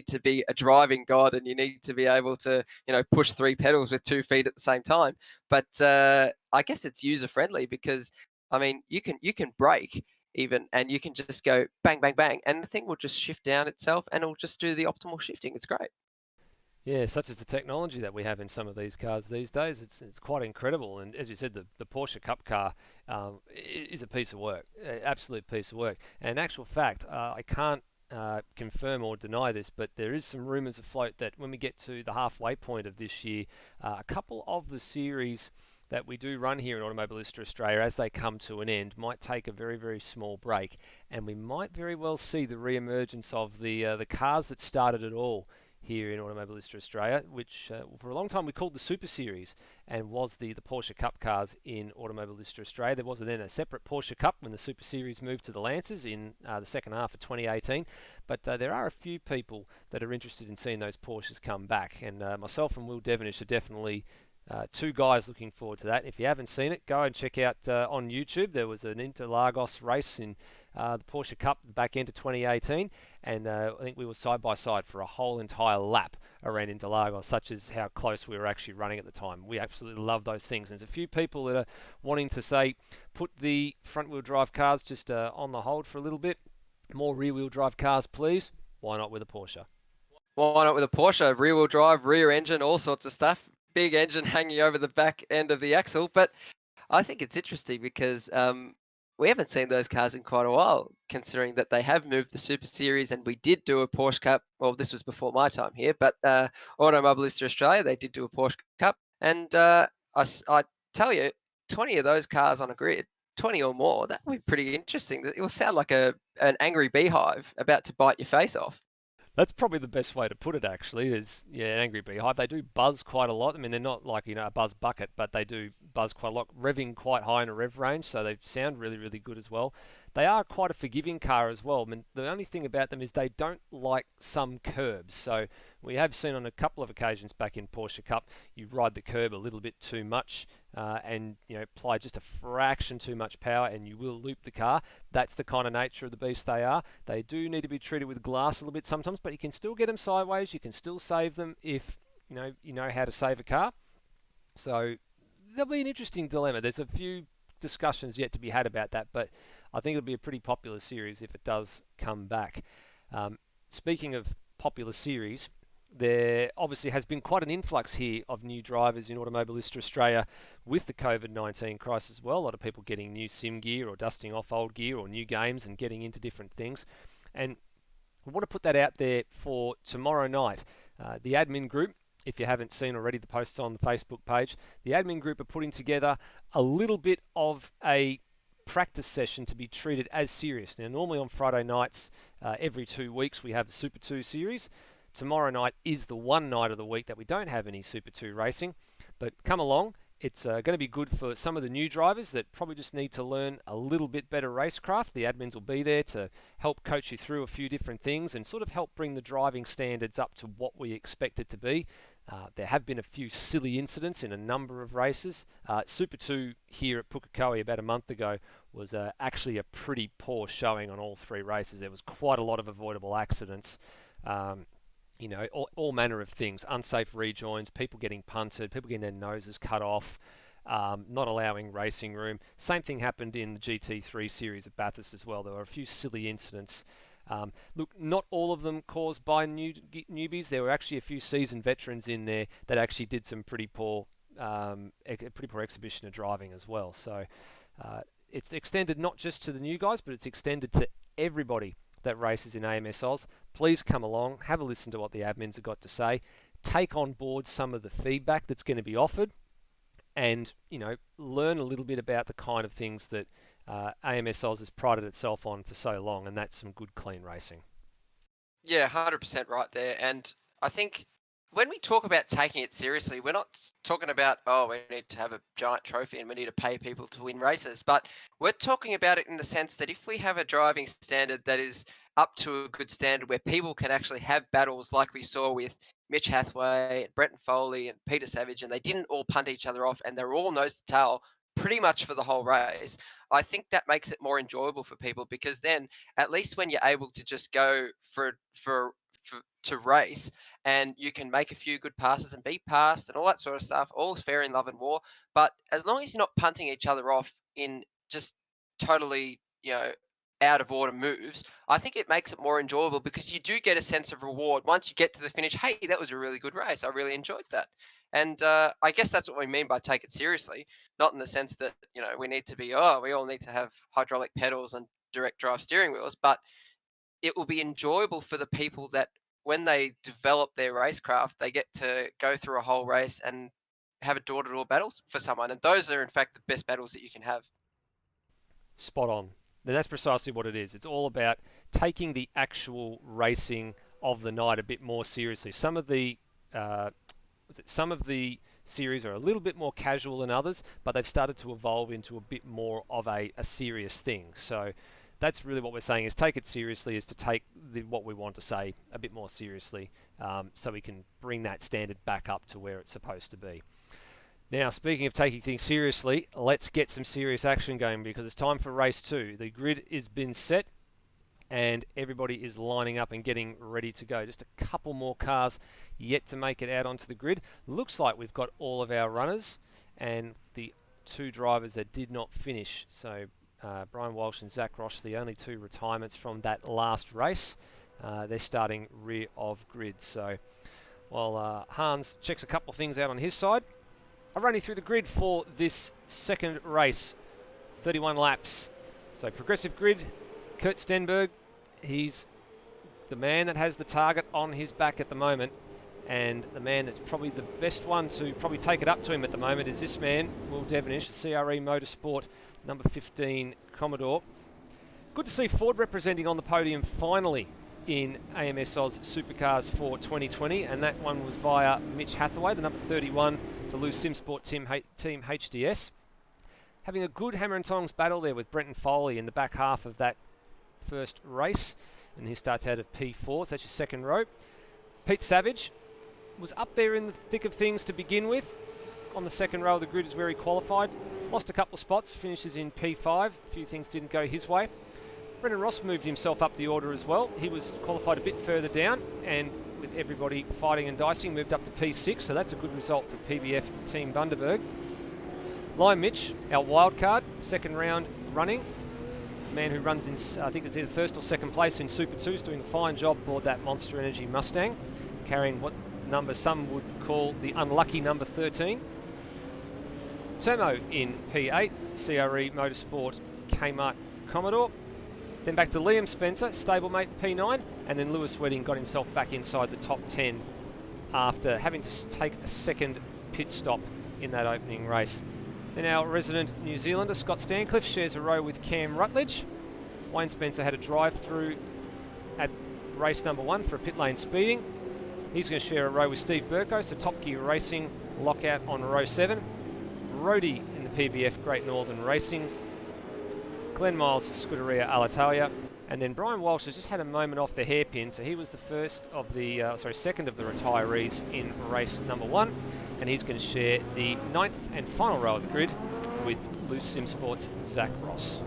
to be a driving god, and you need to be able to push 3 pedals with 2 feet at the same time. But I guess it's user friendly, because I mean you can brake even, and you can just go bang bang bang, and the thing will just shift down itself, and it'll just do the optimal shifting. It's great. Yeah, such as the technology that we have in some of these cars these days, it's quite incredible. And as you said, the Porsche Cup car is a piece of work, absolute piece of work. And in actual fact, I can't confirm or deny this, but there is some rumours afloat that when we get to the halfway point of this year, a couple of the series that we do run here in Automobilista Australia, as they come to an end, might take a very, very small break, and we might very well see the re-emergence of the cars that started it all here in Automobilista Australia, which for a long time we called the Super Series, and was the Porsche Cup cars in Automobilista Australia. There was then a separate Porsche Cup when the Super Series moved to the Lancers in the second half of 2018, but there are a few people that are interested in seeing those Porsches come back, and myself and Will Devonish are definitely two guys looking forward to that. If you haven't seen it, go and check out on YouTube. There was an Interlagos race in the Porsche Cup back end of 2018, and I think we were side by side for a whole entire lap around Interlagos, such as how close we were actually running at the time. We absolutely love those things. And there's a few people that are wanting to say, put the front wheel drive cars just on the hold for a little bit. More rear wheel drive cars, please. Why not with a Porsche? Why not with a Porsche? Rear wheel drive, rear engine, all sorts of stuff. Big engine hanging over the back end of the axle. But I think it's interesting because we haven't seen those cars in quite a while, considering that they have moved the Super Series, and we did do a Porsche Cup. Well, this was before my time here, but Automobilista Australia, they did do a Porsche Cup. And I tell you, 20 of those cars on a grid, 20 or more, that would be pretty interesting. It will sound like an angry beehive about to bite your face off. That's probably the best way to put it, actually, is, yeah, an angry beehive. They do buzz quite a lot. I mean, they're not like, a buzz bucket, but they do buzz quite a lot, revving quite high in a rev range, so they sound really, really good as well. They are quite a forgiving car as well. I mean, the only thing about them is they don't like some curbs. So we have seen on a couple of occasions back in Porsche Cup, you ride the curb a little bit too much, and apply just a fraction too much power, and you will loop the car. That's the kind of nature of the beast they are. They do need to be treated with glass a little bit sometimes, but you can still get them sideways. You can still save them if you know how to save a car. So there'll be an interesting dilemma. There's a few discussions yet to be had about that, but I think it'll be a pretty popular series if it does come back. Speaking of popular series, there obviously has been quite an influx here of new drivers in Automobilista Australia with the COVID-19 crisis as well. A lot of people getting new sim gear or dusting off old gear or new games and getting into different things. And I want to put that out there for tomorrow night. The admin group, if you haven't seen already the posts on the Facebook page, the admin group are putting together a little bit of a practice session to be treated as serious. Now, normally on Friday nights, every 2 weeks, we have the Super 2 series. Tomorrow night is the one night of the week that we don't have any Super 2 racing, but come along. It's going to be good for some of the new drivers that probably just need to learn a little bit better racecraft. The admins will be there to help coach you through a few different things and sort of help bring the driving standards up to what we expect it to be. There have been a few silly incidents in a number of races. Super 2 here at Pukekohe about a month ago was actually a pretty poor showing on all 3 races. There was quite a lot of avoidable accidents. All manner of things, unsafe rejoins, people getting punted, people getting their noses cut off, not allowing racing room. Same thing happened in the GT3 series at Bathurst as well. There were a few silly incidents. Look, not all of them caused by newbies. There were actually a few seasoned veterans in there that actually did some pretty poor exhibition of driving as well. So it's extended not just to the new guys, but it's extended to everybody that races in AMS Oz. Please come along, have a listen to what the admins have got to say, take on board some of the feedback that's going to be offered, and learn a little bit about the kind of things that AMS Oz has prided itself on for so long, and that's some good clean racing. Yeah, 100% right there. And I think when we talk about taking it seriously, we're not talking about, we need to have a giant trophy and we need to pay people to win races. But we're talking about it in the sense that if we have a driving standard that is up to a good standard where people can actually have battles like we saw with Mitch Hathaway and Brenton Foley and Peter Savage, and they didn't all punt each other off, and they're all nose to tail pretty much for the whole race. I think that makes it more enjoyable for people, because then at least when you're able to just go to race, and you can make a few good passes and be passed and all that sort of stuff, all's fair in love and war. But as long as you're not punting each other off in just totally, out of order moves, I think it makes it more enjoyable, because you do get a sense of reward once you get to the finish. Hey, that was a really good race. I really enjoyed that. And I guess that's what we mean by take it seriously, not in the sense that, we need to be, we all need to have hydraulic pedals and direct drive steering wheels, but it will be enjoyable for the people that when they develop their racecraft, they get to go through a whole race and have a door-to-door battle for someone. And those are, in fact, the best battles that you can have. Spot on. Then that's precisely what it is. It's all about taking the actual racing of the night a bit more seriously. Some of the series are a little bit more casual than others, but they've started to evolve into a bit more of a serious thing. So that's really what we're saying, is take it seriously, is to take what we want to say a bit more seriously, so we can bring that standard back up to where it's supposed to be. Now, speaking of taking things seriously, let's get some serious action going, because it's time for race 2. The grid has been set and everybody is lining up and getting ready to go. Just a couple more cars yet to make it out onto the grid. Looks like we've got all of our runners and the 2 drivers that did not finish. So Brian Walsh and Zach Ross, the only 2 retirements from that last race. They're starting rear of grid. So while Hans checks a couple of things out on his side, I'll run you through the grid for this second race, 31 laps. So progressive grid, Kurt Stenberg, he's the man that has the target on his back at the moment, and the man that's probably the best one to probably take it up to him at the moment is this man, Will Devenish, CRE Motorsport, number 15 Commodore. Good to see Ford representing on the podium finally in AMS Oz Supercars for 2020, and that one was via Mitch Hathaway, the number 31 for Lou Simsport Team HDS. Having a good hammer and tongs battle there with Brenton Foley in the back half of that first race, and he starts out of P4, so that's your second row. Pete Savage was up there in the thick of things to begin with. On the second row of the grid is where he qualified. Lost a couple of spots, finishes in P5. A few things didn't go his way. Brendan Ross moved himself up the order as well. He was qualified a bit further down, and with everybody fighting and dicing, moved up to P6, so that's a good result for PBF Team Bundaberg. Lime Mitch, our wild card, second round running. Man who runs in, I think it's either first or second place in Super 2, is doing a fine job aboard that Monster Energy Mustang, carrying what number some would call the unlucky number 13. Termo in P8, CRE Motorsport Kmart Commodore. Then back to Liam Spencer, stablemate P9, and then Lewis Wedding got himself back inside the top 10 after having to take a second pit stop in that opening race. Then our resident New Zealander, Scott Stancliffe, shares a row with Cam Rutledge. Wayne Spencer had a drive-through at race number 1 for a pit lane speeding. He's going to share a row with Steve Burko, so Top Gear Racing lockout on row 7. Rhodey in the PBF Great Northern Racing. Glenn Miles for Scuderia Alitalia, and then Brian Walsh has just had a moment off the hairpin, so he was the second of the retirees in race number 1, and he's going to share the 9th and final row of the grid with Loose Sim Sports' Zach Ross.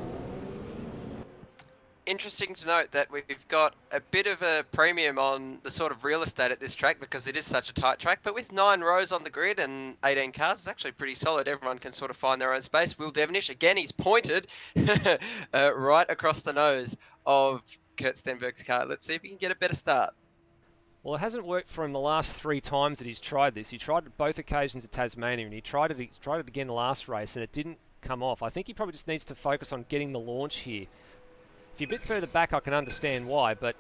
Interesting to note that we've got a bit of a premium on the sort of real estate at this track because it is such a tight track, but with 9 rows on the grid and 18 cars, it's actually pretty solid. Everyone can sort of find their own space. Will Devenish, again, he's pointed right across the nose of Kurt Stenberg's car. Let's see if he can get a better start. Well, it hasn't worked for him the last 3 times that he's tried this. He tried it both occasions at Tasmania, and he tried it again the last race, and it didn't come off. I think he probably just needs to focus on getting the launch here. If you're a bit further back, I can understand why, but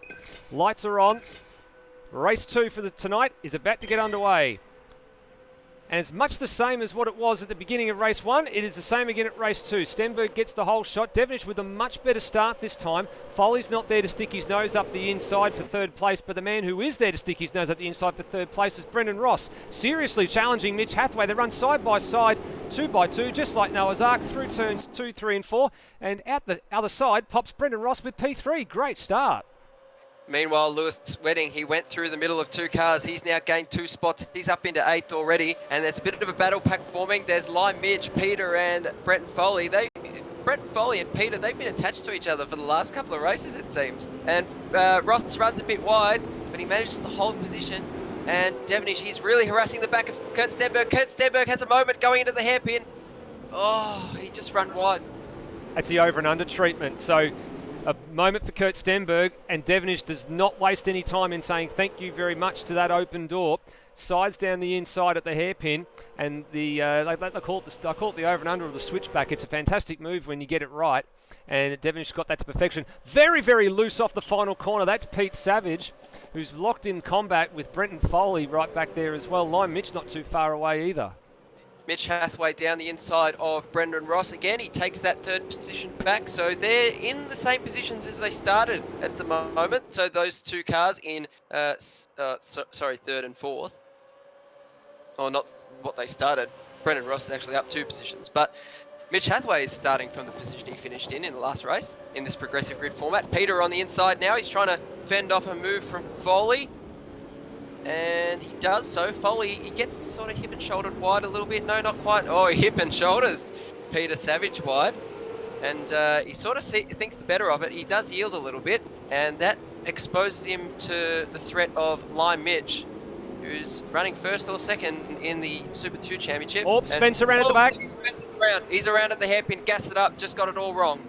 lights are on. Race 2 for tonight is about to get underway. And it's much the same as what it was at the beginning of race 1. It is the same again at race 2. Stenberg gets the whole shot. Devenish with a much better start this time. Foley's not there to stick his nose up the inside for 3rd place, but the man who is there to stick his nose up the inside for 3rd place is Brendan Ross. Seriously challenging Mitch Hathaway. They run side by side, 2 by 2, just like Noah's Ark, through turns 2, 3 and 4. And out the other side pops Brendan Ross with P3. Great start. Meanwhile, Lewis Wedding, he went through the middle of 2 cars. He's now gained 2 spots. He's up into 8th already, and there's a bit of a battle pack forming. There's Lime Mitch, Peter, and Brenton Foley. Brenton Foley and Peter, they've been attached to each other for the last couple of races, it seems. And Ross runs a bit wide, but he manages to hold position. And Devonish, he's really harassing the back of Kurt Stenberg. Kurt Stenberg has a moment going into the hairpin. Oh, he just run wide. That's the over and under treatment. So a moment for Kurt Stenberg, and Devonish does not waste any time in saying thank you very much to that open door. Sides down the inside at the hairpin, and I call it the over and under of the switchback. It's a fantastic move when you get it right, and Devonish got that to perfection. Very, very loose off the final corner. That's Pete Savage, who's locked in combat with Brenton Foley right back there as well. Lime Mitch not too far away either. Mitch Hathaway down the inside of Brendan Ross. Again, he takes that 3rd position back. So they're in the same positions as they started at the moment. So those 2 cars in, 3rd and 4th. Or not what they started. Brendan Ross is actually up 2 positions. But Mitch Hathaway is starting from the position he finished in the last race in this progressive grid format. Peter on the inside now. He's trying to fend off a move from Foley. And he does so. Foley, he gets sort of hip and shouldered wide a little bit. No, not quite. Oh, hip and shoulders Peter Savage wide. And he sort of thinks the better of it. He does yield a little bit. And that exposes him to the threat of Lime Mitch, who's running 1st or 2nd in the Super 2 Championship. Oh, Spencer around at the back. He's around at the hairpin, gassed it up, just got it all wrong.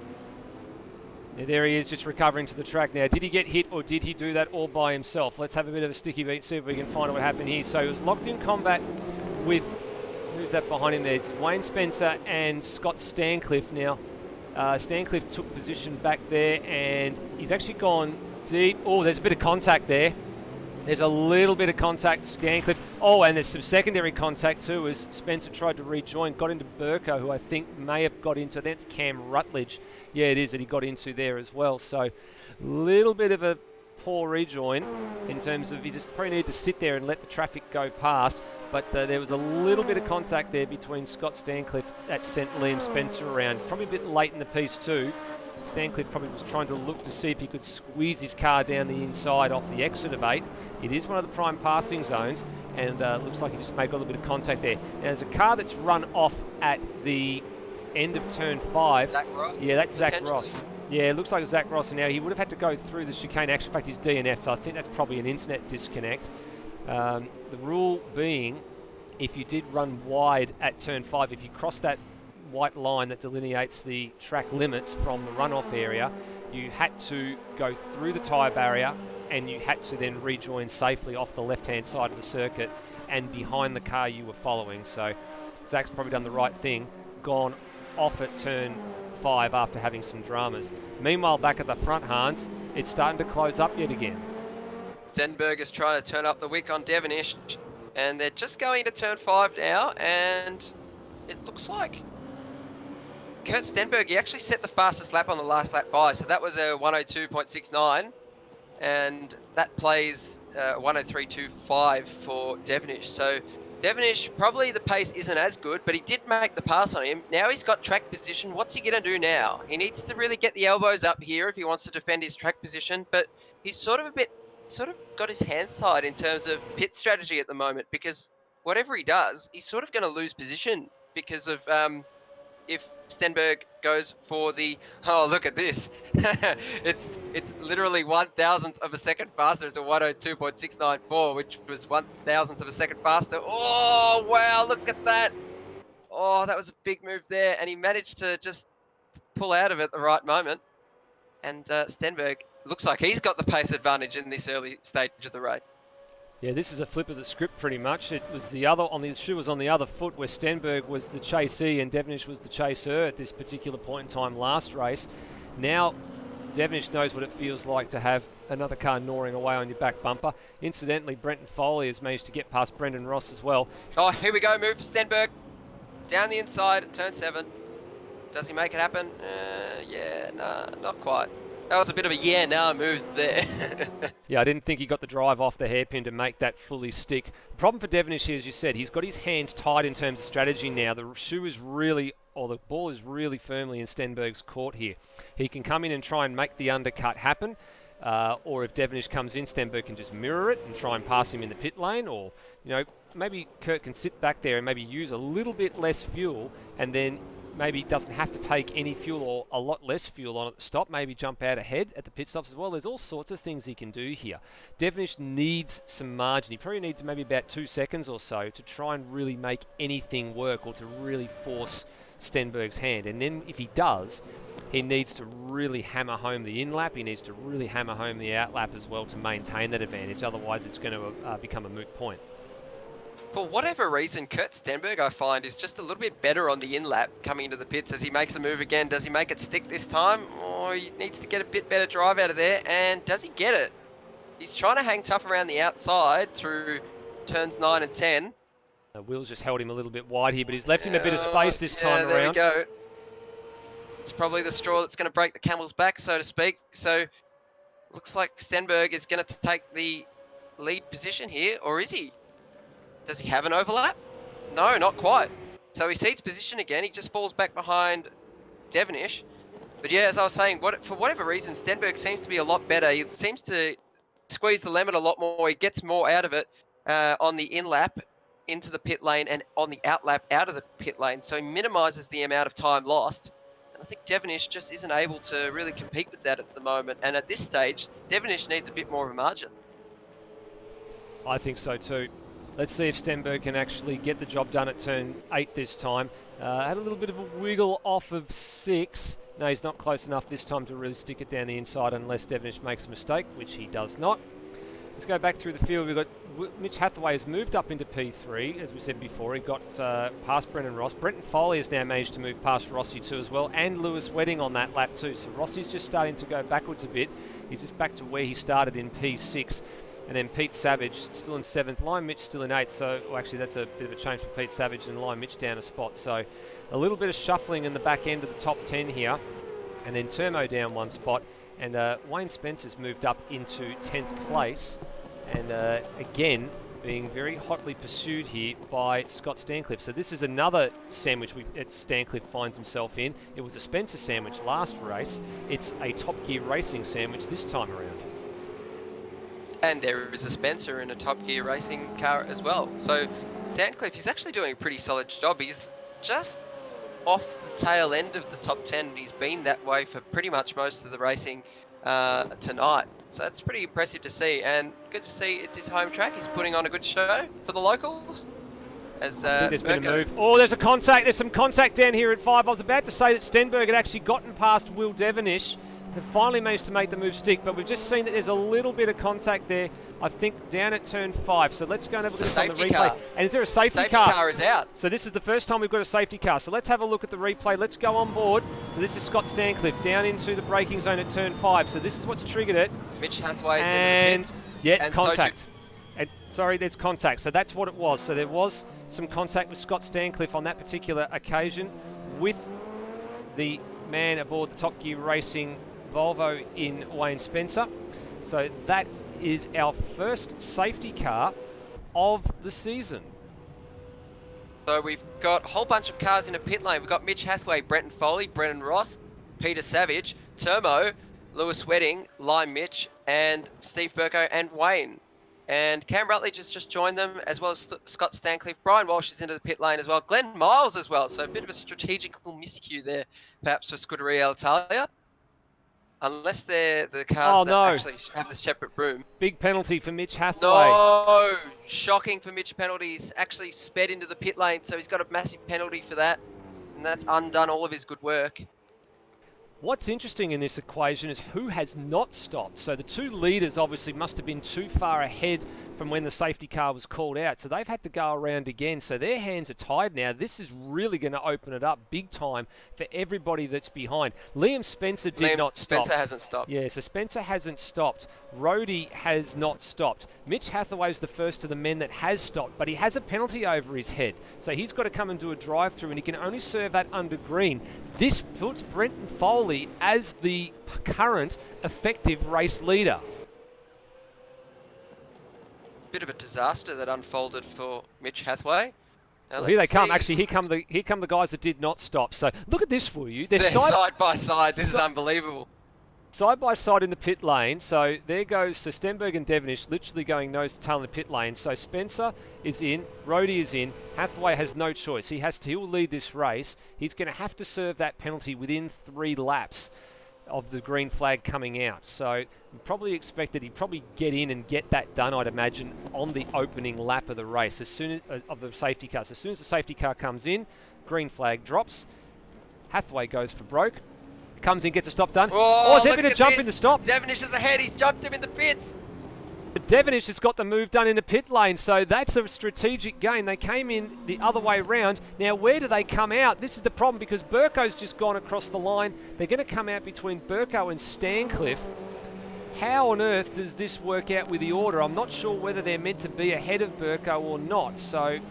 Yeah, there he is, just recovering to the track now. Did he get hit, or did he do that all by himself? Let's have a bit of a sticky beat, see if we can find out what happened here. So he was locked in combat with, who's that behind him there? It's Wayne Spencer and Scott Stancliffe now. Stancliffe took position back there, and he's actually gone deep. Oh, there's a bit of contact there. There's a little bit of contact, Stancliffe. Oh, and there's some secondary contact too, as Spencer tried to rejoin. Got into Burko, who I think may have got into, that's Cam Rutledge. Yeah, it is that he got into there as well. So, little bit of a poor rejoin in terms of you just probably need to sit there and let the traffic go past. But there was a little bit of contact there between Scott Stancliffe that sent Liam Spencer around. Probably a bit late in the piece too. Stancliffe probably was trying to look to see if he could squeeze his car down the inside off the exit of 8. It is one of the prime passing zones, and looks like he just made a little bit of contact there. Now, there's a car that's run off at the end of turn 5. Zach Ross? Yeah, that's Zach Ross. Yeah, it looks like Zach Ross, and now he would have had to go through the chicane. Actually, in fact, he's DNF, so I think that's probably an internet disconnect. The rule being, if you did run wide at turn 5, if you cross that white line that delineates the track limits from the runoff area, you had to go through the tyre barrier, and you had to then rejoin safely off the left-hand side of the circuit and behind the car you were following. So Zach's probably done the right thing, gone off at turn 5 after having some dramas. Meanwhile, back at the front, Hans, it's starting to close up yet again. Stenberg is trying to turn up the wick on Devonish, and they're just going to turn 5 now, and it looks like Kurt Stenberg, he actually set the fastest lap on the last lap by, so that was a 102.69, and that plays 103.25 for Devonish. So Devonish, probably the pace isn't as good, but he did make the pass on him. Now he's got track position. What's he going to do now? He needs to really get the elbows up here if he wants to defend his track position, but he's sort of got his hands tied in terms of pit strategy at the moment, because whatever he does, he's sort of going to lose position because of if Stenberg goes for the, oh, look at this. it's literally 1,000th of a second faster. It's a 102.694, which was 1,000th of a second faster. Oh, wow, look at that. Oh, that was a big move there. And he managed to just pull out of it at the right moment. And Stenberg looks like he's got the pace advantage in this early stage of the race. Yeah, this is a flip of the script pretty much. It was the shoe was on the other foot, where Stenberg was the chasee and Devonish was the chaser at this particular point in time last race. Now Devonish knows what it feels like to have another car gnawing away on your back bumper. Incidentally, Brenton Foley has managed to get past Brendan Ross as well. Oh, here we go, move for Stenberg. Down the inside at turn 7. Does he make it happen? Yeah, nah, not quite. That was a bit of a move there. Yeah, I didn't think he got the drive off the hairpin to make that fully stick. The problem for Devonish here, as you said, he's got his hands tied in terms of strategy now. The ball is really firmly in Stenberg's court here. He can come in and try and make the undercut happen. or if Devonish comes in, Stenberg can just mirror it and try and pass him in the pit lane, or maybe Kurt can sit back there and maybe use a little bit less fuel, and then maybe doesn't have to take any fuel or a lot less fuel on at the stop, maybe jump out ahead at the pit stops as well. There's all sorts of things he can do here. Devonish needs some margin. He probably needs maybe about 2 seconds or so to try and really make anything work, or to really force Stenberg's hand. And then if he does, he needs to really hammer home the in-lap. He needs to really hammer home the out-lap as well to maintain that advantage. Otherwise, it's going to become a moot point. For whatever reason, Kurt Stenberg, I find, is just a little bit better on the in-lap coming into the pits as he makes a move again. Does he make it stick this time? Or he needs to get a bit better drive out of there. And does he get it? He's trying to hang tough around the outside through turns 9 and 10. Will's just held him a little bit wide here, but he's left him a bit of space this time there around. We go. It's probably the straw that's going to break the camel's back, so to speak. So looks like Stenberg is going to take the lead position here, or is he? Does he have an overlap? No, not quite. So he seats position again. He just falls back behind Devonish. But yeah, as I was saying, for whatever reason, Stenberg seems to be a lot better. He seems to squeeze the lemon a lot more. He gets more out of it on the in-lap into the pit lane and on the out-lap out of the pit lane. So he minimises the amount of time lost. And I think Devonish just isn't able to really compete with that at the moment. And at this stage, Devonish needs a bit more of a margin. I think so too. Let's see if Stenberg can actually get the job done at turn 8 this time. Had a little bit of a wiggle off of 6. No, he's not close enough this time to really stick it down the inside unless Devonish makes a mistake, which he does not. Let's go back through the field. We've got Mitch Hathaway has moved up into P3, as we said before. He got past Brendan Ross. Brenton Foley has now managed to move past Rossi too as well, and Lewis Wedding on that lap too. So Rossi's just starting to go backwards a bit. He's just back to where he started in P6. And then Pete Savage still in 7th, Lion Mitch still in 8th. So actually that's a bit of a change for Pete Savage, and Lion Mitch down a spot. So a little bit of shuffling in the back end of the top 10 here. And then Turmo down 1 spot. And Wayne Spencer's moved up into 10th place. And again, being very hotly pursued here by Scott Stancliffe. So this is another sandwich Stancliffe finds himself in. It was a Spencer sandwich last race. It's a Top Gear Racing sandwich this time around. And there is a Spencer in a Top Gear Racing car as well. So Stancliffe, he's actually doing a pretty solid job. He's just off the tail end of the top 10. He's been that way for pretty much most of the racing tonight. So that's pretty impressive to see, and good to see it's his home track. He's putting on a good show for the locals. As I think there's been a move. Oh, there's a contact. There's some contact down here at 5. I was about to say that Stenberg had actually gotten past Will Devonish and finally managed to make the move stick, but we've just seen that there's a little bit of contact there, I think, down at turn 5. So let's go and have a look at this on the replay. Car. And is there a safety car? Safety car is out. So this is the first time we've got a safety car. So let's have a look at the replay. Let's go on board. So this is Scott Stancliffe down into the braking zone at turn 5. So this is what's triggered it. Mitch Hathaway's and into the pit. Yeah, and contact. And sorry, there's contact. So that's what it was. So there was some contact with Scott Stancliffe on that particular occasion with the man aboard the Top Gear Racing Volvo in Wayne Spencer. So that is our first safety car of the season. So we've got a whole bunch of cars in a pit lane. We've got Mitch Hathaway, Brenton Foley, Brendan Ross, Peter Savage, Turmo, Lewis Wedding, Lime Mitch, and Steve Burko and Wayne. And Cam Rutledge has just joined them, as well as Scott Stancliffe. Brian Walsh is into the pit lane as well. Glenn Miles as well. So a bit of a strategical miscue there, perhaps, for Scuderia Italia. Unless they're the cars actually have the separate room. Big penalty for Mitch Hathaway. No! Shocking for Mitch penalties. Actually sped into the pit lane, so he's got a massive penalty for that. And that's undone all of his good work. What's interesting in this equation is who has not stopped. So the two leaders obviously must have been too far ahead from when the safety car was called out. So they've had to go around again. So their hands are tied now. This is really going to open it up big time for everybody that's behind. Liam Spencer did not stop. Spencer hasn't stopped. Yeah, so Spencer hasn't stopped. Rhodey has not stopped. Mitch Hathaway's the first of the men that has stopped, but he has a penalty over his head. So he's got to come and do a drive-through, and he can only serve that under green. This puts Brenton Foley as the current effective race leader. Bit of a disaster that unfolded for Mitch Hathaway. Well, here they come. Actually, here come the guys that did not stop. So look at this for you. They're side by side. This is unbelievable. side by side in the pit lane. So there goes Stenberg and Devenish literally going nose to tail in the pit lane. So Spencer is in, Rhodey is in. Hathaway has no choice. He will lead this race. He's going to have to serve that penalty within 3 laps of the green flag coming out. So probably expected he'd probably get in and get that done, I'd imagine, on the opening lap of the race, as soon as of the safety car. So as soon as the safety car comes in, green flag drops. Hathaway goes for broke. Comes in, gets a stop done. Oh, is there been a jump in the stop? Devenish is ahead. He's jumped him in the pits. But Devenish has got the move done in the pit lane, so that's a strategic gain. They came in the other way round. Now, where do they come out? This is the problem, because Burko's just gone across the line. They're going to come out between Burko and Stancliffe. How on earth does this work out with the order? I'm not sure whether they're meant to be ahead of Burko or not, so it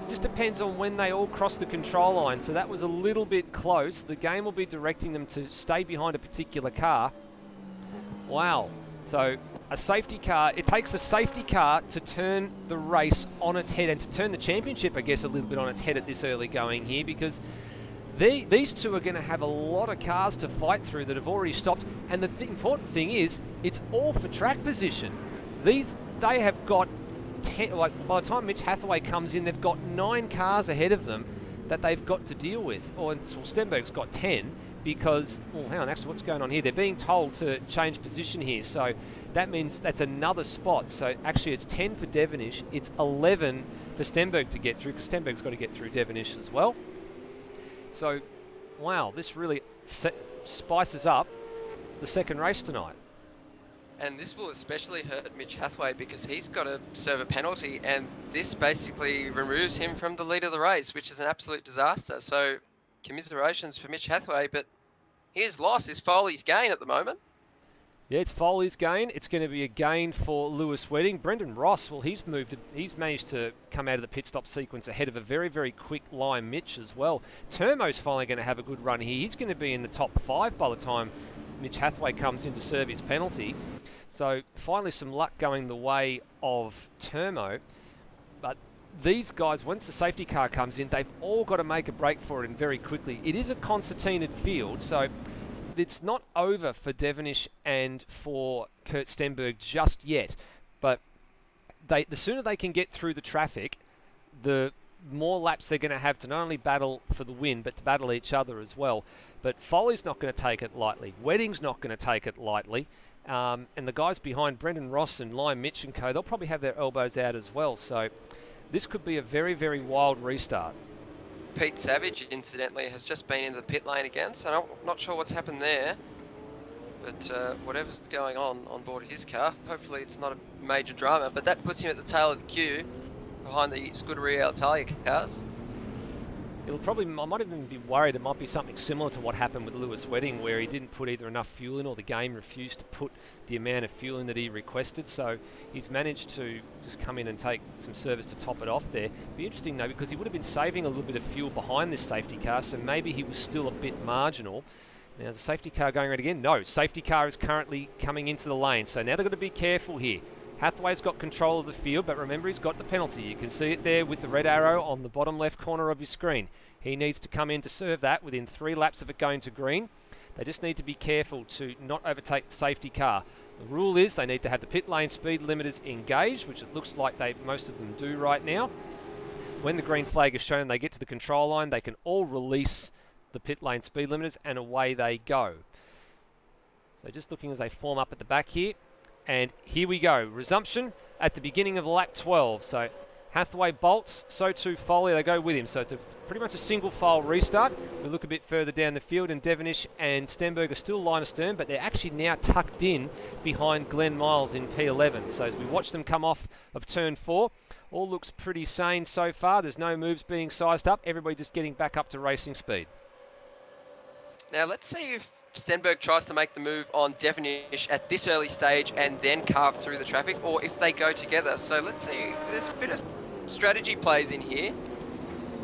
just depends on when they all cross the control line. So that was a little bit close. The game will be directing them to stay behind a particular car. Wow. So a safety car, it takes a safety car to turn the race on its head and to turn the championship, I guess, a little bit on its head at this early going here, because these two are going to have a lot of cars to fight through that have already stopped. And the important thing is, it's all for track position. They have got 10, like by the time Mitch Hathaway comes in, they've got 9 cars ahead of them that they've got to deal with. Stenberg's got 10 because, hang on, actually what's going on here? They're being told to change position here. So that means that's another spot. So actually it's 10 for Devenish. It's 11 for Stenberg to get through, because Stenberg's got to get through Devenish as well. So, wow, this really spices up the second race tonight. And this will especially hurt Mitch Hathaway because he's got to serve a penalty, and this basically removes him from the lead of the race, which is an absolute disaster. So, commiserations for Mitch Hathaway, but his loss is Foley's gain at the moment. Yeah, it's Foley's gain. It's going to be a gain for Lewis Wedding. Brendan Ross, well, he's managed to come out of the pit stop sequence ahead of a very, very quick Lime Mitch as well. Termo's finally going to have a good run here. He's going to be in the top 5 by the time Mitch Hathaway comes in to serve his penalty. So finally some luck going the way of Termo. But these guys, once the safety car comes in, they've all got to make a break for it, and very quickly. It is a concertinaed field, so it's not over for Devenish and for Kurt Stenberg just yet. But the sooner they can get through the traffic, the more laps they're going to have to not only battle for the win, but to battle each other as well. But Foley's not going to take it lightly. Wedding's not going to take it lightly. And the guys behind, Brendan Ross and Lime Mitch and co, they'll probably have their elbows out as well. So this could be a very, very wild restart. Pete Savage, incidentally, has just been in the pit lane again, so I'm not sure what's happened there. But whatever's going on board his car, hopefully it's not a major drama. But that puts him at the tail of the queue, behind the Scuderia Italia cars. I might even be worried it might be something similar to what happened with Lewis Wedding, where he didn't put either enough fuel in or the game refused to put the amount of fuel in that he requested. So he's managed to just come in and take some service to top it off there. Be interesting though, because he would have been saving a little bit of fuel behind this safety car, so maybe he was still a bit marginal. Now is the safety car going around again? No, safety car is currently coming into the lane, so now they've got to be careful here. Hathaway's got control of the field, but remember he's got the penalty. You can see it there with the red arrow on the bottom left corner of your screen. He needs to come in to serve that within 3 laps of it going to green. They just need to be careful to not overtake the safety car. The rule is they need to have the pit lane speed limiters engaged, which it looks like most of them do right now. When the green flag is shown, they get to the control line, they can all release the pit lane speed limiters and away they go. So just looking as they form up at the back here. And here we go, resumption at the beginning of lap 12. So Hathaway bolts, so too Foley, they go with him. So it's pretty much a single file restart. We look a bit further down the field, and Devenish and Stenberg are still line astern, but they're actually now tucked in behind Glenn Miles in P11. So as we watch them come off of turn 4, all looks pretty sane so far. There's no moves being sized up, everybody just getting back up to racing speed. Now let's see if Stenberg tries to make the move on Devenish at this early stage and then carve through the traffic, or if they go together. So let's see, there's a bit of strategy plays in here.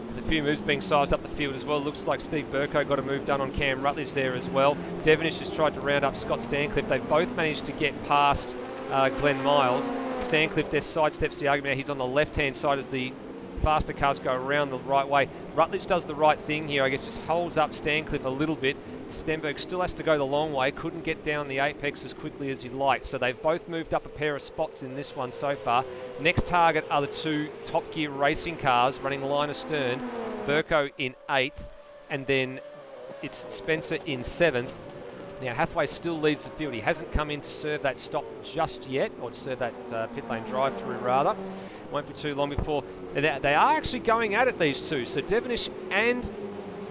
There's a few moves being sized up the field as well. Looks like Steve Burko got a move done on Cam Rutledge there as well. Devenish has tried to round up Scott Stancliffe. They've both managed to get past Glenn Miles. Stancliffe just sidesteps the argument. He's on the left-hand side as the faster cars go around the right way. Rutledge does the right thing here, I guess, just holds up Stancliffe a little bit, Stenberg still has to go the long way, couldn't get down the apex as quickly as he'd like. So they've both moved up a pair of spots in this one so far. Next target are the two Top Gear racing cars running line astern. Burko in 8th, and then it's Spencer in 7th. Now Hathaway still leads the field. He hasn't come in to serve that stop just yet, or to serve that pit lane drive-through rather. Won't be too long before they are actually going at it, these two. So Devonish and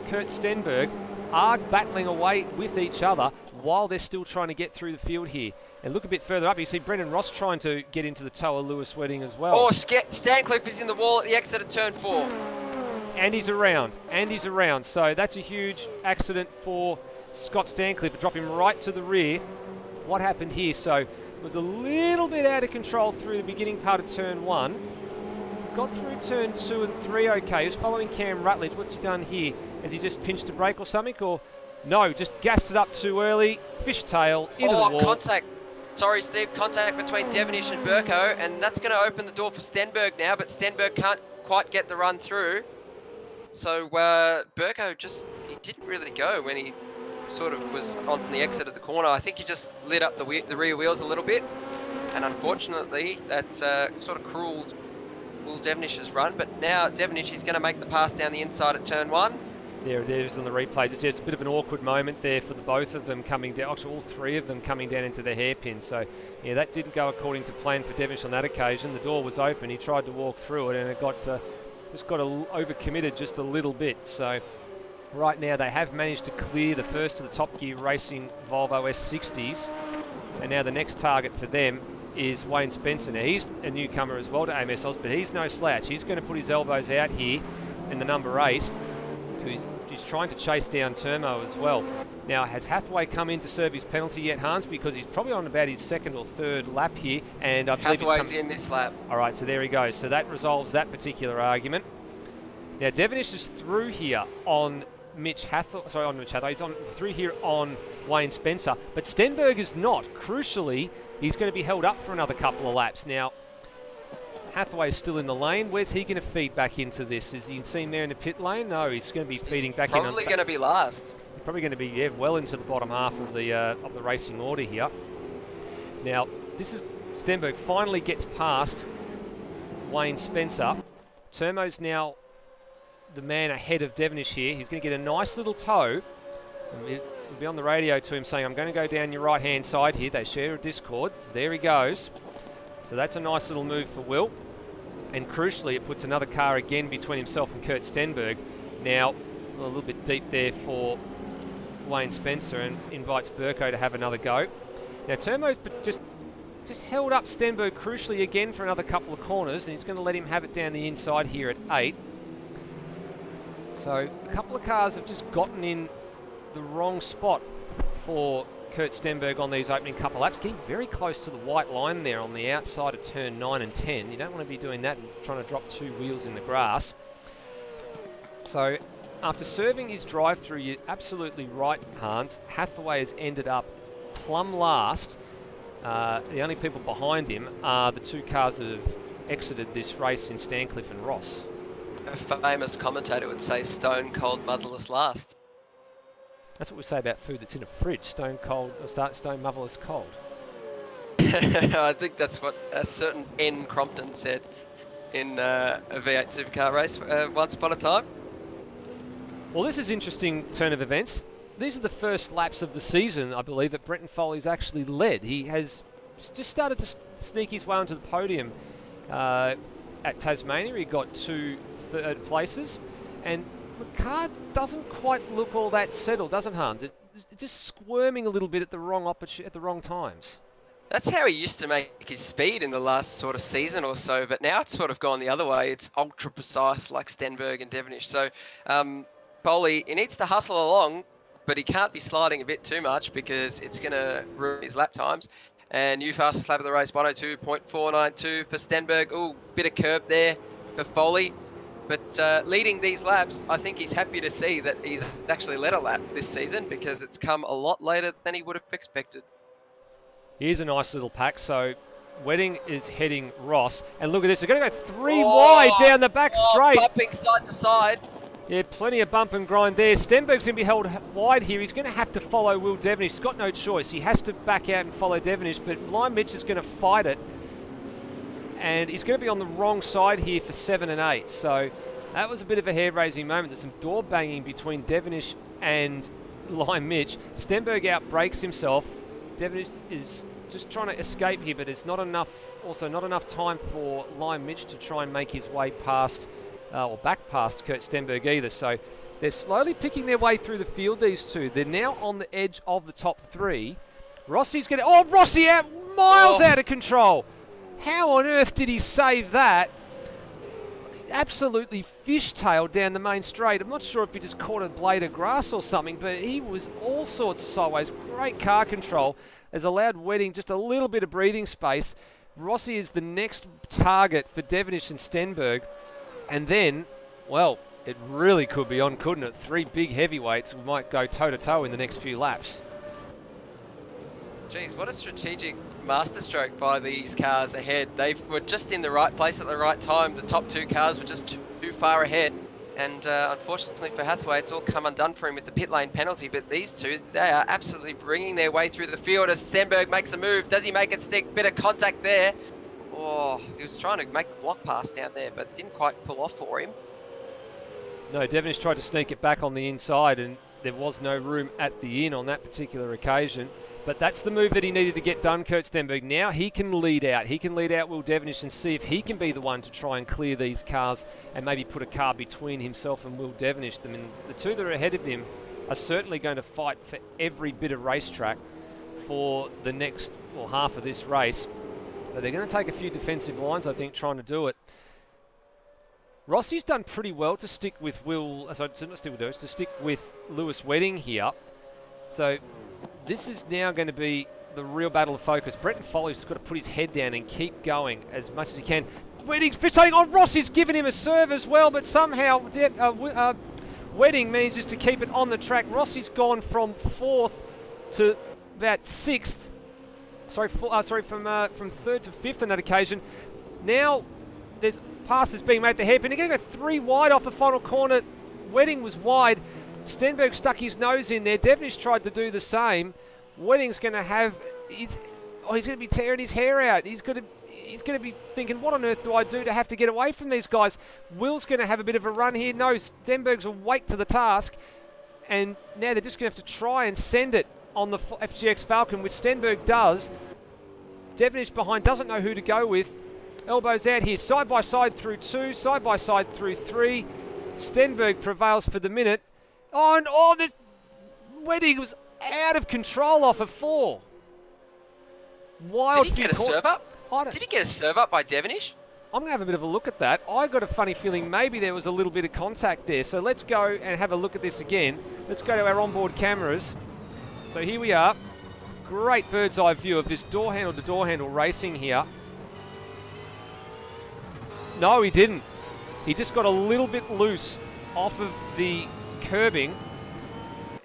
Kurt Stenberg are battling away with each other while they're still trying to get through the field here. And look a bit further up, you see Brendan Ross trying to get into the toe of Lewis Wedding as well. Oh, Stancliffe is in the wall at the exit of turn 4. And he's around. So that's a huge accident for Scott Stancliffe, drop him right to the rear. What happened here? So it was a little bit out of control through the beginning part of turn 1. Got through turn 2 and 3 okay. He was following Cam Rutledge. What's he done here? Has he just pinched a brake or something? Or no, just gassed it up too early. Fishtail into the wall. Contact. Sorry, Steve. Contact between Devonish and Burko, and that's going to open the door for Stenberg now, but Stenberg can't quite get the run through. So Burko he didn't really go when he sort of was on the exit of the corner. I think he just lit up the rear wheels a little bit, and unfortunately that sort of cruelled Will Devenish's run. But now Devonish is going to make the pass down the inside at turn 1. There it is on the replay. Just a bit of an awkward moment there for the both of them coming down. Actually, all three of them coming down into the hairpin. So yeah, that didn't go according to plan for Devonish on that occasion. The door was open. He tried to walk through it, and it got overcommitted just a little bit. So right now they have managed to clear the first of the Top Gear Racing Volvo S60s, and now the next target for them is Wayne Spencer. Now he's a newcomer as well to AMS Oz, but he's no slouch. He's going to put his elbows out here in the number 8, who's trying to chase down Turmo as well. Now, has Hathaway come in to serve his penalty yet, Hans? Because he's probably on about his 2nd or 3rd lap here, and I believe Hathaway's in this lap. All right, so there he goes. So that resolves that particular argument. Now, Devonish is through here on Mitch Hathaway. He's through here on Wayne Spencer, but Stenberg is not. Crucially, he's going to be held up for another couple of laps. Now, Hathaway's still in the lane. Where's he going to feed back into this? Is he seen there in the pit lane? No, he's going to be feeding back in. Probably going to be last. Probably going to be well into the bottom half of the racing order here. Now, this is Stenberg finally gets past Wayne Spencer. Turmo's now the man ahead of Devonish here. He's going to get a nice little tow. He'll be on the radio to him saying, "I'm going to go down your right-hand side here." They share a Discord. There he goes. So that's a nice little move for Will. And crucially, it puts another car again between himself and Kurt Stenberg. Now, a little bit deep there for Wayne Spencer, and invites Burko to have another go. Now, Turmo's just held up Stenberg crucially again for another couple of corners, and he's going to let him have it down the inside here at 8. So a couple of cars have just gotten in the wrong spot for Kurt Stenberg on these opening couple laps. Getting very close to the white line there on the outside of turn 9 and 10. You don't want to be doing that and trying to drop 2 wheels in the grass. So after serving his drive-through, you're absolutely right, Hans. Hathaway has ended up plumb last. The only people behind him are the 2 cars that have exited this race in Stancliffe and Ross. A famous commentator would say, "Stone cold motherless last." That's what we say about food that's in a fridge. Stone motherless cold. I think that's what a certain N. Crompton said in a V8 supercar race once upon a time. Well, this is interesting turn of events. These are the first laps of the season, I believe, that Brenton Foley's actually led. He has just started to sneak his way onto the podium at Tasmania. He got 2 third places, and the car doesn't quite look all that settled, doesn't Hans? It's just squirming a little bit at the wrong times. That's how he used to make his speed in the last sort of season or so, but now it's sort of gone the other way. It's ultra precise like Stenberg and Devonish. So Foley, he needs to hustle along, but he can't be sliding a bit too much because it's going to ruin his lap times. And new fastest lap of the race, 102.492 for Stenberg. Ooh, bit of curb there for Foley. But leading these laps, I think he's happy to see that he's actually led a lap this season because it's come a lot later than he would have expected. Here's a nice little pack. So Wedding is heading Ross. And look at this. They're going to go 3 wide down the back straight. Bumping side to side. Yeah, plenty of bump and grind there. Stenberg's going to be held wide here. He's going to have to follow Will Devonish. He's got no choice. He has to back out and follow Devonish, but Lime Mitch is going to fight it. And he's going to be on the wrong side here for 7 and 8. So that was a bit of a hair-raising moment. There's some door banging between Devonish and Lime Mitch. Stenberg outbrakes himself. Devonish is just trying to escape here, but it's not enough time for Lime Mitch to try and make his way past or back past Kurt Stenberg either. So they're slowly picking their way through the field, these two. They're now on the edge of the top 3. Rossi's going to... Oh, Rossi out! Miles out of control! How on earth did he save that? Absolutely fishtailed down the main straight. I'm not sure if he just caught a blade of grass or something, but he was all sorts of sideways. Great car control has allowed Wedding just a little bit of breathing space. Rossi is the next target for Devonish and Stenberg. And then, well, it really could be on, couldn't it? 3 big heavyweights might go toe-to-toe in the next few laps. Geez, what a strategic masterstroke by these cars ahead. They were just in the right place at the right time. The top 2 cars were just too far ahead. And unfortunately for Hathaway, it's all come undone for him with the pit lane penalty. But these two, they are absolutely bringing their way through the field as Stenberg makes a move. Does he make it stick? Bit of contact there. Oh, he was trying to make the block pass down there, but didn't quite pull off for him. No, Devonish tried to sneak it back on the inside, and there was no room at the in on that particular occasion. But that's the move that he needed to get done, Kurt Stenberg. Now he can lead out. He can lead out Will Devonish and see if he can be the one to try and clear these cars and maybe put a car between himself and Will Devonish. I mean, the two that are ahead of him are certainly going to fight for every bit of racetrack for the next, well, half of this race. But they're going to take a few defensive lines, I think, trying to do it. Rossi's done pretty well to stick with to stick with Lewis Wedding here. So this is now going to be the real battle of focus. Bretton Foley's got to put his head down and keep going as much as he can. Wedding's fishtailing on. Rossi's given him a serve as well, but somehow Wedding manages to keep it on the track. Rossi's gone from 4th to about 6th. From 3rd to 5th on that occasion. Now there's passes being made to hairpin. They're going to go 3 wide off the final corner. Wedding was wide. Stenberg stuck his nose in there. Devonish tried to do the same. Wedding's going to have he's going to be tearing his hair out. He's going to be thinking, what on earth do I do to have to get away from these guys? Will's going to have a bit of a run here. No, Stenberg's awake to the task, and now they're just going to have to try and send it on the FGX Falcon, which Stenberg does. Devonish behind, doesn't know who to go with. Elbows out here, side by side through 2, side by side through 3. Stenberg prevails for the minute. This Wedding was out of control off of 4. Wild. Did he get a serve up? Did he get a serve up by Devonish? I'm going to have a bit of a look at that. I got a funny feeling maybe there was a little bit of contact there. So let's go and have a look at this again. Let's go to our onboard cameras. So here we are. Great bird's eye view of this door handle to door handle racing here. No, he didn't. He just got a little bit loose off of the curbing,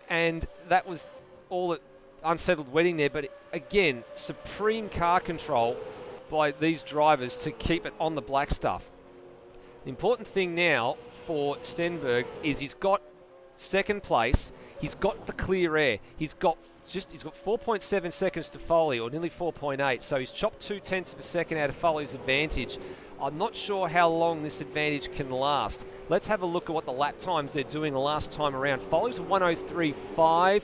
and that was all that unsettled Wedding there. But again, supreme car control by these drivers to keep it on the black stuff. The important thing now for Stenberg is he's got 2nd place. He's got the clear air. He's got 4.7 seconds to Foley, or nearly 4.8. So he's chopped 0.2 of a second out of Foley's advantage. I'm not sure how long this advantage can last. Let's have a look at what the lap times they're doing the last time around. Foley's 103.5.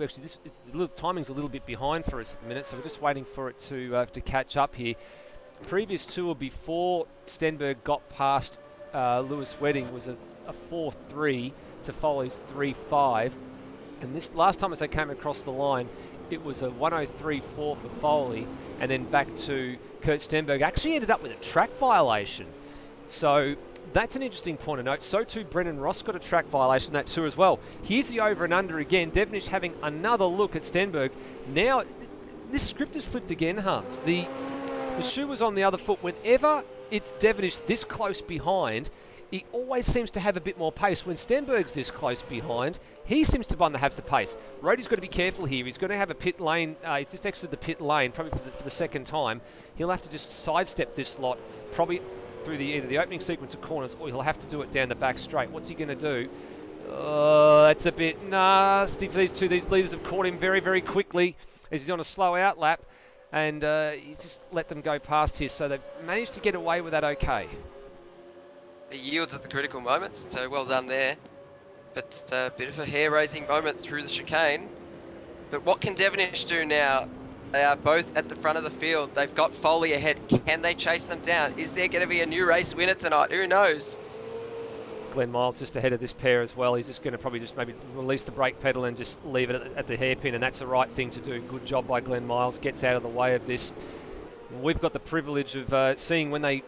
Actually, timing's a little bit behind for us at the minute, so we're just waiting for it to catch up here. Previous tour before Stenberg got past Lewis Wedding was a 4.3 to Foley's 3.5. And this last time as they came across the line, it was a 103.4 for Foley, and then back to Kurt Stenberg. Actually ended up with a track violation. So that's an interesting point of note. So too Brennan Ross got a track violation that tour as well. Here's the over and under again. Devonish having another look at Stenberg. Now, this script is flipped again, Hans. The shoe was on the other foot. Whenever it's Devonish this close behind, he always seems to have a bit more pace. When Stenberg's this close behind, he seems to be one that has the pace. Roddy's got to be careful here. He's going to have a pit lane. He's just exited the pit lane, probably for the 2nd time. He'll have to just sidestep this lot, probably through either the opening sequence of corners, or he'll have to do it down the back straight. What's he going to do? That's a bit nasty for these two. These leaders have caught him very, very quickly as he's on a slow out lap, and he's just let them go past here. So they've managed to get away with that okay. He yields at the critical moments, so well done there. But a bit of a hair-raising moment through the chicane. But what can Devonish do now? They are both at the front of the field. They've got Foley ahead. Can they chase them down? Is there going to be a new race winner tonight? Who knows? Glenn Miles just ahead of this pair as well. He's just going to probably just maybe release the brake pedal and just leave it at the hairpin, and that's the right thing to do. Good job by Glenn Miles. Gets out of the way of this. We've got the privilege of seeing when they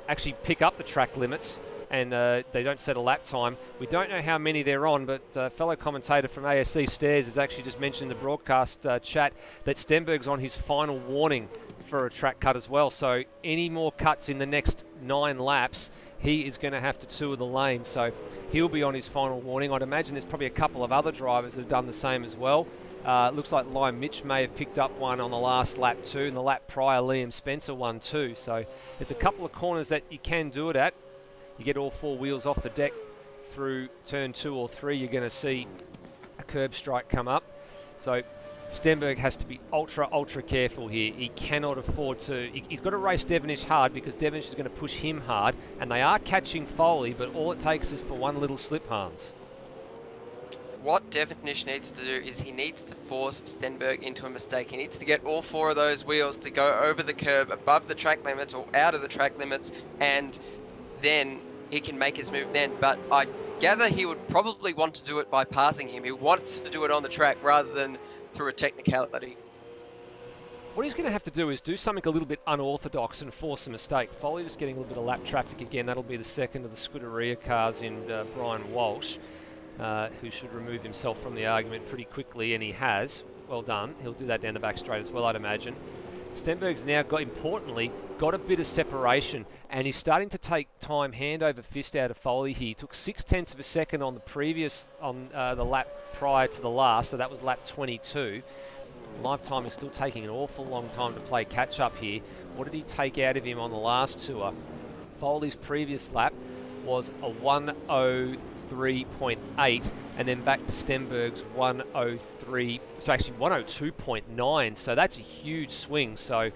actually pick up the track limits and they don't set a lap time. We don't know how many they're on, but fellow commentator from ASC Stairs has actually just mentioned in the broadcast chat that Stenberg's on his final warning for a track cut as well. So any more cuts in the next 9 laps, he is going to have to tour the lane. So he'll be on his final warning. I'd imagine there's probably a couple of other drivers that have done the same as well. Looks like Lime Mitch may have picked up one on the last lap too, and the lap prior Liam Spencer won too. So there's a couple of corners that you can do it at. You get all 4 wheels off the deck through turn 2 or 3, you're going to see a curb strike come up. So Stenberg has to be ultra careful here. He cannot afford to. He's got to race Devonish hard because Devonish is going to push him hard, and they are catching Foley, but all it takes is for one little slip, Hans. What Devonish needs to do is he needs to force Stenberg into a mistake. He needs to get all 4 of those wheels to go over the curb, above the track limits or out of the track limits, and then he can make his move then. But I gather he would probably want to do it by passing him. He wants to do it on the track rather than through a technicality. What he's going to have to do is do something a little bit unorthodox and force a mistake. Foley just getting a little bit of lap traffic again. That'll be the second of the Scuderia cars in Brian Walsh, who should remove himself from the argument pretty quickly, and he has. Well done. He'll do that down the back straight as well, I'd imagine. Stenberg's now importantly got a bit of separation, and he's starting to take time hand over fist out of Foley here. He took 0.6 of a second on the lap prior to the last, so that was lap 22. Lifetime is still taking an awful long time to play catch up here. What did he take out of him on the last tour? Foley's previous lap was a 103.8, and then back to Stenberg's 102.9. So that's a huge swing. So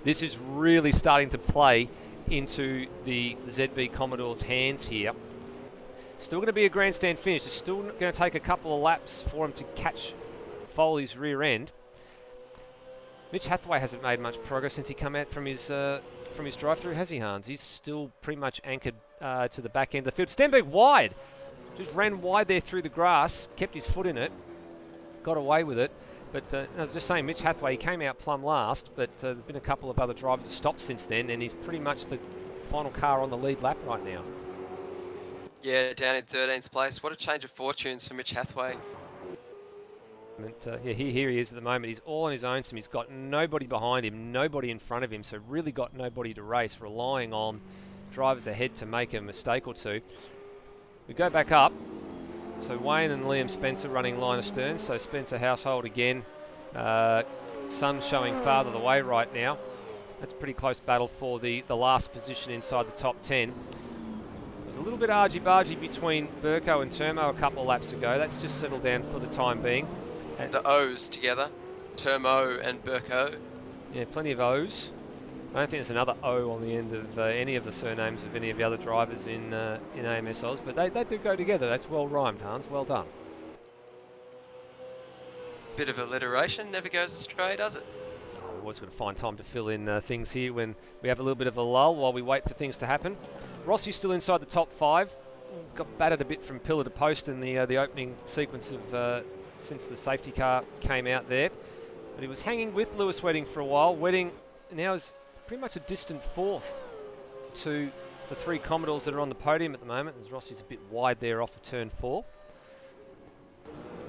this is really starting to play into the ZB Commodore's hands here. Still going to be a grandstand finish. It's still going to take a couple of laps for him to catch Foley's rear end. Mitch Hathaway hasn't made much progress since he come out from his drive-through, has he, Hans? He's still pretty much anchored to the back end of the field. Stenberg wide. Just ran wide there through the grass, kept his foot in it, got away with it. But I was just saying, Mitch Hathaway, he came out plumb last, but there's been a couple of other drivers that stopped since then, and he's pretty much the final car on the lead lap right now. Yeah, down in 13th place. What a change of fortunes for Mitch Hathaway. Yeah, here he is at the moment. He's all on his own. So he's got nobody behind him, nobody in front of him, so really got nobody to race, relying on drivers ahead to make a mistake or two. We go back up. So Wayne and Liam Spencer running line of stern. So Spencer household again. Son showing father the way right now. That's a pretty close battle for the last position inside the top 10. There's a little bit argy-bargy between Burko and Turmo a couple of laps ago. That's just settled down for the time being. The O's together. Turmo and Burko. Yeah, plenty of O's. I don't think there's another O on the end of any of the surnames of any of the other drivers in AMS Oz, but they do go together. That's well rhymed, Hans. Well done. Bit of alliteration, never goes astray, does it? Oh, we've always got to find time to fill in things here when we have a little bit of a lull while we wait for things to happen. Rossi's still inside the top 5. Got battered a bit from pillar to post in the opening sequence of since the safety car came out there. But he was hanging with Lewis Wedding for a while. Wedding now is pretty much a distant 4th to the 3 Commodores that are on the podium at the moment, as Rossi's a bit wide there off of turn 4.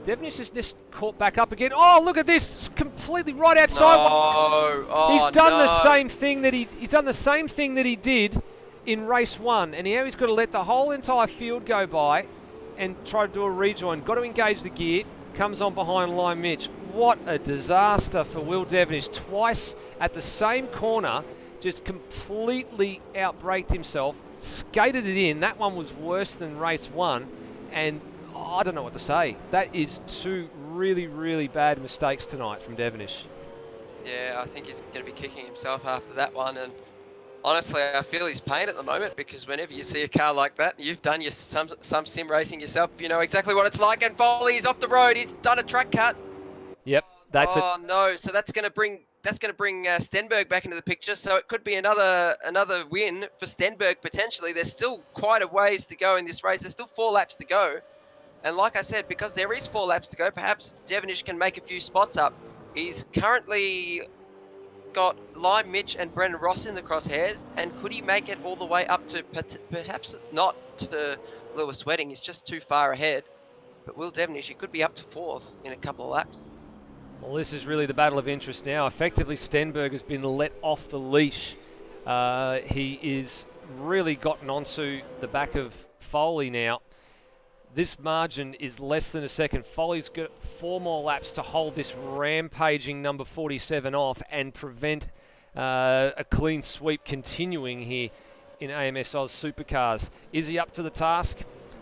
Devonish has just caught back up again. Oh, look at this! It's completely right outside. No. Oh, he's done the no. same thing that he's done the same thing that he did in race 1, and now he's got to let the whole entire field go by and try to do a rejoin. Got to engage the gear. Comes on behind Lime Mitch. What a disaster for Will Devonish. Twice at the same corner, just completely outbraked himself, skated it in. That one was worse than race 1, and I don't know what to say. That is 2 really, really bad mistakes tonight from Devonish. Yeah, I think he's going to be kicking himself after that one. And honestly, I feel his pain at the moment, because whenever you see a car like that, you've done some sim racing yourself, you know exactly what it's like. And Foley is off the road. He's done a track cut. Yep, that's it. Oh no! So that's going to bring Stenberg back into the picture. So it could be another win for Stenberg potentially. There's still quite a ways to go in this race. There's still 4 laps to go. And like I said, because there is 4 laps to go, perhaps Devonish can make a few spots up. He's currently got Lime Mitch and Brendan Ross in the crosshairs, and could he make it all the way up to perhaps not to Lewis Wedding? He's just too far ahead. But Will Devonish, he could be up to 4th in a couple of laps. Well, this is really the battle of interest now. Effectively, Stenberg has been let off the leash. He is really gotten onto the back of Foley now. This margin is less than a second. Foley's got 4 more laps to hold this rampaging number 47 off and prevent a clean sweep continuing here in AMS Oz Supercars. Is he up to the task?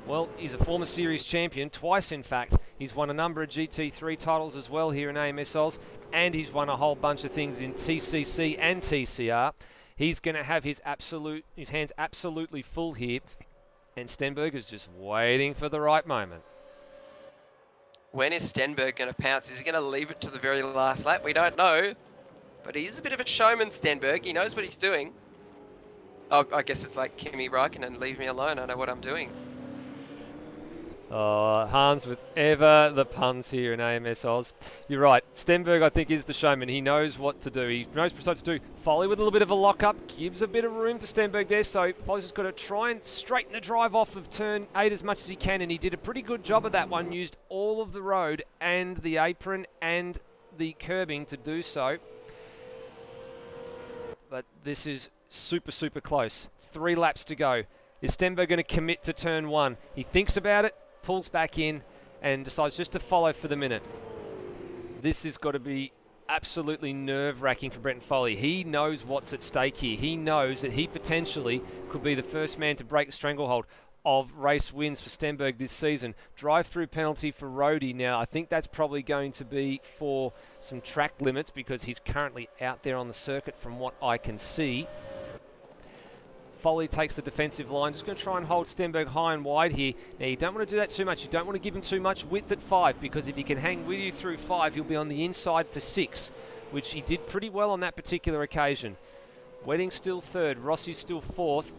Well, he's a former series champion, twice in fact. He's won a number of GT3 titles as well here in AMS Oz, and he's won a whole bunch of things in TCC and TCR. He's going to have his hands absolutely full here. And Stenberg is just waiting for the right moment. When is Stenberg going to pounce? Is he going to leave it to the very last lap? We don't know. But he's a bit of a showman, Stenberg. He knows what he's doing. Oh, I guess it's like Kimi Räikkönen, leave me alone. I know what I'm doing. Oh, Hans with ever the puns here in AMS Oz. You're right. Stenberg, I think, is the showman. He knows what to do. He knows precisely what to do. Foley with a little bit of a lock-up. Gives a bit of room for Stenberg there. So Foley's just got to try and straighten the drive off of turn 8 as much as he can. And he did a pretty good job of that one. Used all of the road and the apron and the curbing to do so. But this is super, super close. 3 laps to go. Is Stenberg going to commit to turn 1? He thinks about it, pulls back in, and decides just to follow for the minute. This has got to be absolutely nerve-wracking for Brenton Foley. He knows what's at stake here. He knows that he potentially could be the first man to break the stranglehold of race wins for Stenberg this season. Drive-through penalty for Rhodey now. I think that's probably going to be for some track limits because he's currently out there on the circuit from what I can see. Foley takes the defensive line. Just going to try and hold Stenberg high and wide here. Now, you don't want to do that too much. You don't want to give him too much width at 5 because if he can hang with you through 5, he'll be on the inside for 6, which he did pretty well on that particular occasion. Wedding's still 3rd. Rossi's still 4th.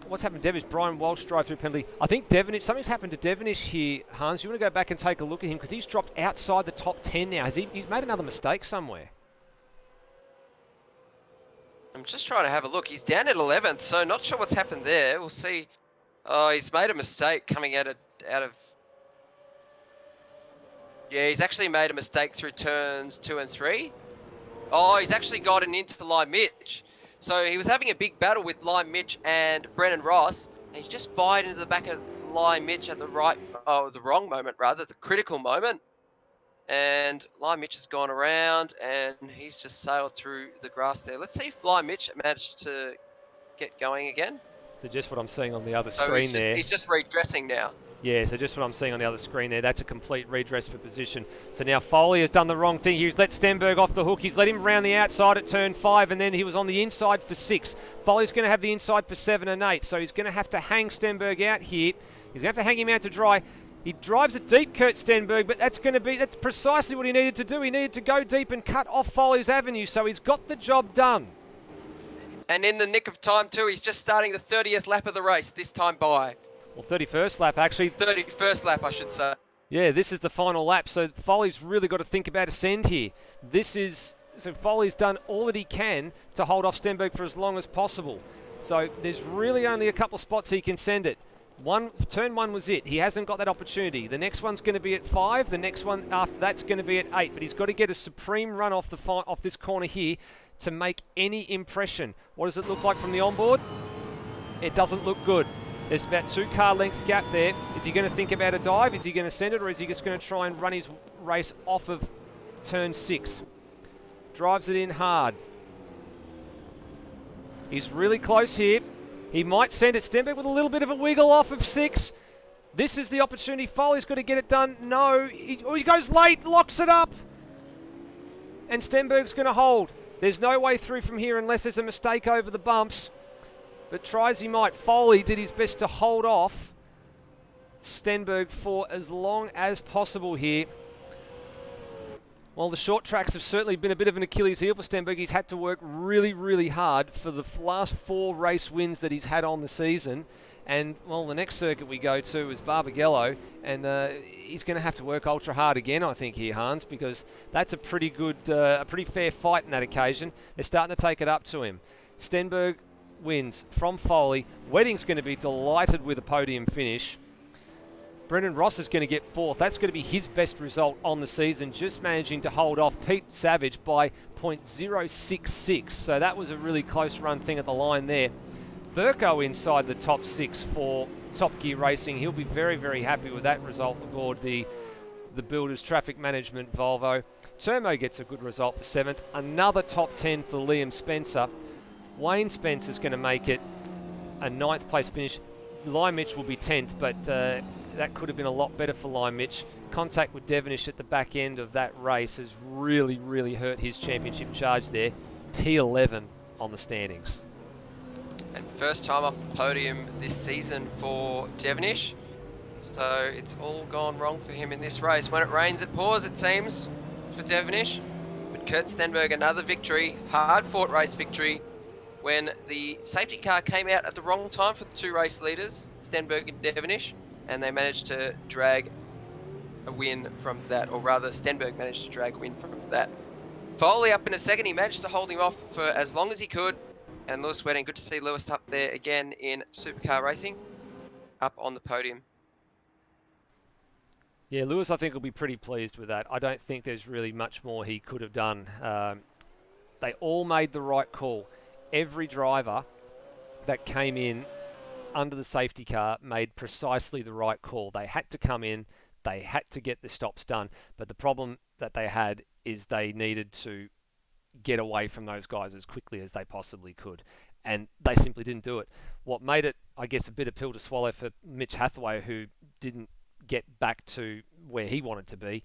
What's happened to Devonish? Brian Walsh drive-through penalty. I think Devonish, something's happened to Devonish here, Hans. You want to go back and take a look at him because he's dropped outside the top 10 now. He's made another mistake somewhere. I'm just trying to have a look. He's down at 11th, so not sure what's happened there. We'll see. Oh, he's made a mistake coming out of... Yeah, he's actually made a mistake through turns 2 and 3. Oh, he's actually gotten into Lime Mitch. So he was having a big battle with Lime Mitch and Brennan Ross, and he just fired into the back of Lime Mitch at the wrong moment, rather, the critical moment. And Lime Mitch has gone around and he's just sailed through the grass there. Let's see if Lime Mitch managed to get going again. So just what I'm seeing on the other screen there. He's just redressing now. Yeah, so just what I'm seeing on the other screen there. That's a complete redress for position. So now Foley has done the wrong thing. He's let Stenberg off the hook. He's let him round the outside at turn 5 and then he was on the inside for 6. Foley's going to have the inside for 7 and 8. So he's going to have to hang Stenberg out here. He's going to have to hang him out to dry. He drives it deep, Kurt Stenberg, but that's precisely what he needed to do. He needed to go deep and cut off Foley's avenue, so he's got the job done. And in the nick of time too, he's just starting the 30th lap of the race, this time by. Well, 31st lap, actually. 31st lap, I should say. Yeah, this is the final lap, so Foley's really got to think about ascend here. So Foley's done all that he can to hold off Stenberg for as long as possible. So there's really only a couple of spots he can send it. Turn 1 was it. He hasn't got that opportunity. The next one's going to be at 5. The next one after that's going to be at 8. But he's got to get a supreme run off this corner here to make any impression. What does it look like from the onboard? It doesn't look good. There's about 2 car lengths gap there. Is he going to think about a dive? Is he going to send it? Or is he just going to try and run his race off of turn 6? Drives it in hard. He's really close here. He might send it. Stenberg with a little bit of a wiggle off of 6. This is the opportunity. Foley's got to get it done. No. He goes late, locks it up. And Stenberg's going to hold. There's no way through from here unless there's a mistake over the bumps. But try as he might, Foley did his best to hold off Stenberg for as long as possible here. While the short tracks have certainly been a bit of an Achilles heel for Stenberg, he's had to work really, really hard for the last 4 race wins that he's had on the season. And, well, the next circuit we go to is Barbagallo, and he's going to have to work ultra hard again, I think, here, Hans, because that's a pretty good, a pretty fair fight in that occasion. They're starting to take it up to him. Stenberg wins from Foley. Wedding's going to be delighted with a podium finish. Brendan Ross is going to get 4th. That's going to be his best result on the season, just managing to hold off Pete Savage by .066. So that was a really close run thing at the line there. Burko inside the top 6 for Top Gear Racing. He'll be very, very happy with that result aboard the Builders Traffic Management Volvo. Termo gets a good result for 7th. Another top 10 for Liam Spencer. Wayne Spencer's going to make it a 9th place finish. Lime Mitch will be 10th, but that could have been a lot better for Lime Mitch. Contact with Devonish at the back end of that race has really, really hurt his championship charge there. P11 on the standings. And first time off the podium this season for Devonish. So it's all gone wrong for him in this race. When it rains, it pours, it seems, for Devonish. But Kurt Stenberg, another victory, hard-fought race victory, when the safety car came out at the wrong time for the 2 race leaders, Stenberg and Devonish, and they managed to drag a win from that, or rather Stenberg managed to drag a win from that. Foley up in a second. He managed to hold him off for as long as he could. And Lewis Wedding, good to see Lewis up there again in Supercar Racing, up on the podium. Yeah, Lewis, I think, will be pretty pleased with that. I don't think there's really much more he could have done. They all made the right call. Every driver that came in under the safety car made precisely the right call. They had to come in, they had to get the stops done, but the problem that they had is they needed to get away from those guys as quickly as they possibly could, and they simply didn't do it. What made it, I guess, a bitter pill to swallow for Mitch Hathaway, who didn't get back to where he wanted to be,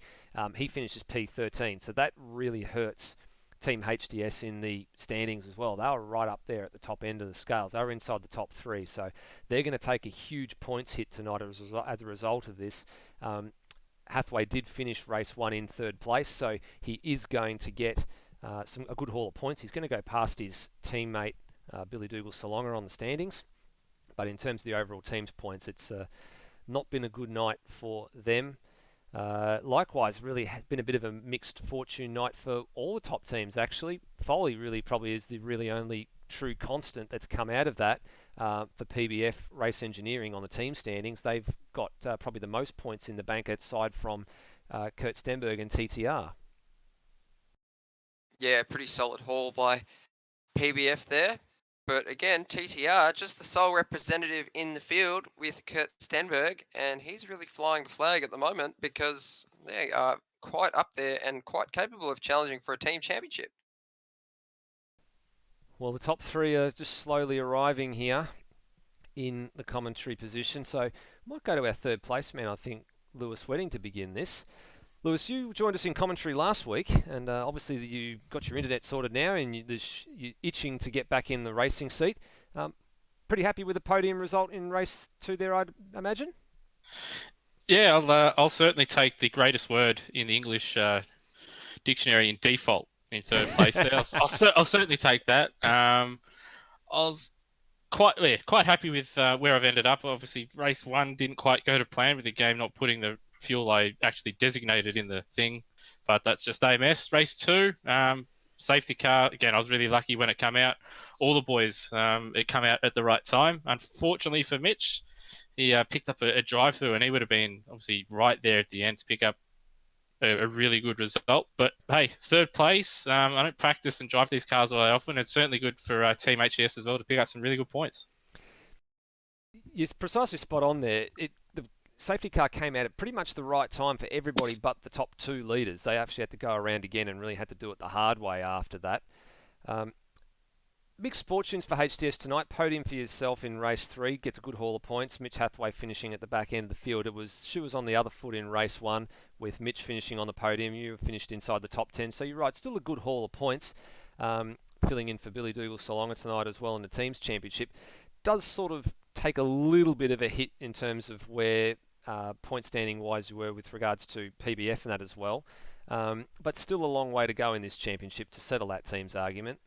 he finishes P13, so that really hurts Team HDS in the standings as well. They were right up there at the top end of the scales. They were inside the top 3, so they're going to take a huge points hit tonight as a result of this. Hathaway did finish race 1 in 3rd place, so he is going to get a good haul of points. He's going to go past his teammate Billy Dougal-Salonga on the standings, but in terms of the overall team's points, it's not been a good night for them. Likewise, really been a bit of a mixed fortune night for all the top teams, actually. Foley really probably is the really only true constant that's come out of that for PBF Race Engineering on the team standings. They've got probably the most points in the bank aside from Kurt Stenberg and TTR. Yeah, pretty solid haul by PBF there. But again, TTR, just the sole representative in the field with Kurt Stenberg, and he's really flying the flag at the moment because they are quite up there and quite capable of challenging for a team championship. Well, the top 3 are just slowly arriving here in the commentary position, so I might go to our 3rd place man, I think, Lewis Wedding, to begin this. Lewis, you joined us in commentary last week, and obviously you got your internet sorted now, and you're itching to get back in the racing seat. Pretty happy with the podium result in race 2 there, I'd imagine? Yeah, I'll certainly take the greatest word in the English dictionary in default in 3rd place there. I'll certainly take that. I was quite happy with where I've ended up. Obviously, race 1 didn't quite go to plan with the game not putting the fuel I actually designated in the thing, but that's just AMS. Race 2, safety car, again, I was really lucky when it came out. All the boys, it came out at the right time. Unfortunately for Mitch, he picked up a drive-through, and he would have been obviously right there at the end to pick up a really good result. But hey, 3rd place, I don't practice and drive these cars all that often. It's certainly good for Team HES as well to pick up some really good points. You're precisely spot on there. The safety car came out at pretty much the right time for everybody but the top 2 leaders. They actually had to go around again and really had to do it the hard way after that. mixed fortunes for HTS tonight. Podium for yourself in race 3. Gets a good haul of points. Mitch Hathaway finishing at the back end of the field. She was on the other foot in race 1 with Mitch finishing on the podium. You finished inside the top 10. So you're right, still a good haul of points. Filling in for Billy Dougal Solonga tonight as well in the team's championship. Does sort of take a little bit of a hit in terms of where point standing wise you were with regards to PBF and that as well. But still a long way to go in this championship to settle that team's argument.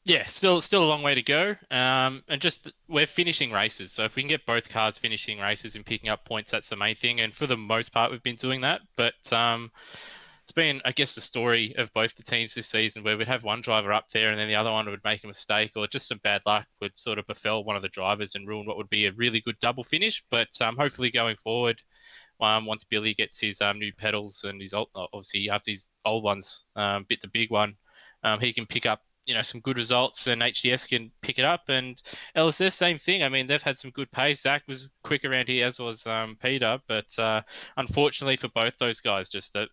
Yeah, still a long way to go. And just we're finishing races, so if we can get both cars finishing races and picking up points, that's the main thing. And for the most part, we've been doing that. But it's been, I guess, the story of both the teams this season, where we'd have one driver up there and then the other one would make a mistake, or just some bad luck would sort of befell one of the drivers and ruin what would be a really good double finish. But hopefully going forward, once Billy gets his new pedals and his obviously after his old ones bit the big one, he can pick up some good results, and HDS can pick it up. And LSS, same thing. I mean, they've had some good pace. Zach was quick around here, as was Peter. But unfortunately for both those guys, just a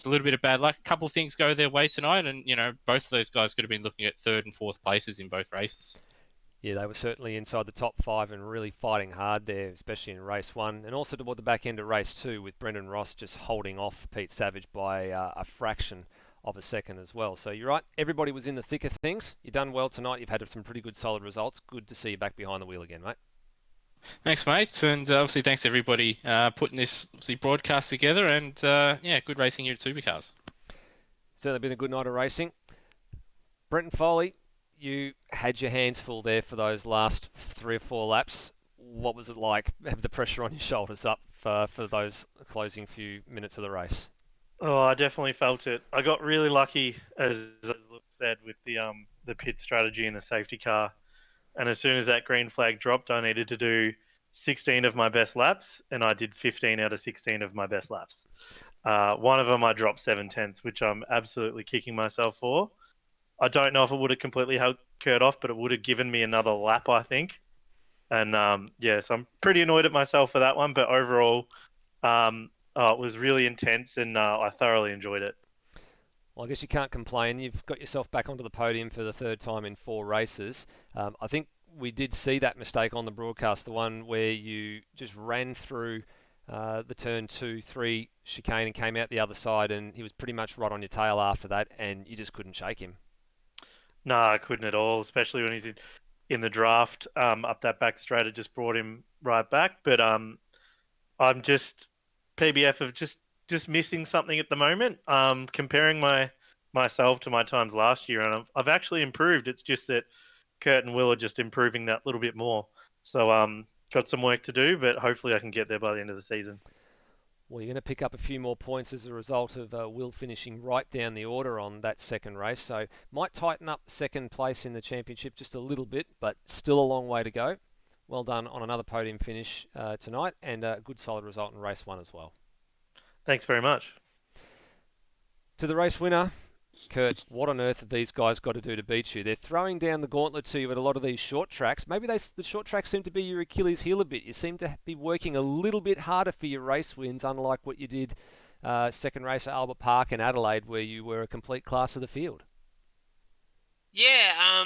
little bit of bad luck. A couple of things go their way tonight, and both of those guys could have been looking at 3rd and 4th places in both races. Yeah, they were certainly inside the top 5 and really fighting hard there, especially in race 1, and also toward the back end of race 2 with Brendan Ross just holding off Pete Savage by a fraction of a second as well. So you're right, everybody was in the thick of things. You've done well tonight. You've had some pretty good solid results. Good to see you back behind the wheel again, mate. Thanks, mate, and obviously thanks everybody putting this broadcast together, and good racing here at Supercars. Certainly been a good night of racing. Brenton Foley, you had your hands full there for those last 3 or 4 laps. What was it like? Have the pressure on your shoulders up for those closing few minutes of the race? Oh, I definitely felt it. I got really lucky, as Luke said, with the pit strategy and the safety car. And as soon as that green flag dropped, I needed to do 16 of my best laps, and I did 15 out of 16 of my best laps. One of them I dropped 7/10, which I'm absolutely kicking myself for. I don't know if it would have completely helped Kurt off, but it would have given me another lap, I think. And so I'm pretty annoyed at myself for that one. But overall, it was really intense, and I thoroughly enjoyed it. Well, I guess you can't complain. You've got yourself back onto the podium for the 3rd time in 4 races. I think we did see that mistake on the broadcast, the one where you just ran through the turn 2, 3 chicane and came out the other side, and he was pretty much right on your tail after that, and you just couldn't shake him. No, I couldn't at all, especially when he's in the draft up that back straight. It just brought him right back. But I'm just PBF of just missing something at the moment. Comparing myself to my times last year, and I've actually improved. It's just that Kurt and Will are just improving that little bit more. So got some work to do, but hopefully I can get there by the end of the season. Well, you're going to pick up a few more points as a result of Will finishing right down the order on that second race. So might tighten up second place in the championship just a little bit, but still a long way to go. Well done on another podium finish tonight, and a good solid result in race 1 as well. Thanks very much. To the race winner, Kurt, what on earth have these guys got to do to beat you? They're throwing down the gauntlet to you at a lot of these short tracks. Maybe the short tracks seem to be your Achilles heel a bit. You seem to be working a little bit harder for your race wins, unlike what you did second race at Albert Park and Adelaide, where you were a complete class of the field. Yeah,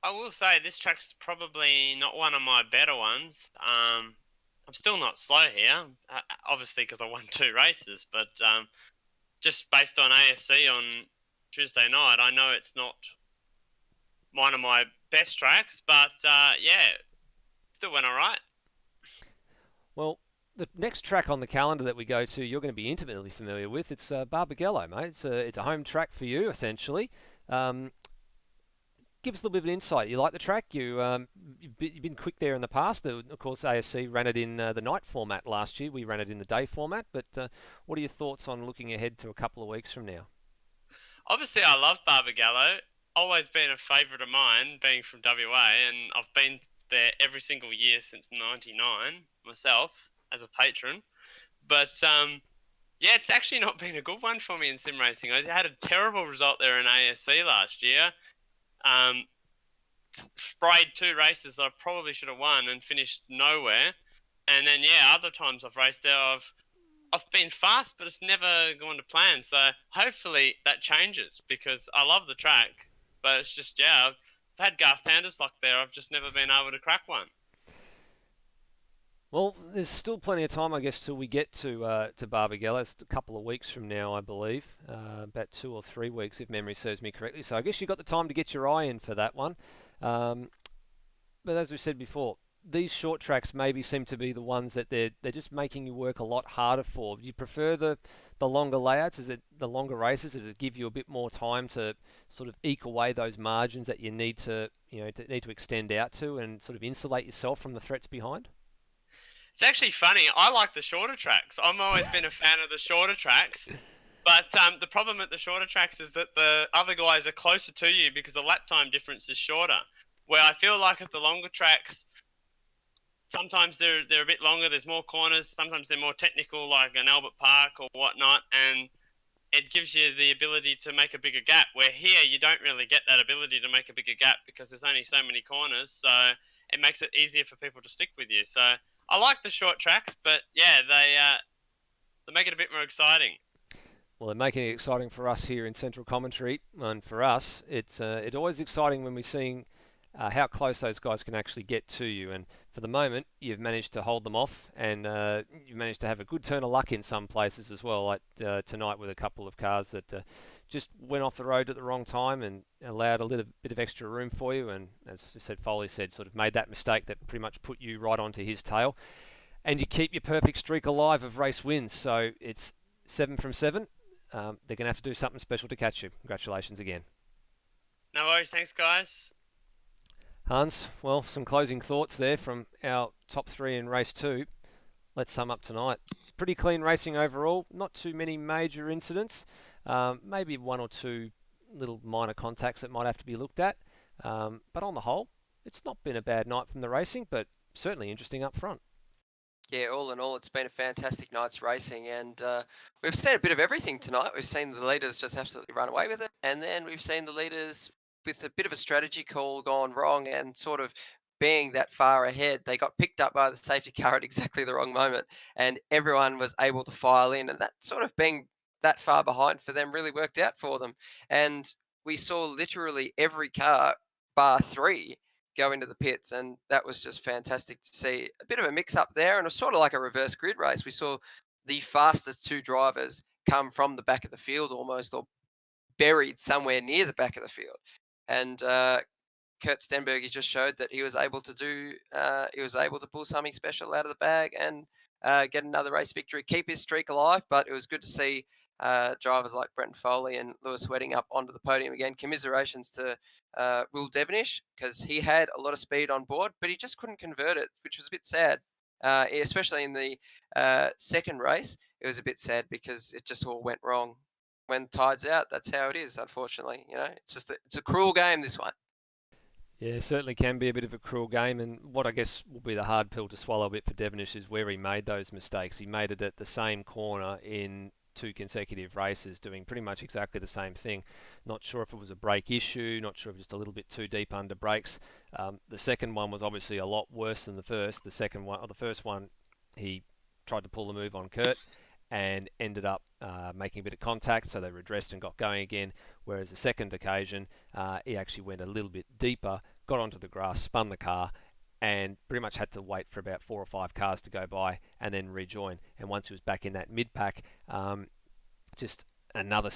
I will say this track's probably not one of my better ones. I'm still not slow here, obviously because I won 2 races, but just based on ASC on Tuesday night, I know it's not one of my best tracks, but still went all right. Well, the next track on the calendar that we go to, you're going to be intimately familiar with. It's Barbagallo, mate. It's a home track for you, essentially. Give us a little bit of insight. You like the track? You've been quick there in the past. Of course, ASC ran it in the night format last year. We ran it in the day format. But what are your thoughts on looking ahead to a couple of weeks from now? Obviously, I love Barbagallo. Always been a favourite of mine, being from WA, and I've been there every single year since '99 myself as a patron. But it's actually not been a good one for me in sim racing. I had a terrible result there in ASC last year. Sprayed 2 races that I probably should have won and finished nowhere. And then other times I've raced there, I've been fast, but it's never gone to plan. So hopefully that changes, because I love the track. But it's just, yeah, I've had Garth Pander's luck there. I've just never been able to crack one. Well, there's still plenty of time, I guess, till we get to Barbagallo. It's a couple of weeks from now, I believe, about 2 or 3 weeks, if memory serves me correctly. So I guess you've got the time to get your eye in for that one. But as we said before, these short tracks maybe seem to be the ones that they're just making you work a lot harder for. Do you prefer the longer layouts? Is it the longer races? Does it give you a bit more time to sort of eke away those margins that you need to extend out to and sort of insulate yourself from the threats behind? It's actually funny. I like the shorter tracks. I've always been a fan of the shorter tracks. But the problem at the shorter tracks is that the other guys are closer to you because the lap time difference is shorter. Where I feel like at the longer tracks, sometimes they're a bit longer. There's more corners. Sometimes they're more technical, like an Albert Park or whatnot, and it gives you the ability to make a bigger gap. Where here you don't really get that ability to make a bigger gap because there's only so many corners. So it makes it easier for people to stick with you. So I like the short tracks, but yeah, they make it a bit more exciting. Well, they're making it exciting for us here in Central Commentary, and for us, it's always exciting when we're seeing how close those guys can actually get to you. And for the moment, you've managed to hold them off, and you've managed to have a good turn of luck in some places as well, like tonight with a couple of cars that just went off the road at the wrong time and allowed a little bit of extra room for you. And as I said, Foley said, sort of made that mistake that pretty much put you right onto his tail. And you keep your perfect streak alive of race wins. So it's 7 from 7. They're going to have to do something special to catch you. Congratulations again. No worries. Thanks, guys. Hans, well, some closing thoughts there from our top 3 in race 2. Let's sum up tonight. Pretty clean racing overall. Not too many major incidents. Maybe 1 or 2 little minor contacts that might have to be looked at. But on the whole, it's not been a bad night from the racing, but certainly interesting up front. Yeah, all in all, it's been a fantastic night's racing, and we've seen a bit of everything tonight. We've seen the leaders just absolutely run away with it, and then we've seen the leaders with a bit of a strategy call gone wrong and sort of being that far ahead. They got picked up by the safety car at exactly the wrong moment, and everyone was able to file in, and that sort of being that far behind for them really worked out for them. And we saw literally every car, bar 3, go into the pits, and that was just fantastic to see. A bit of a mix up there, and it was sort of like a reverse grid race. We saw the fastest 2 drivers come from the back of the field almost, or buried somewhere near the back of the field. And Kurt Stenberg, he just showed that he was able to pull something special out of the bag and get another race victory, keep his streak alive. But it was good to see drivers like Brenton Foley and Lewis Wedding up onto the podium again. Commiserations to Will Devonish, because he had a lot of speed on board, but he just couldn't convert it, which was a bit sad. Especially in the second race, it was a bit sad because it just all went wrong. When tide's out, that's how it is, unfortunately. It's a cruel game, this one. Yeah, it certainly can be a bit of a cruel game, and what I guess will be the hard pill to swallow a bit for Devonish is where he made those mistakes. He made it at the same corner in 2 consecutive races, doing pretty much exactly the same thing. Not sure if it was a brake issue, not sure if just a little bit too deep under brakes. The second one was obviously a lot worse than the first. The first one, he tried to pull the move on Kurt and ended up making a bit of contact, so they redressed and got going again. Whereas the second occasion, he actually went a little bit deeper, got onto the grass, spun the car, and pretty much had to wait for about 4 or 5 cars to go by and then rejoin. And once he was back in that mid-pack, just another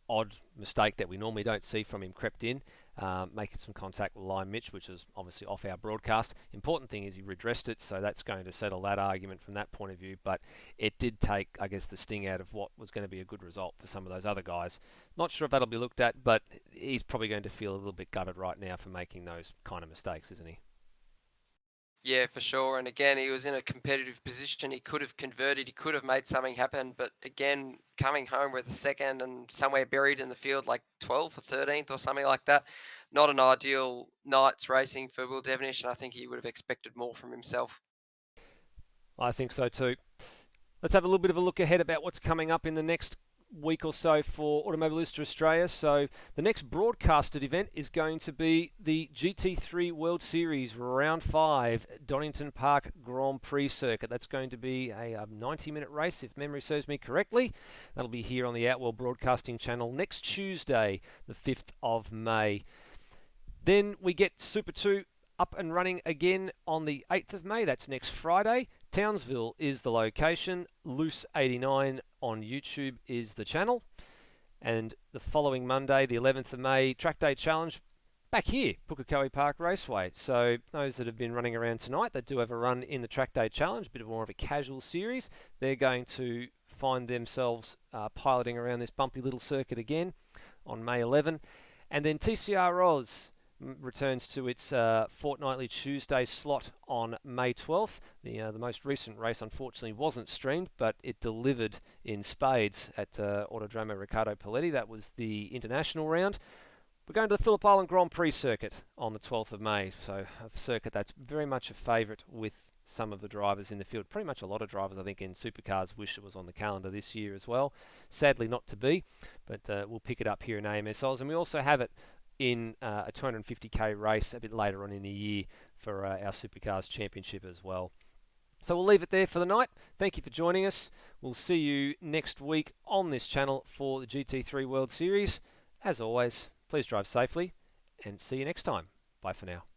odd mistake that we normally don't see from him crept in, making some contact with Lime Mitch, which is obviously off our broadcast. Important thing is he redressed it, so that's going to settle that argument from that point of view. But it did take, I guess, the sting out of what was going to be a good result for some of those other guys. Not sure if that'll be looked at, but he's probably going to feel a little bit gutted right now for making those kind of mistakes, isn't he? Yeah, for sure. And again, he was in a competitive position. He could have converted. He could have made something happen. But again, coming home with a second and somewhere buried in the field, like 12th or 13th or something like that, not an ideal night's racing for Will Devonish. And I think he would have expected more from himself. I think so too. Let's have a little bit of a look ahead about what's coming up in the next week or so for Automobilista Australia. So the next broadcasted event is going to be the GT3 World Series Round 5 Donington Park Grand Prix circuit. That's going to be a 90-minute race, if memory serves me correctly. That'll be here on the Outworld Broadcasting Channel next Tuesday, the 5th of May. Then we get Super 2 up and running again on the 8th of May. That's next Friday. Townsville is the location. Loose 89 on YouTube is the channel. And the following Monday, the 11th of May, Track Day Challenge back here, Pukekohe Park Raceway. So those that have been running around tonight, they do have a run in the Track Day Challenge, a bit more of a casual series. They're going to find themselves piloting around this bumpy little circuit again on May 11. And then TCR Oz returns to its fortnightly Tuesday slot on May 12th. The most recent race, unfortunately, wasn't streamed, but it delivered in spades at Autodromo Riccardo Paletti. That was the international round. We're going to the Phillip Island Grand Prix circuit on the 12th of May, so a circuit that's very much a favourite with some of the drivers in the field. Pretty much a lot of drivers, I think, in Supercars wish it was on the calendar this year as well. Sadly not to be, but we'll pick it up here in AMS Oz, and we also have it in a 250k race a bit later on in the year for our Supercars Championship as well. So we'll leave it there for the night. Thank you for joining us. We'll see you next week on this channel for the GT3 World Series. As always, please drive safely and see you next time. Bye for now.